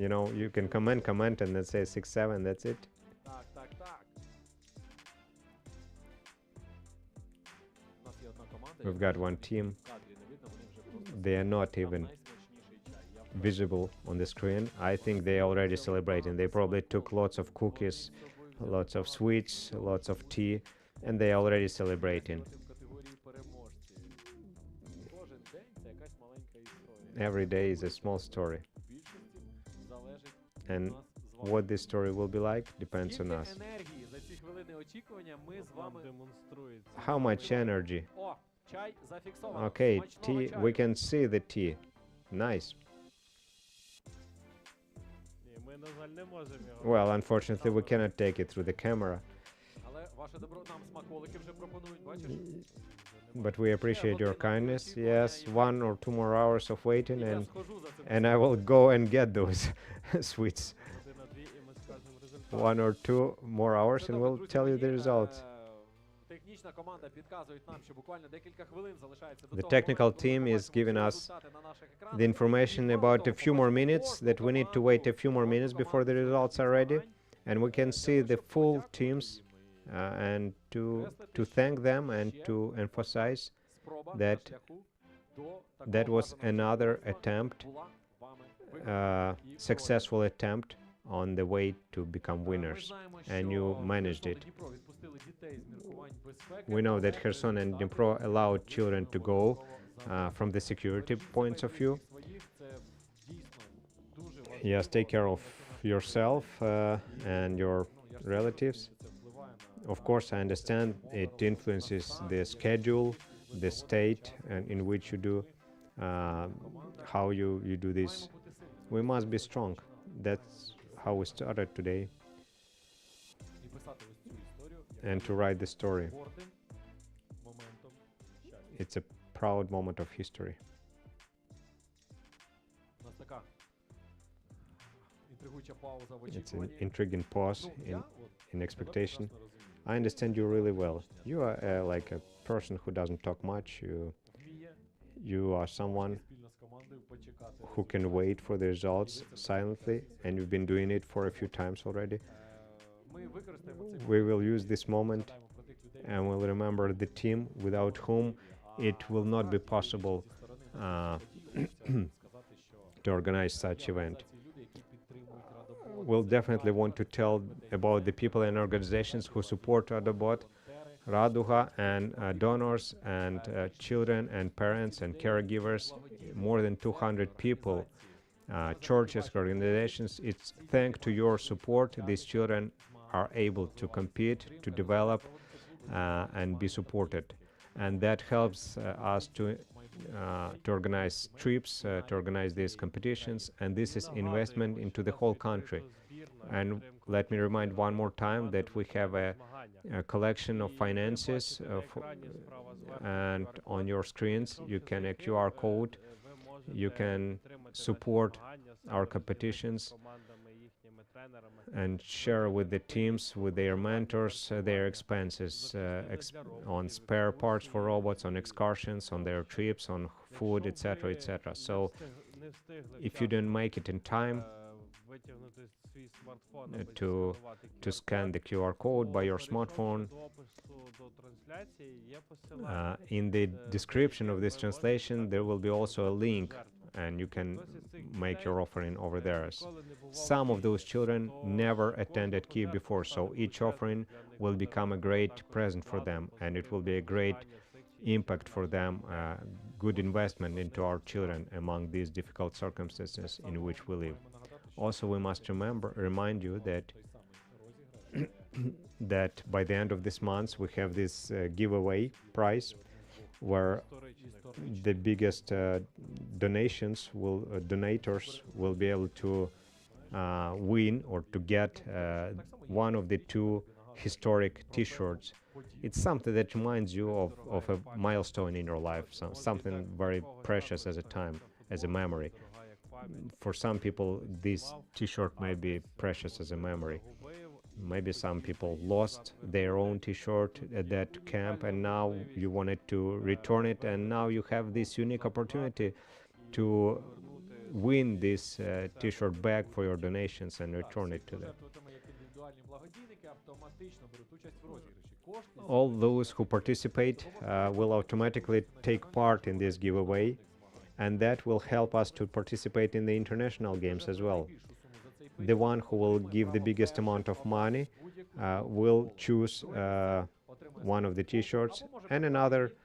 you know, you can comment and then say 6-7, that's it. Так. У нас є одна команда. We've яка got one team. в кадрі не видно, вони вже просто They are not там even найсмачніший чай. Я впевнений. visible on the screen. I think they already celebrating. They probably took lots of cookies, lots of sweets, lots of tea, and they already celebrating. В категорії переможці. Кожен день це якась маленька історія. Every day is a small story. В більшості залежить And від нас з вами. what this story will be like depends on Скільки us. енергії за ці хвилини очікування ми з Вам вами... демонструється. How much energy? О, чай зафіксовано. Okay, Смачного tea, чаю. we can see the tea. Nice. Ні, ми, на жаль, не можемо його. Well, unfortunately, we cannot take it through the camera, Але ваше добро нам смаколики вже пропонують, бачиш? but we appreciate your kindness. Yes, 1 or 2 more hours of waiting, І я and схожу за цим. and I will go and get those sweets. Година-дві, і ми скажемо результат. 1 or 2 more hours, Все and добре, we'll друзі tell you the мої, results. Технічна команда підказують нам, що буквально декілька хвилин залишається до The того technical моменту, коли team ми is побачимо giving всі us результати на наших екранах. The information І about a кожного few more побачимо minutes that we need to wait a few more minutes before the results are ready, and we can see the full teams, and to thank them and to emphasize Спроба на that шляху до такого that was гарного another чемпіонства attempt, була вами виконана. І successful attempt on the way to become Ми winners. знаємо, and що you managed Херсон it. та Дніпро відпустили дітей з міркувань безпеки, We know that але Kherson and результати Dnipro allowed children to go обов'язково from the security заберуть. points of view. Своїх – це дійсно дуже важливо. Yes, take care of yourself and your Ну, я ж relatives. розумію, це впливає на Of course, I understand it influences the schedule, the state in which you do, how you do this. Маємо бути сильними. We must be strong. That's how we started today, І писати ось цю історію and to write the story. гордим моментом щастя. It's a proud moment of history. У нас така інтригуюча пауза в It's an очікуванні. intriguing pause Ну, я in от in тебе expectation. прекрасно розумію. I understand you really well. You are like a person who doesn't talk much. Вміє You are someone спільно з командою почекати who can результатів. wait for the results silently, and you've been doing it for a few times already. Ми використаємо цей We will use this moment згадаємо про тих людей, and we'll remember the team without whom it will not be possible зі сторони сказати, що to organize such event. організації, люди, які підтримують Radobot, We'll definitely want to tell about the people and organizations who support Radobot, Radooga, and donors and children and parents and caregivers, more than 200 people, churches, organizations. It's thanks to your support these children are able to compete, to develop, and be supported. And that helps us to organize trips, to organize these competitions, and this is investment into the whole country. And let me remind one more time that we have a collection of finances, and on your screens you can a QR code. You can support our competitions and share with the teams, with their mentors, their expenses on spare parts for robots, on excursions, on their trips, on food, etc., etc. So if you don't make it in time to scan the QR code by your smartphone, in the description of this translation there will be also a link, and you can make your offering over there. some of those children never attended Kyiv before, so each offering will become a great present for them, and it will be a great impact for them, good investment into our children among these difficult circumstances in which we live. Also, we must remind you that that by the end of this month we have this giveaway prize where the biggest donators will be able to win or to get one of the two historic T-shirts. It's something that reminds you of a milestone in your life, something very precious as a time, as a memory. For some people, this T-shirt may be precious as a memory. Maybe some people lost their own T-shirt at that camp, and now you wanted to return it, and now you have this unique opportunity to win this T-shirt back for your donations and return it to them. All those who participate will automatically take part in this giveaway, and that will help us to participate in the international games as well. The one who will give the biggest amount of money will choose one of the T-shirts, and another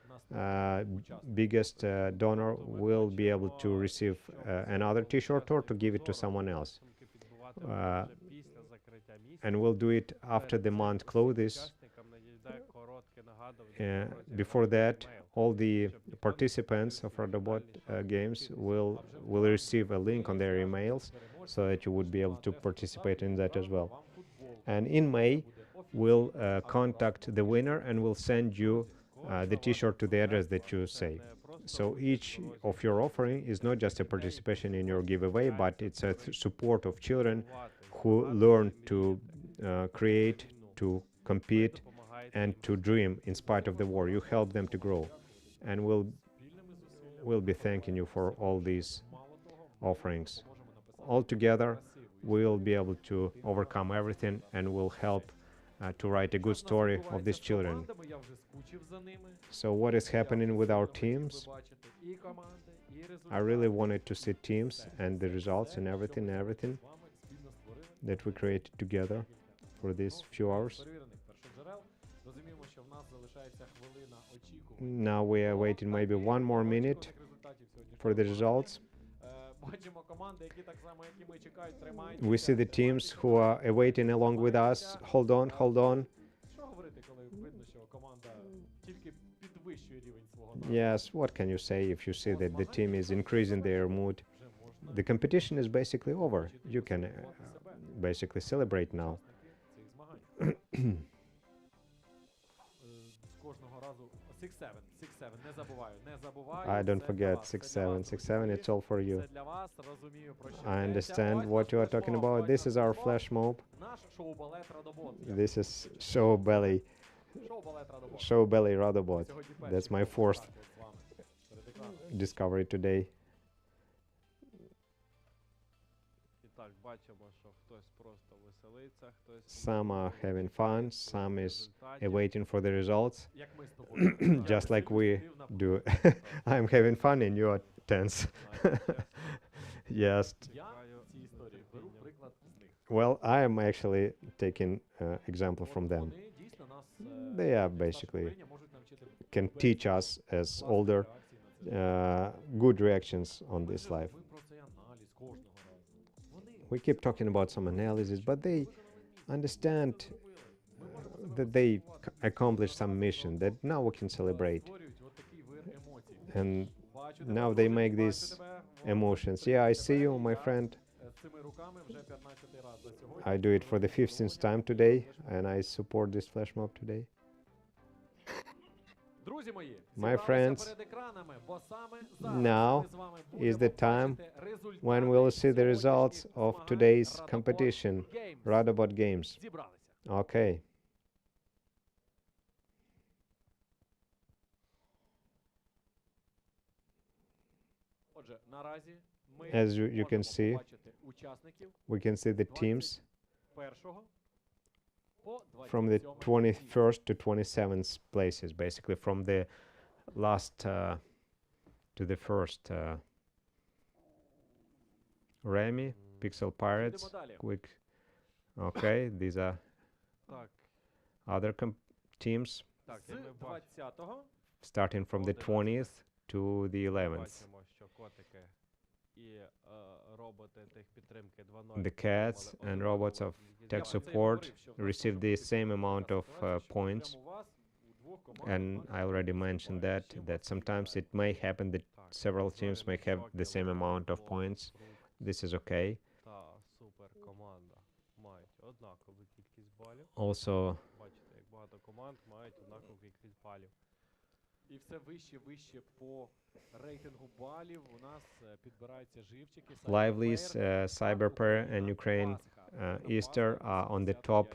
biggest donor will be able to receive another T-shirt or to give it to someone else. And we'll do it after the month closes. Before that, all the participants of Radobot games will receive a link on their emails so that you would be able to participate in that as well. And in May, we'll contact the winner and we'll send you the T-shirt to the address that you say. So each of your offering is not just a participation in your giveaway, but it's a support of children who learn to create, to compete, and to dream in spite of the war. You help them to grow, and we'll be thanking you for all these offerings. All together, we'll be able to overcome everything, and we'll help to write a good story of these children. So what is happening with our teams? I really wanted to see teams and the results and everything that we created together for these few hours. Now we are waiting maybe 1 more minute for the results. We see the teams who are awaiting along with us. Hold on, hold on. Yes, what can you say if you see that the team is increasing their mood? The competition is basically over. You can basically celebrate now. I don't forget 6-7, 6-7, it's all for you. I understand what you are talking about. This is our flash mob. This is Show Belly Radobot. That's my 4th discovery today. Some are having fun, some is waiting for the results, just like we do. I'm having fun and you are tense. Yes. Well, I am actually taking example from them. They are basically can teach us as older good reactions on this life. We keep talking about some analysis, but they understand that they accomplished some mission, that now we can celebrate. And now they make these emotions. Yeah, I see you, my friend. I do it for the 15th time today, and I support this flash mob today. My friends, now is the time when we'll see the results of today's competition, Radobot Games. Okay. As you can see, we can see the teams from the 21st to 27th places, basically from the last to the first. Remy, Pixel Їдемо Pirates, далі. quick. Okay, these are Так, other teams так, і З ми 20-го starting from the 20th to the 11th. бачимо, що котики і роботи техпідтримки 2.0 The cats and robots of tech support receive the same amount of points. And I already mentioned that sometimes it may happen that several teams may have the same amount of points. This is okay. та суперкоманда мають однакову кількість балів. Also, Бачите, як багато команд мають однакову кількість балів. І все вище по рейтингу балів у нас підбираються живчики. Lively's Cyberpair and Ukraine Easter are on the top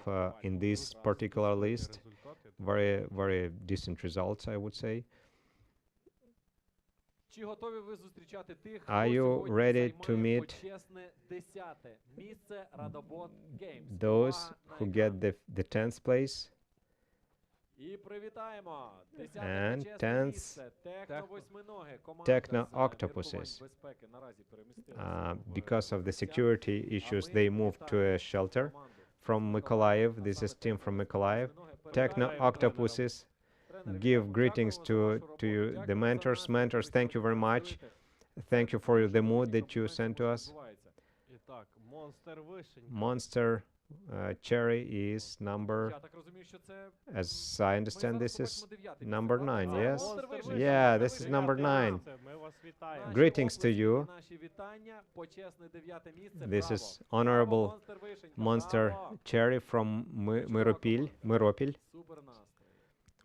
in this particular list. Very decent results, I would say. Чи готові ви зустрічати тих, хто Are you сьогодні ready to займає meet почесне 10-те місце Radobot Games? those Увага на who екран. get the 10th place? І привітаємо! 10-те And почесне 10th місце. Техно-восьминоги. Команда Techno з міркувань Octopuses. безпеки наразі перемістилася в Because of the Радовград. security issues, they moved to a shelter Команду from Mykolaiv. This is team from Mykolaiv. Techno Octopuses give greetings to you, the mentors. Mentors, thank you very much. Thank you for the mood that you sent to us. І так, монстр вишень. Monster Cherry is number, Я так розумію, що це as I understand, this is number 9, yes? Yeah, Yeah, this is number 9. Ми вас вітаємо. Greetings to you. Наші вітання, почесне 9-те місце. This Браво. is honorable Браво, Вишенька, Monster браво. Cherry from Miropil. Супер настрій.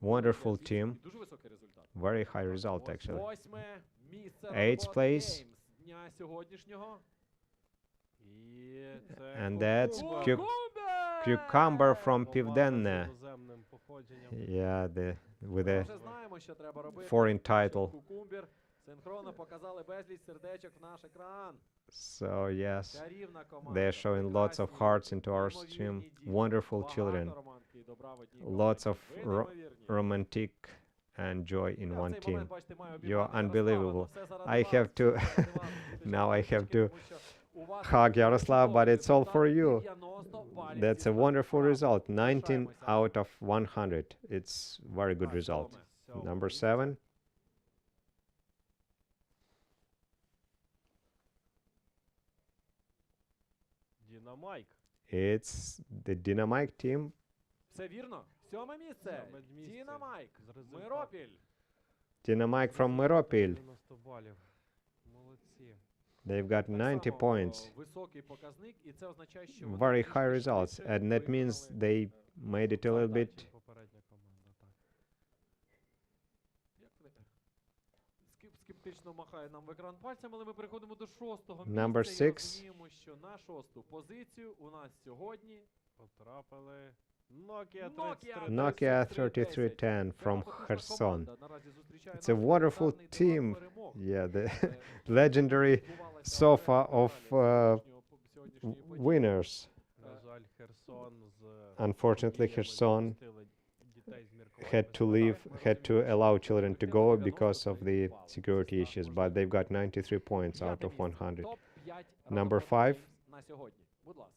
Wonderful Молодець, team. і дуже високий результат. Very high result, actually. 8-ме місце Eighth Radobot place. Games дня сьогоднішнього. І це And that's Кукумбер. Cucumber from Команда з Pivdenne. іноземним походженням. Yeah, with Ми a вже знаємо, що треба робити. foreign title. Кукумбер синхронно показали безліч сердечок в наш екран. So yes, Чарівна команда. they're showing lots of прекрасні, hearts into our stream. неймовірні діти. Wonderful Багато children. романтики і добра в одній Lots of команді. Ви неймовірні. romantic and joy in Я в one цей team. момент, бачите, маю You're обіймати unbelievable. Ярослава, ну, все заради I вас, have to все заради вас. Дуже now I have трішки, to тому що у вас hug Yaroslav, but чудовий it's all for результат, you. 90 балів That's зі a 100 wonderful балів. result. 19 Пишаємося. out of 100. It's very good Так, result. сьоме. Number 7. Дінамайк. It's the Dynamite team. Все вірно? Сьоме місце. Сьоме місце. Дінамайк. З результатом. Миропіль. Dynamite from Miropil. 90 балів. Молодці. They've got Так 90 само, points. високий показник, і це означає, що вони Very трішки high results. швидше And that means виграли. they made it a little bit. Чим попередня команда, так. Як ви скептично махає нам в екран пальцем, але ми переходимо до 6-го Number місця і six. розуміємо, що на 6-ту позицію у нас сьогодні Потрапили Nokia Nokia 33. Nokia 3310 from Така потужна Kherson. команда наразі зустрічає It's a нас. wonderful Легендарний team. дует перемог. Yeah, the Е, legendary відбувалася sofa окремо of фіналі сьогоднішньої події. winners. На жаль, Херсон з Unfortunately, подіями Kherson допустили дітей з міркувань had to безпеки. leave, had to allow children to go because of the security issues, but they've got 93 points out П'яте of місце. 100. Топ-5 Number Radobot 5. Games на сьогодні. Будь ласка.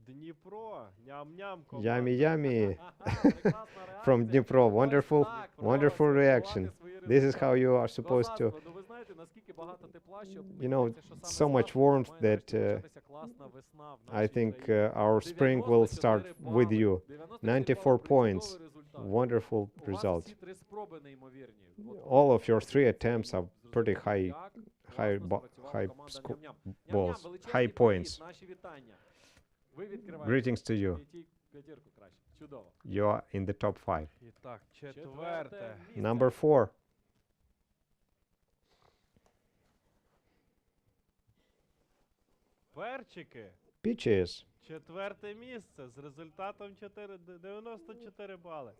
Дніпро, ням-ням команда. Yummy, yummy Ага, прекрасна from реакція. Dnipro. Ось Wonderful, так, wonderful продовжуйте reaction. подавати свої This is результати. how you are supposed to. Козацтво. Ну, ви знаєте, наскільки багато тепла, що You know, мені здається, що so саме much зараз warmth має that нарешті початися класна весна в I нашій think країні. our spring will start 94 with бали. you. 94 94 бали, points. чудовий результат. Wonderful У вас result. всі три спроби неймовірні. От All of your просто 3 це attempts are pretty зрозуміло, high, як high, класно bo- спрацювала high команда sco- Ням-Ням. balls, Ням-Ням, величезний high привіт, points. Наші вітання. Ви відкриваєте Greetings to you. п'ятірку краще. Чудово. You are in the top 5. І так, Четверте четверте. місце. Number 4. Перчики. Peaches. Четверте місце з результатом 94 бали.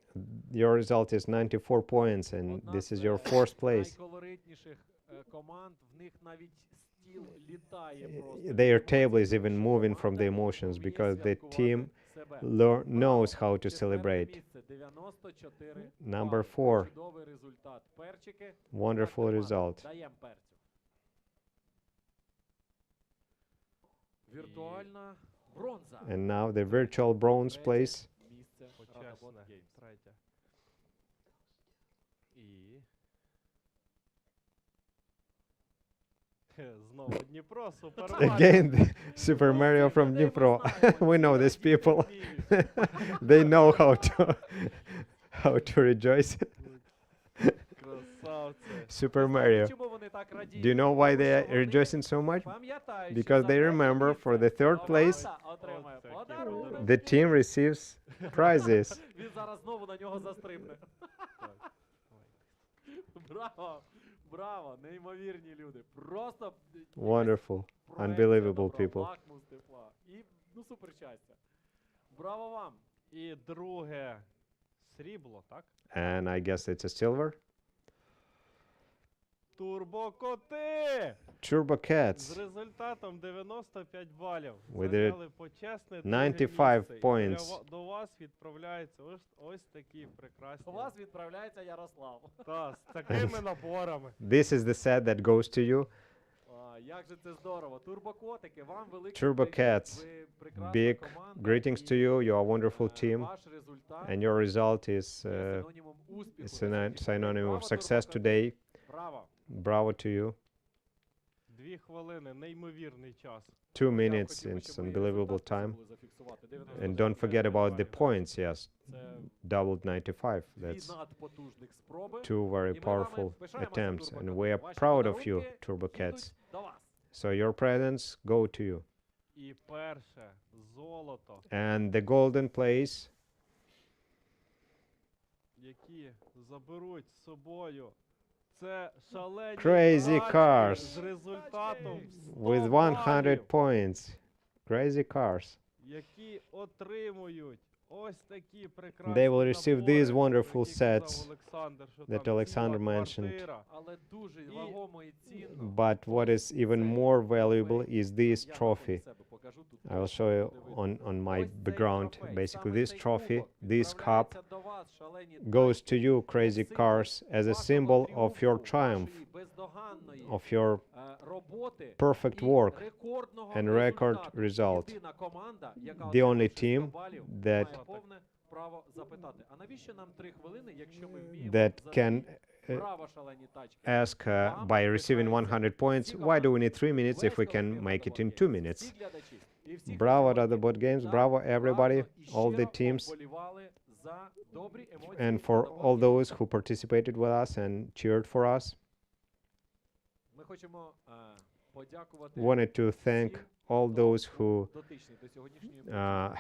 Your result is 94 points, and Одна this з, is your fourth place. найколоритніших команд, в них навіть стіл літає просто. Their table is even moving from the emotions because the team knows how to celebrate. Number 4. Чудовий результат. Перчики. Wonderful result. Даємо перцю. Віртуальна бронза. And now the virtual bronze Третє place. місце Radobot Почесне. Games. Третє. І... Знову Дніпро, Супер Again, the Super Mario from Dnipro. We know these people. They know how to rejoice. Красавці. Super Mario. Чому вони так радіють? Do you know why Тому they що are вони rejoicing so much? пам'ятають, Because що they за remember третє for the місце third place, команда отримає Ось такі подарунок. подарунки. the team receives prizes. Він зараз знову на нього застрибне. Браво! Браво! Неймовірні люди. Просто Wonderful, проекція unbelievable добра, people. лакмус тепла. І, ну, супер щастя. Браво вам! І друге срібло, так? And I guess it's a silver. Турбокоти! Turbo З Cats результатом 95 балів. With Зайняли почесне друге 95 місце. І points. до вас відправляється ось такі прекрасні. До вас відправляється Ярослав. Та, з такими наборами. This is the set that goes to you. Як же це здорово. Турбокотики, вам великий Turbo привіт. Cats, Ви прекрасна Big команда, greetings to і, you. You are a wonderful team. Ваш результат And your result is є синонімом успіху. is на сьогоднішній день. synonym of Браво, success турбокоти. today. Браво. Bravo to you. 2 хвилини, неймовірний час. 2 Я minutes, хотів би, it's щоб ви unbelievable результат time. забули зафіксувати. And don't forget about the points, yes. Це Doubled 95. дві That's надпотужних спроби. two very І ми вами powerful пишаємося, attempts. And турбокоти. we are Ваші proud of you, подарунки Turbo Cats. їдуть до вас. So your presents go to you. І перше золото, And the golden place, які заберуть з собою. Це шалені Crazy тачки cars. з результатом 100 with 100 балів, points. Crazy cars. які отримують ось такі прекрасні They will receive набори, these про wonderful які казав sets Олександр, що that там Alexander ціла mentioned. квартира. Але дуже вагомо і цінно. But what is even more valuable is this Я trophy. навколо себе покажу тут I will точно, show you буде видно. on my Ось цей background. трофей, Basically, саме this цей trophy, кубок this cup відправляється до вас, шалені goes тачки. to you, crazy Це cars, as a вашого symbol of your тріумфу, triumph, вашої бездоганної, of your роботи perfect і work рекордного and record результату. result. Єдина команда, яка The only отримавши 100 team балів, that- має повне право запитати. А навіщо нам 3 хвилини, якщо ми вміємо that взагалі? can Браво, шалені тачки. ask by receiving 100 points, why do we need 3 minutes if we can make it in 2 minutes? Всі глядачі і всі Bravo, учасники Radobot Games. так Bravo, everybody, правильно і all the щиро teams, повболівали за добрі емоції and for Radobot all Games. those who participated with us and cheered for us. Ми хочемо подякувати Wanted to thank всім, all хто those who був дотичний до сьогоднішньої події.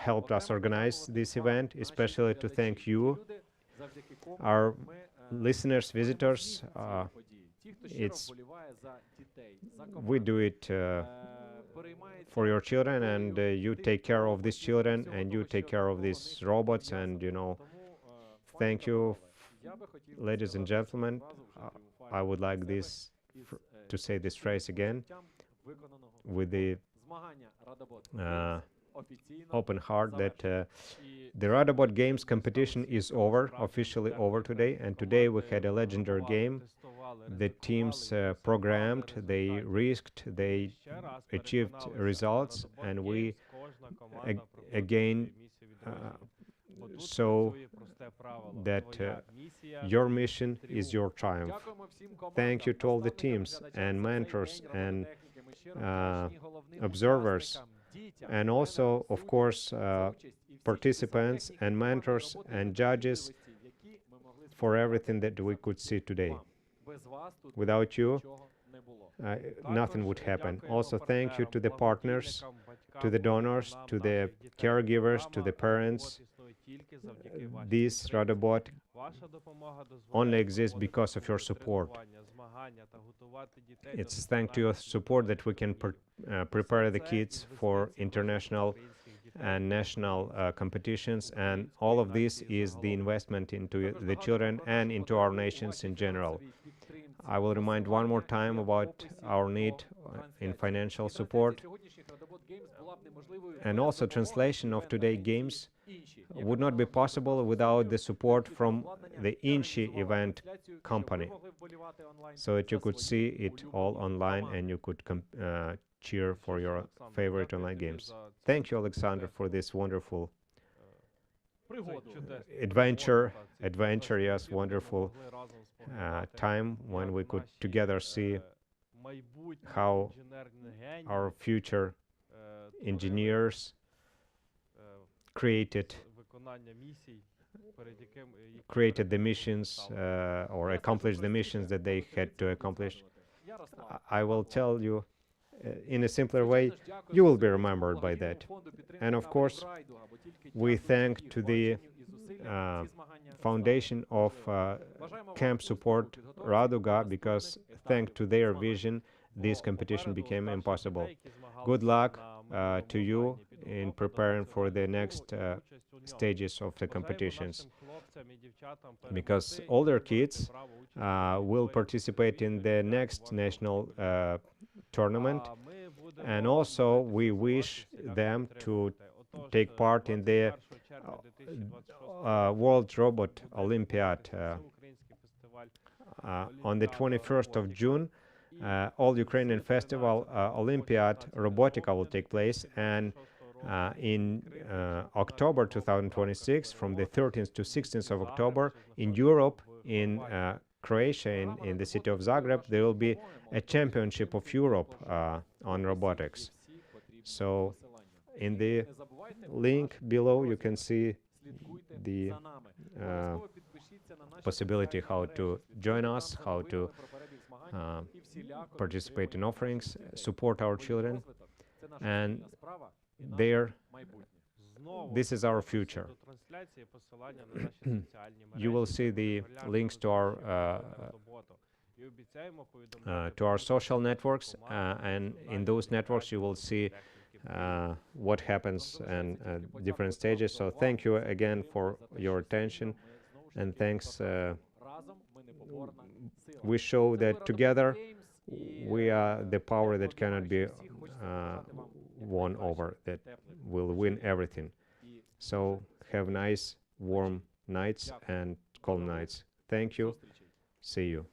helped us Окремо organize подякувати this вам, event, наші especially to глядачі, thank ті you, люди, завдяки кому our ми, listeners, маємо visitors. зміст цієї події. Ті, хто щиро It's- вболіває за дітей, за We команду, do it переймається for your children, and долею you тих take care of роботів, these children, всього and того, you take що care of навколо these них robots, пов'язано. and you know, Тому, thank пане you, Павле, я би хотів ladies and сказати gentlemen. цю фразу вже I тріумфально would like від себе this із, to say this phrase again життям виконаного with the змагання Radobot uh, офіційно open heart that І the Radobot Games competition is over, officially over today, and today we had a legendary game. The teams programmed, they risked, they achieved results, and we again saw that your mission is your triumph. Дякуємо всім командам, Thank you to all the наставникам, teams глядачам and за цей mentors день and робототехніки. Ми щиро вдячні головним observers учасникам, дітям, and тренерам, also, of суддям course, за участь і всі ті participants техніки, and командної mentors роботи and і judges можливості, які ми могли for спілкуватися everything that we could see today. вам. Без вас тут Without you, нічого не було. nothing would happen. Also, thank you to the partners, to the donors, to the caregivers, to the parents. This Radobot only exists because of your support. It's thanks to your support that we can prepare the kids for international and national competitions, and all of this is the investment into the children and into our nations in general. I will remind one more time about our need in financial support, and also translation of today's games would not be possible without the support from the Inchi event company, so that you could see it all online and you could cheer for your Олександр, favorite дякую online тобі games. за цю Thank you, Alexander, for чудесну, this wonderful Пригоду. чудесну adventure, пригоду, так, цей adventure, чудесний yes, ефір, де ми wonderful могли разом споглядати, time when we як could наші, together see майбутні how інженерні генії our future творили, engineers е, created виконання місій, перед created the missions or accomplished the missions that they had to accomplish. I will tell you in a simpler way, you will be remembered by that. And of course, we thank to the foundation of camp support Radooga, because thanks to their vision, this competition became impossible. Good luck to you in preparing for the next stages of the competitions, because older kids will participate in the next national tournament, and also we wish them to take part in the World Robot Olympiad on the 21st of June. All Ukrainian Festival Olympiad Robotica will take place, and in October 2026, from the 13th to 16th of October, in Europe, in Croatia, in the city of Zagreb, there will be a championship of Europe on robotics. So in the link below, you can see the possibility how to join us, how to participate in offerings, support our children, and this is our future. You will see the links to our social networks, and in those networks you will see what happens and different stages. So thank you again for your attention, and thanks. We show that together we are the power that cannot be won over, that will win everything. So have nice warm nights and calm nights. Thank you. See you.